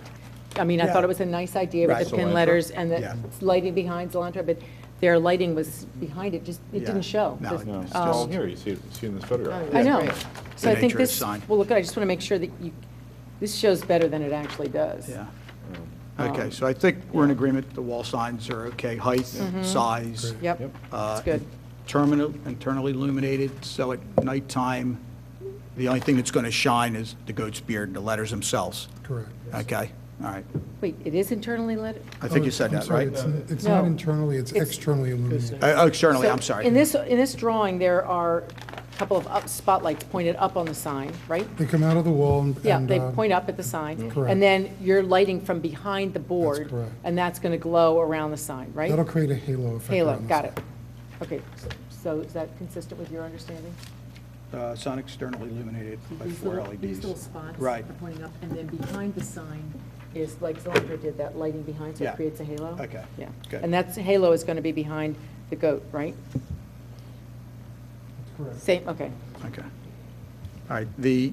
I mean, I Yeah. thought it was a nice idea with Right. the pin Cilantro. letters and Yeah. the lighting behind Cilantro, but their lighting was behind it, just, it Yeah. didn't show. No, Just- No, it's um, still here, you see in this photograph. I know. Right. So I The think nature of this, sign. well, look, I just want to make sure that this shows better than it actually does. Yeah. Okay, so I think we're in agreement, the wall signs are okay, height, size. Yep, that's good. Internally illuminated, so at nighttime, the only thing that's going to shine is the goat's beard, the letters themselves. Correct. yes. Okay, all right. Wait, it is internally lit? I think you Oh, said I'm that, sorry, right? It's not No. internally, it's externally illuminated. Externally, So I'm sorry. In this drawing, there are a couple of spotlights pointed up on the sign, right? They come out of the wall and. Yeah, and, they point up at the sign. Correct. And then you're lighting from behind the board. correct. And that's going to glow around the sign, right? That'll create a halo effect. Halo, around the got sign. it. Okay, so is that consistent with your understanding? Sun externally illuminated by These 4 little- LEDs. These little spots Right. are pointing up, and then behind the sign is, like Cilantro did, that lighting behind, so Yeah. it creates a halo? Okay, Yeah. good. And that's, halo is going to be behind the goat, right? That's correct. Same, okay. Okay. All right, the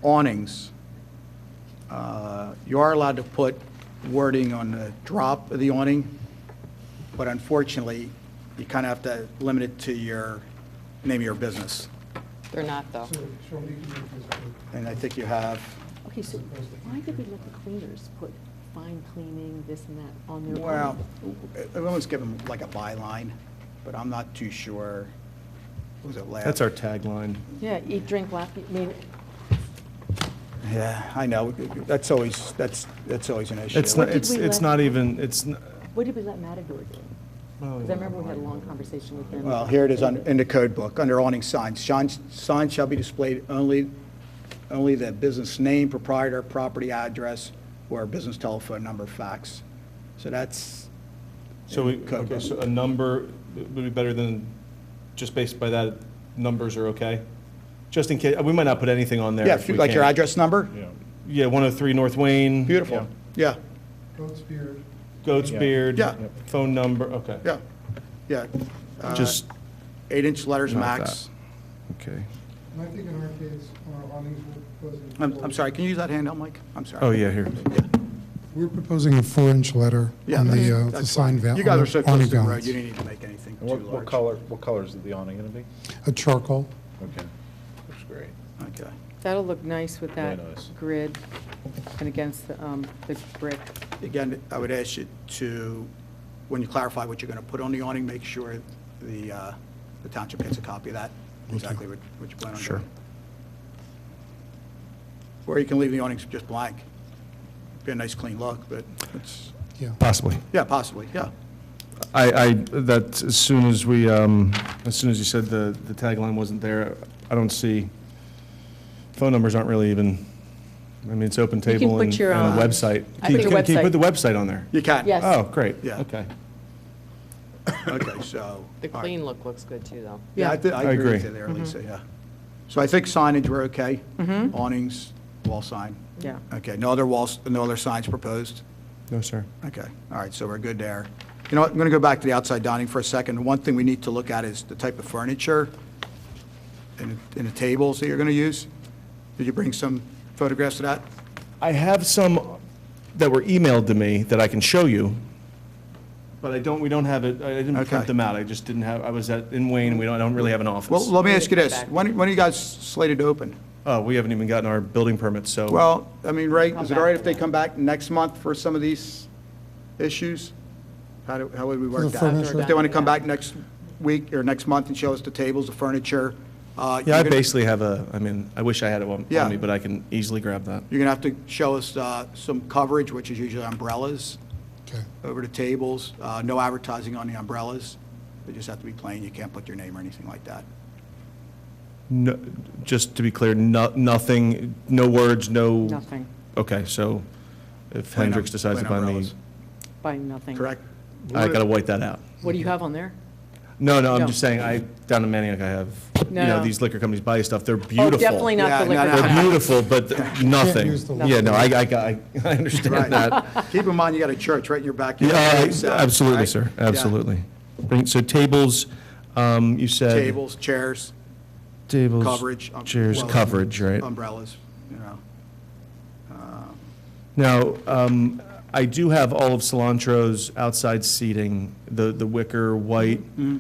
awnings, you are allowed to put wording on the drop of the awning, but unfortunately, you kind of have to limit it to your name of your business. They're not, though. So, Sean, you can make this. And I think you have, Okay, so why did we let the cleaners put fine cleaning, this and that on their? well, we almost give them like a byline, but I'm not too sure. Was it last? That's our tagline. Yeah, eat, drink, laugh, I mean, Yeah, I know. That's always an issue. It's not, did it's we it's let- not even, it's, what did we let Matador do? Because I remember we had a long conversation with them. Well, here it is in the code book, under awning signs. Signs shall be displayed only the business name, proprietor, property address, or business telephone number, fax. So that's, So, Code okay, book. so a number would be better than, just based by that, numbers are okay? Just in case, we might not put anything on there yeah, if if you we like your can. address number? Yeah. Yeah, 103 North Wayne. Beautiful. Yeah, Goat's beard. Goat's Yeah. Beard. Yeah. Phone number, okay. yeah, yeah. just, 8-inch letters Not max. okay. And I think in our case, on our awnings, we're proposing. I'm sorry, can you use that handheld mic? I'm sorry. Oh, yeah, here. We're proposing a 4-inch letter Yeah, on the that's sign fine. valve. You guys are so close to the road, valance. you didn't need to make anything And too what large. what color is the awning gonna be? A charcoal. Okay, looks great. Okay. That'll look nice with that Very nice. grid and against the brick. Again, I would ask you to, when you clarify what you're going to put on the awning, make sure the township gets a copy of that, exactly what you plan on doing. Sure. Or you can leave the awnings just blank. Be a nice, clean look, but it's, Yeah. Possibly. yeah, possibly, yeah. That, as soon as you said the tagline wasn't there, I don't see, phone numbers aren't really even, I mean, it's open You can table put and your, and a website. I think your Can you put website. the website on there? You can. Yes. Oh, great. Yeah. Okay. Okay, so. The all right. clean look looks good, too, though. Yeah, I I agree agree. with you there, Lisa, yeah. So I think signage, we're okay. Awnings, wall sign. Yeah. Okay, no other signs proposed? No, sir. Okay, all right, so we're good there. You know what, I'm going to go back to the outside dining for a second. One thing we need to look at is the type of furniture and the tables that you're going to use. Did you bring some photographs of that? I have some that were emailed to me that I can show you, but we don't have it, I didn't Okay. print them out. I just didn't have, I was in Wayne, I don't really have an office. Well, let me ask you this. When are you guys slated to open? Oh, we haven't even gotten our building permit, so. Well, I mean, Ray, is it all right if they come back next month for some of these issues? How would we For work the that? furniture? If they want to come back next week or next month and show us the tables, the furniture? Yeah, I you're gonna- basically have I wish I had it on Yeah. me, but I can easily grab that. You're going to have to show us some coverage, which is usually umbrellas, Okay. over the tables, no advertising on the umbrellas. They just have to be plain. You can't put your name or anything like that. No, just to be clear, nothing, no words, no? Nothing, Okay, so if Plain Hendricks decides to plain buy me, umbrellas. by nothing. Correct? I gotta white that out. What do you have on there? No, I'm No. just saying, down in Manioc, I have, No. these liquor companies buy you stuff, they're Oh, beautiful. definitely not the Yeah, no, liquor. no. They're beautiful, but nothing. use the Yeah, no, I understand Right. that. Keep in mind, you got a church right in your backyard. Yeah, so, absolutely, right? sir, Yeah. absolutely. So tables, you said? Tables, chairs, Tables, coverage. chairs, well, coverage, right? Umbrellas, you know. Now, I do have all of Cilantro's outside seating, the wicker white. Mm-hmm.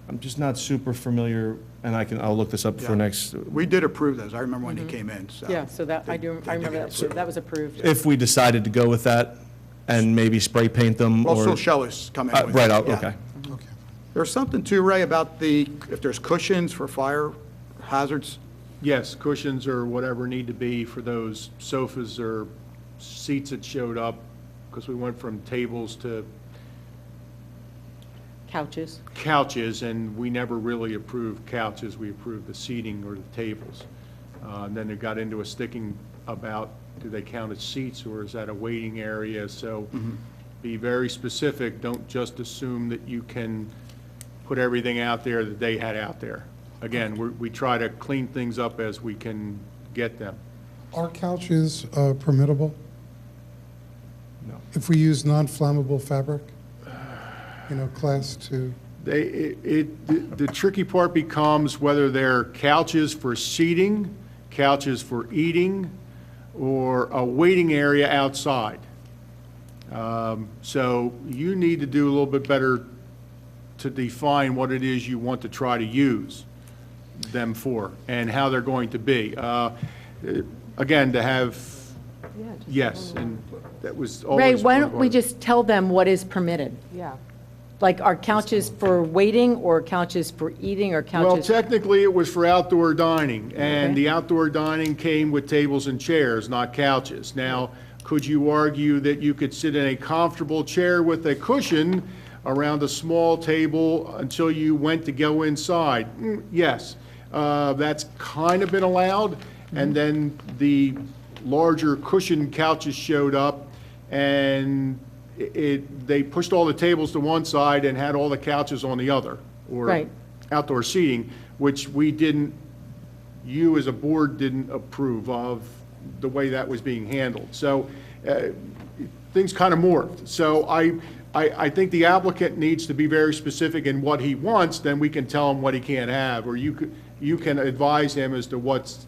I'm just not super familiar, and I'll look this up for Yeah. next, We did approve those. I remember when they came in, so. Yeah, so that, I They- do, they I remember did. that, that was approved. if we decided to go with that and maybe spray paint them Well, or. still show us, come in with. Right, it, yeah. okay. Okay. There's something too, Ray, about if there's cushions for fire hazards. Yes, cushions or whatever need to be for those sofas or seats that showed up, because we went from tables to Couches. couches, and we never really approved couches, we approved the seating or the tables. And then it got into a sticking about, do they count as seats, or is that a waiting area? So be very specific, don't just assume that you can put everything out there that they had out there. Again, we try to clean things up as we can get them. Are couches permittable? No. If we use non-flammable fabric? Class 2? The tricky part becomes whether they're couches for seating, couches for eating, or a waiting area outside. So you need to do a little bit better to define what it is you want to try to use them for and how they're going to be. Again, to have, yes, and that was always. Ray, why one don't of we our- just tell them what is permitted? Yeah. Like, are couches for waiting, or couches for eating, or Well, couches? technically, it was for outdoor dining, and Okay. the outdoor dining came with tables and chairs, not couches. Now, could you argue that you could sit in a comfortable chair with a cushion around a small table until you went to go inside? Yes, that's kind of been allowed, and then the larger cushion couches showed up, and they pushed all the tables to one side and had all the couches on the other, or Right. outdoor seating, which we didn't, you as a board didn't approve of the way that was being handled. So things kind of morphed. So I think the applicant needs to be very specific in what he wants, then we can tell him what he can't have, or you can advise him as to what's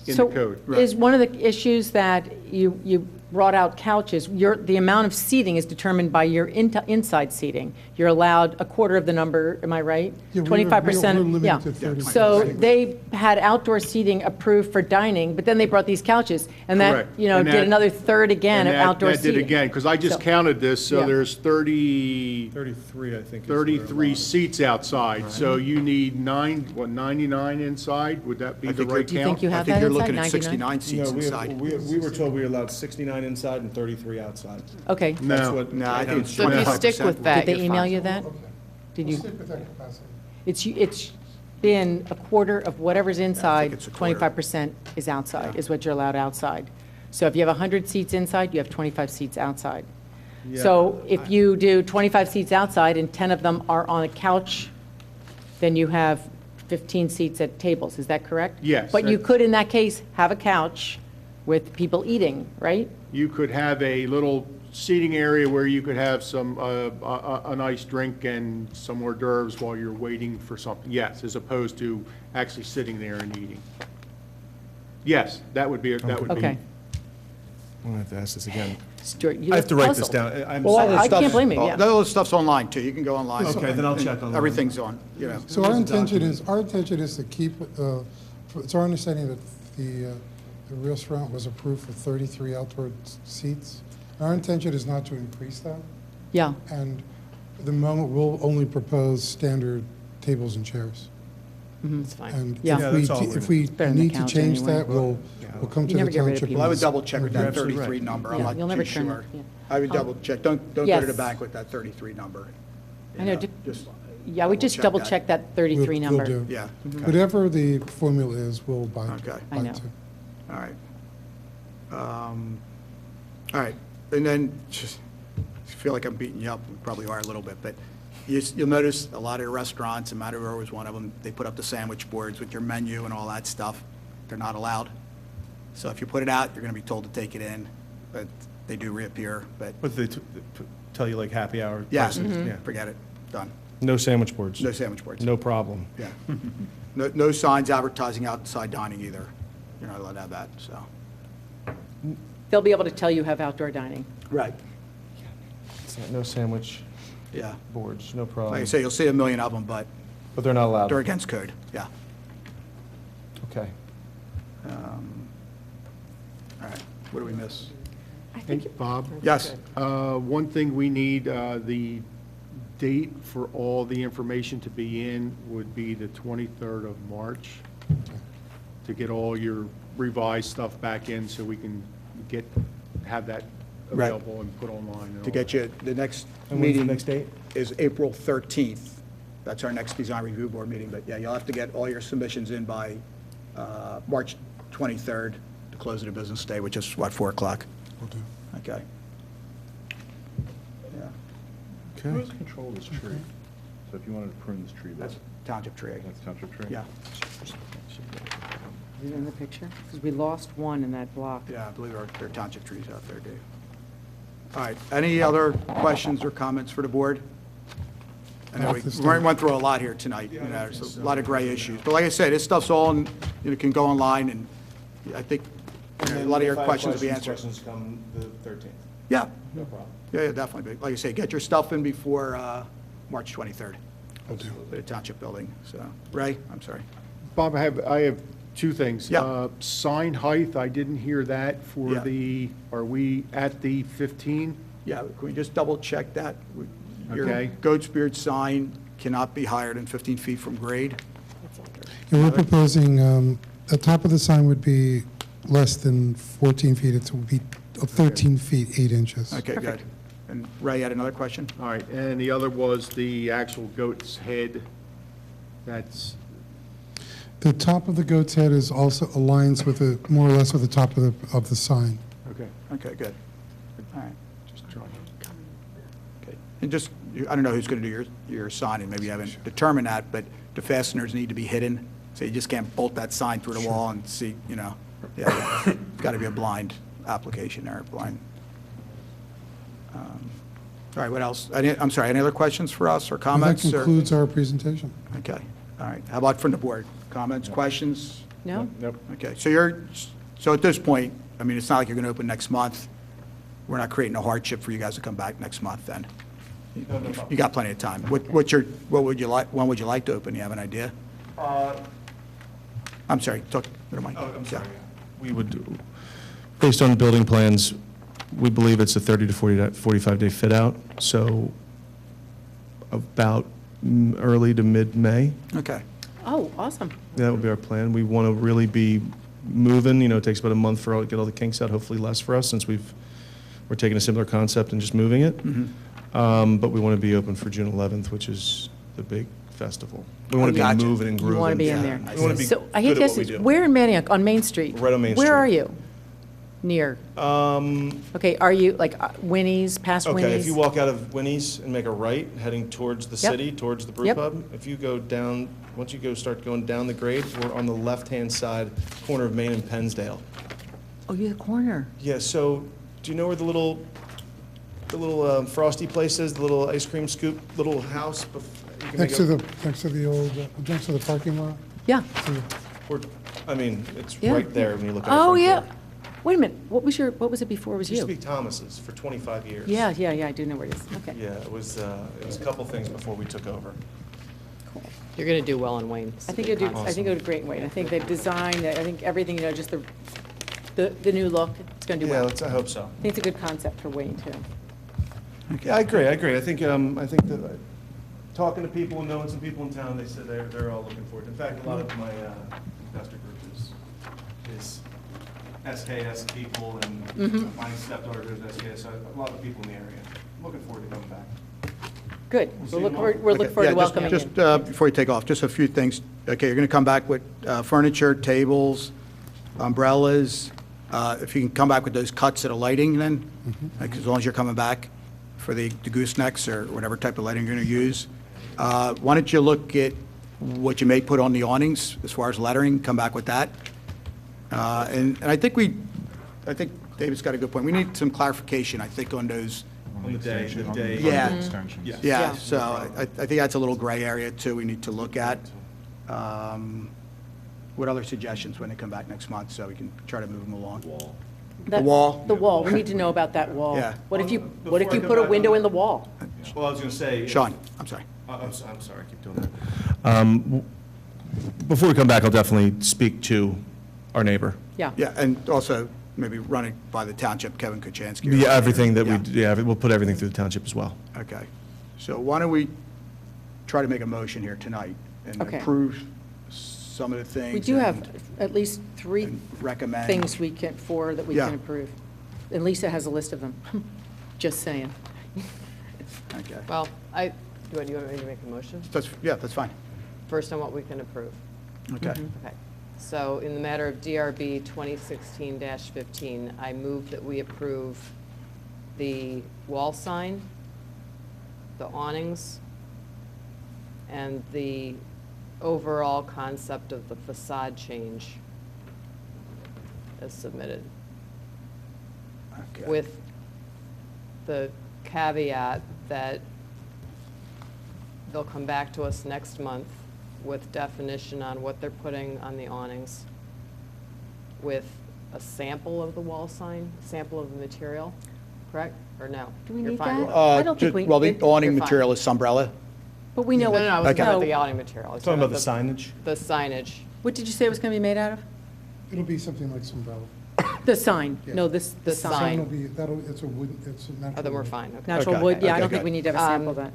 in the code. So is one of the issues that you brought out couches, the amount of seating is determined by your inside seating. You're allowed a quarter of the number, am I right? Yeah, we're 25%, limited yeah. to 30%. So they had outdoor seating approved for dining, but then they brought these couches, and that, Correct. you know, And did that- anotd third again And of outdoor that seating. did again, because I just So- counted this, so Yeah. there's 33 33, I think. seats outside, so you need 99 inside? Would that be I the think right you're- Do you think count? you I have think that you're inside, looking at 99? 69 seats inside. We were told we were allowed 69 inside and 33 outside. Okay. That's No. what. No, I think it's So if you 25%. stick with that, Did they you're email fine. you that? Okay. Did We'll you? stick with that capacity. It's been a quarter of whatever's inside, it's a quarter. 25% is outside, is what you're allowed outside. So if you have 100 seats inside, you have 25 seats outside. So if you do 25 seats outside and 10 of them are on a couch, then you have 15 seats at tables, is that correct? Yes, But you that's- could, in that case, have a couch with people eating, right? You could have a little seating area where you could have some, a nice drink and some hors d'oeuvres while you're waiting for something, yes, as opposed to actually sitting there and eating. Yes, that would be. Okay. I'm gonna have to ask this again. Stuart, you I have look to write this puzzled. down. I'm Well, sorry. I can't blame you, yeah. All the stuff's online, too. You can go online. Okay, then I'll check online. Everything's on, you know. So our intention is to keep, it's our understanding that the restaurant was approved for 33 outdoor seats. Our intention is not to increase that, Yeah, and at the moment, we'll only propose standard tables and chairs. It's fine. And Yeah. Yeah, if we, that's all we're if we better than the need to couch change anyway. that, we'll come You to the never get rid of township. people. Well, I would and- double check with that absolutely 33 right. number. I'm Yeah, not you'll never too turn sure. it, yeah. I would double check. Don't go to Yes. the bank with that 33 number. I know, Just, yeah, we just double check double-checked that 33 We'll number. do. yeah, Whatever the formula is, we'll buy Okay. I know. to. all right. All right, and then, just, I feel like I'm beating you up, we probably are a little bit, but you'll notice a lot of your restaurants, and Matador was one of them, they put up the sandwich boards with your menu and all that stuff. They're not allowed. So if you put it out, you're gonna be told to take it in, but they do reappear, but, But they tell you like happy hour yeah, prices, yeah. forget it, done. No sandwich boards. No sandwich boards. No problem. Yeah. No signs advertising outside dining either. You're not allowed to have that, so. They'll be able to tell you have outdoor dining. Right. No sandwich Yeah. boards, no Like I problem. say, you'll see a million of them, but But they're not allowed. they're against code, yeah. Okay. All right, what do we miss? Hey, Bob? Yes, One thing we need, the date for all the information to be in would be the 23rd of March, to get all your revised stuff back in so we can have that Right. available and put online. and to all get that. you, the next And when's the meeting next date? is April 13th. That's our next design review board meeting, but yeah, you'll have to get all your submissions in by March 23rd to close the business day, which is, what, 4 o'clock? We'll do. Okay. Yeah, Who has control of this tree? So if you wanted to prune this tree, that's township tree. that's township tree? Yeah, Is it in the picture? Because we lost one in that block. yeah, I believe there are township trees out there, Dave. All right, any other questions or comments for the board? I know Not we this time. went through a lot here tonight, you know, there's a lot of gray issues. But like I said, this stuff's all, can go online, and I think you know, a lot of your questions will be answered. Questions come the 13th. Yeah, No problem. yeah, definitely. But like I say, get your stuff in before March 23rd We'll do. for the township building, so. Ray, I'm sorry. Bob, I have two things. Yeah. Sign height, I didn't hear that for Yeah. are we at the 15? Yeah, can we just double check that? Your Okay. goat's beard sign cannot be higher than 15 feet from grade? And we're proposing, the top of the sign would be less than 14 feet, it would be 13 feet, 8 inches. Okay, good. And Ray had another question? All right, and the other was the actual goat's head. That's, The top of the goat's head is also aligns with the, more or less with the top of the sign. okay, Okay, good. All right. just trying. Okay. And just, I don't know who's going to do your sign, and maybe you haven't determined that, but the fasteners need to be hidden, so you just can't bolt that sign through the wall and see, you know. Yeah, it's got to be a blind application there, blind. All right, what else? I'm sorry, any other questions for us or And that comments? or- concludes our presentation. Okay, all right. How about from the board? Comments, questions? No? Nope. Okay, so at this point, I mean, it's not like you're going to open next month. We're not creating a hardship for you guys to come back next month then. You got plenty of time. What would you like, when would you like to open? You have an idea? I'm sorry, talk to the mic. Oh, I'm Yeah. sorry. We would, based on the building plans, we believe it's a 30 to 45-day fit-out, so about early to mid-May. Okay, Oh, awesome. That would be our plan. We want to really be moving, you know, it takes about a month for get all the kinks out, hopefully less for us, since we're taking a similar concept and just moving it. But we want to be open for June 11th, which is the big festival. We want to Gotcha. be moving and grooving. You want to be in Yeah, there. We want to be So I hate good to at ask what we this, do. where in Manioc, on Main Street? Right on Main Where Street. are you? Near? Okay, are you, like, Winnie's, past Winnie's? Okay, if you walk out of Winnie's and make a right, heading towards the Yep. city, towards the brew Yep. pub, if you go down, once you start going down the grade, we're on the left-hand side, corner of Main and Pennsdale. Oh, you're the corner. Yeah, so, do you know where the little Frosty place is, the little ice cream scoop, little house? You can Next make to a- the, next to the parking lot. Yeah. or- I mean, it's Yeah. right there when you look at it. Oh, yeah. Wait a minute, what was it before it was It used to you? be Thomas's for 25 years. Yeah, I do know where it is. Okay. Yeah, it was a couple things before we took over. You're going to do well in Wayne. It's a I think big it'll do, concept. I think it'll do great, Wayne. I think they've designed, I think everything, you know, just the new look, it's going to do Yeah, well. I hope so. I think it's a good concept for Wayne, too. Yeah, I agree. I think that talking to people and knowing some people in town, they said they're all looking forward. In fact, a lot of my investor group is SKS people, and my stepdaughter goes to SKS, so a lot of people in the area. I'm looking forward to coming back. Good. We're looking forward to Okay, yeah, welcoming you. just before you take off, just a few things. Okay, you're going to come back with furniture, tables, umbrellas. If you can come back with those cuts of the lighting then, like, as long as you're coming back for the goosenecks or whatever type of lighting you're going to use. Why don't you look at what you may put on the awnings as far as lettering, come back with that. And I think David's got a good point. We need some clarification, I think, on those. On the day. Yeah. Yeah. Yeah, so I think that's a little gray area, too, we need to look at. What other suggestions when they come back next month, so we can try to move them along? That- wall? The wall. We need to know about that wall. Yeah. What if you Before I come put a back window on- in the wall? Well, I was going to say. Sean, I'm sorry. I'm sorry, I keep doing that. Before we come back, I'll definitely speak to our neighbor. Yeah. Yeah, and also maybe run it by the township, Kevin Kuchansky. Yeah, everything that we, Yeah. yeah, we'll put everything through the township as well. Okay, so why don't we try to make a motion here tonight and Okay. approve some of the things. We do have and- at least three and recommend. things that we Yeah. can approve. And Lisa has a list of them. Just saying. Okay, Well, do you want me to make a motion? that's fine. First on what we can approve. Okay, Okay. So in the matter of DRB 2016-15, I move that we approve the wall sign, the awnings, and the overall concept of the facade change as submitted, okay. with the caveat that they'll come back to us next month with definition on what they're putting on the awnings, with a sample of the wall sign, sample of the material, correct? Or no? Do we You're need fine that? with- I don't think we- Well, the awning You're fine. material is Sunbrella. But we know No, what. no, I was Okay. talking about the awning material. I was Talking about the signage? The signage. What did you say it was going to be made out of? It'll be something like sombrella. The sign. Yeah. No, the The sign. sign. It'll be, it's a wood, it's a natural. Oh, then we're wood. fine, okay. Natural Okay, wood, yeah, I okay, don't think good. we need to have a sample of that.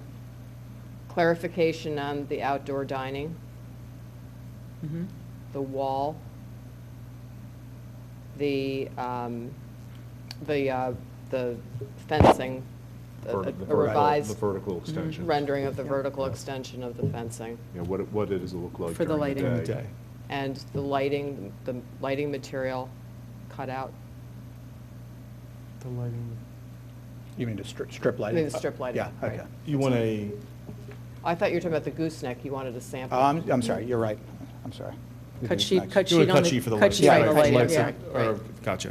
Clarification on the outdoor dining, Mhm. the wall, the fencing, a revised The vertical extension. rendering of the vertical extension of the fencing, Yeah, what it does look like For the during lighting. day. and the lighting material cut out. The lighting. You mean the strip I lighting? mean, the strip lighting. Yeah, right. okay. You want a, I thought you were talking about the gooseneck, you wanted a sample. I'm sorry, you're right, I'm sorry. Cut sheet, Next. cut do a sheet on cut the. sheet for the cut lights. sheet on Yeah, the cut lighting, lights, yeah. or, gotcha.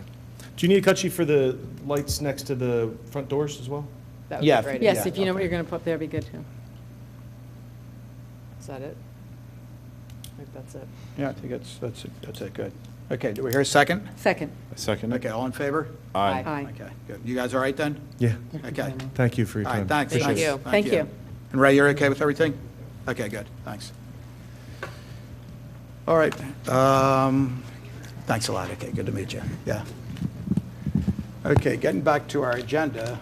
Do you need a cut sheet for the lights next to the front doors as well? That would be Yeah, great. Yes, Yeah, if you know what okay. you're going to put up there, it'd be good too. Is that it? I think that's it. Yeah, I think that's it, good. Okay, do we hear a second? Second. Second? Okay, all in favor? Aye. Aye. Okay, good. You guys all right then? Yeah, Okay. thank you for your All time. right, thanks. Thank Thanks. you. Thank you. And Ray, you're okay with everything? Okay, good, thanks. All right, thanks a lot, okay, good to meet you, yeah. Okay, getting back to our agenda.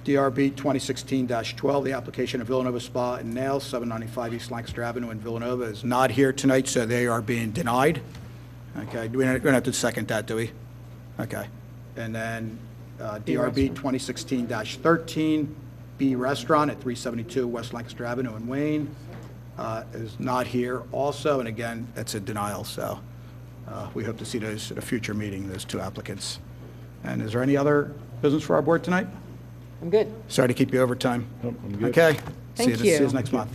DRB 2016-12, the application of Villanova Spa and Nails, 795 East Lancaster Avenue in Villanova, is not here tonight, so they are being denied. Okay, we don't have to second that, do we? Okay. And then DRB 2016-13, B Restaurant at 372 West Lancaster Avenue in Wayne, is not here also, and again, it's a denial, so we hope to see those at a future meeting, those two applicants. And is there any other business for our board tonight? I'm good. Sorry to keep you over time. Nope, I'm good. Okay. Thank See you you. next month.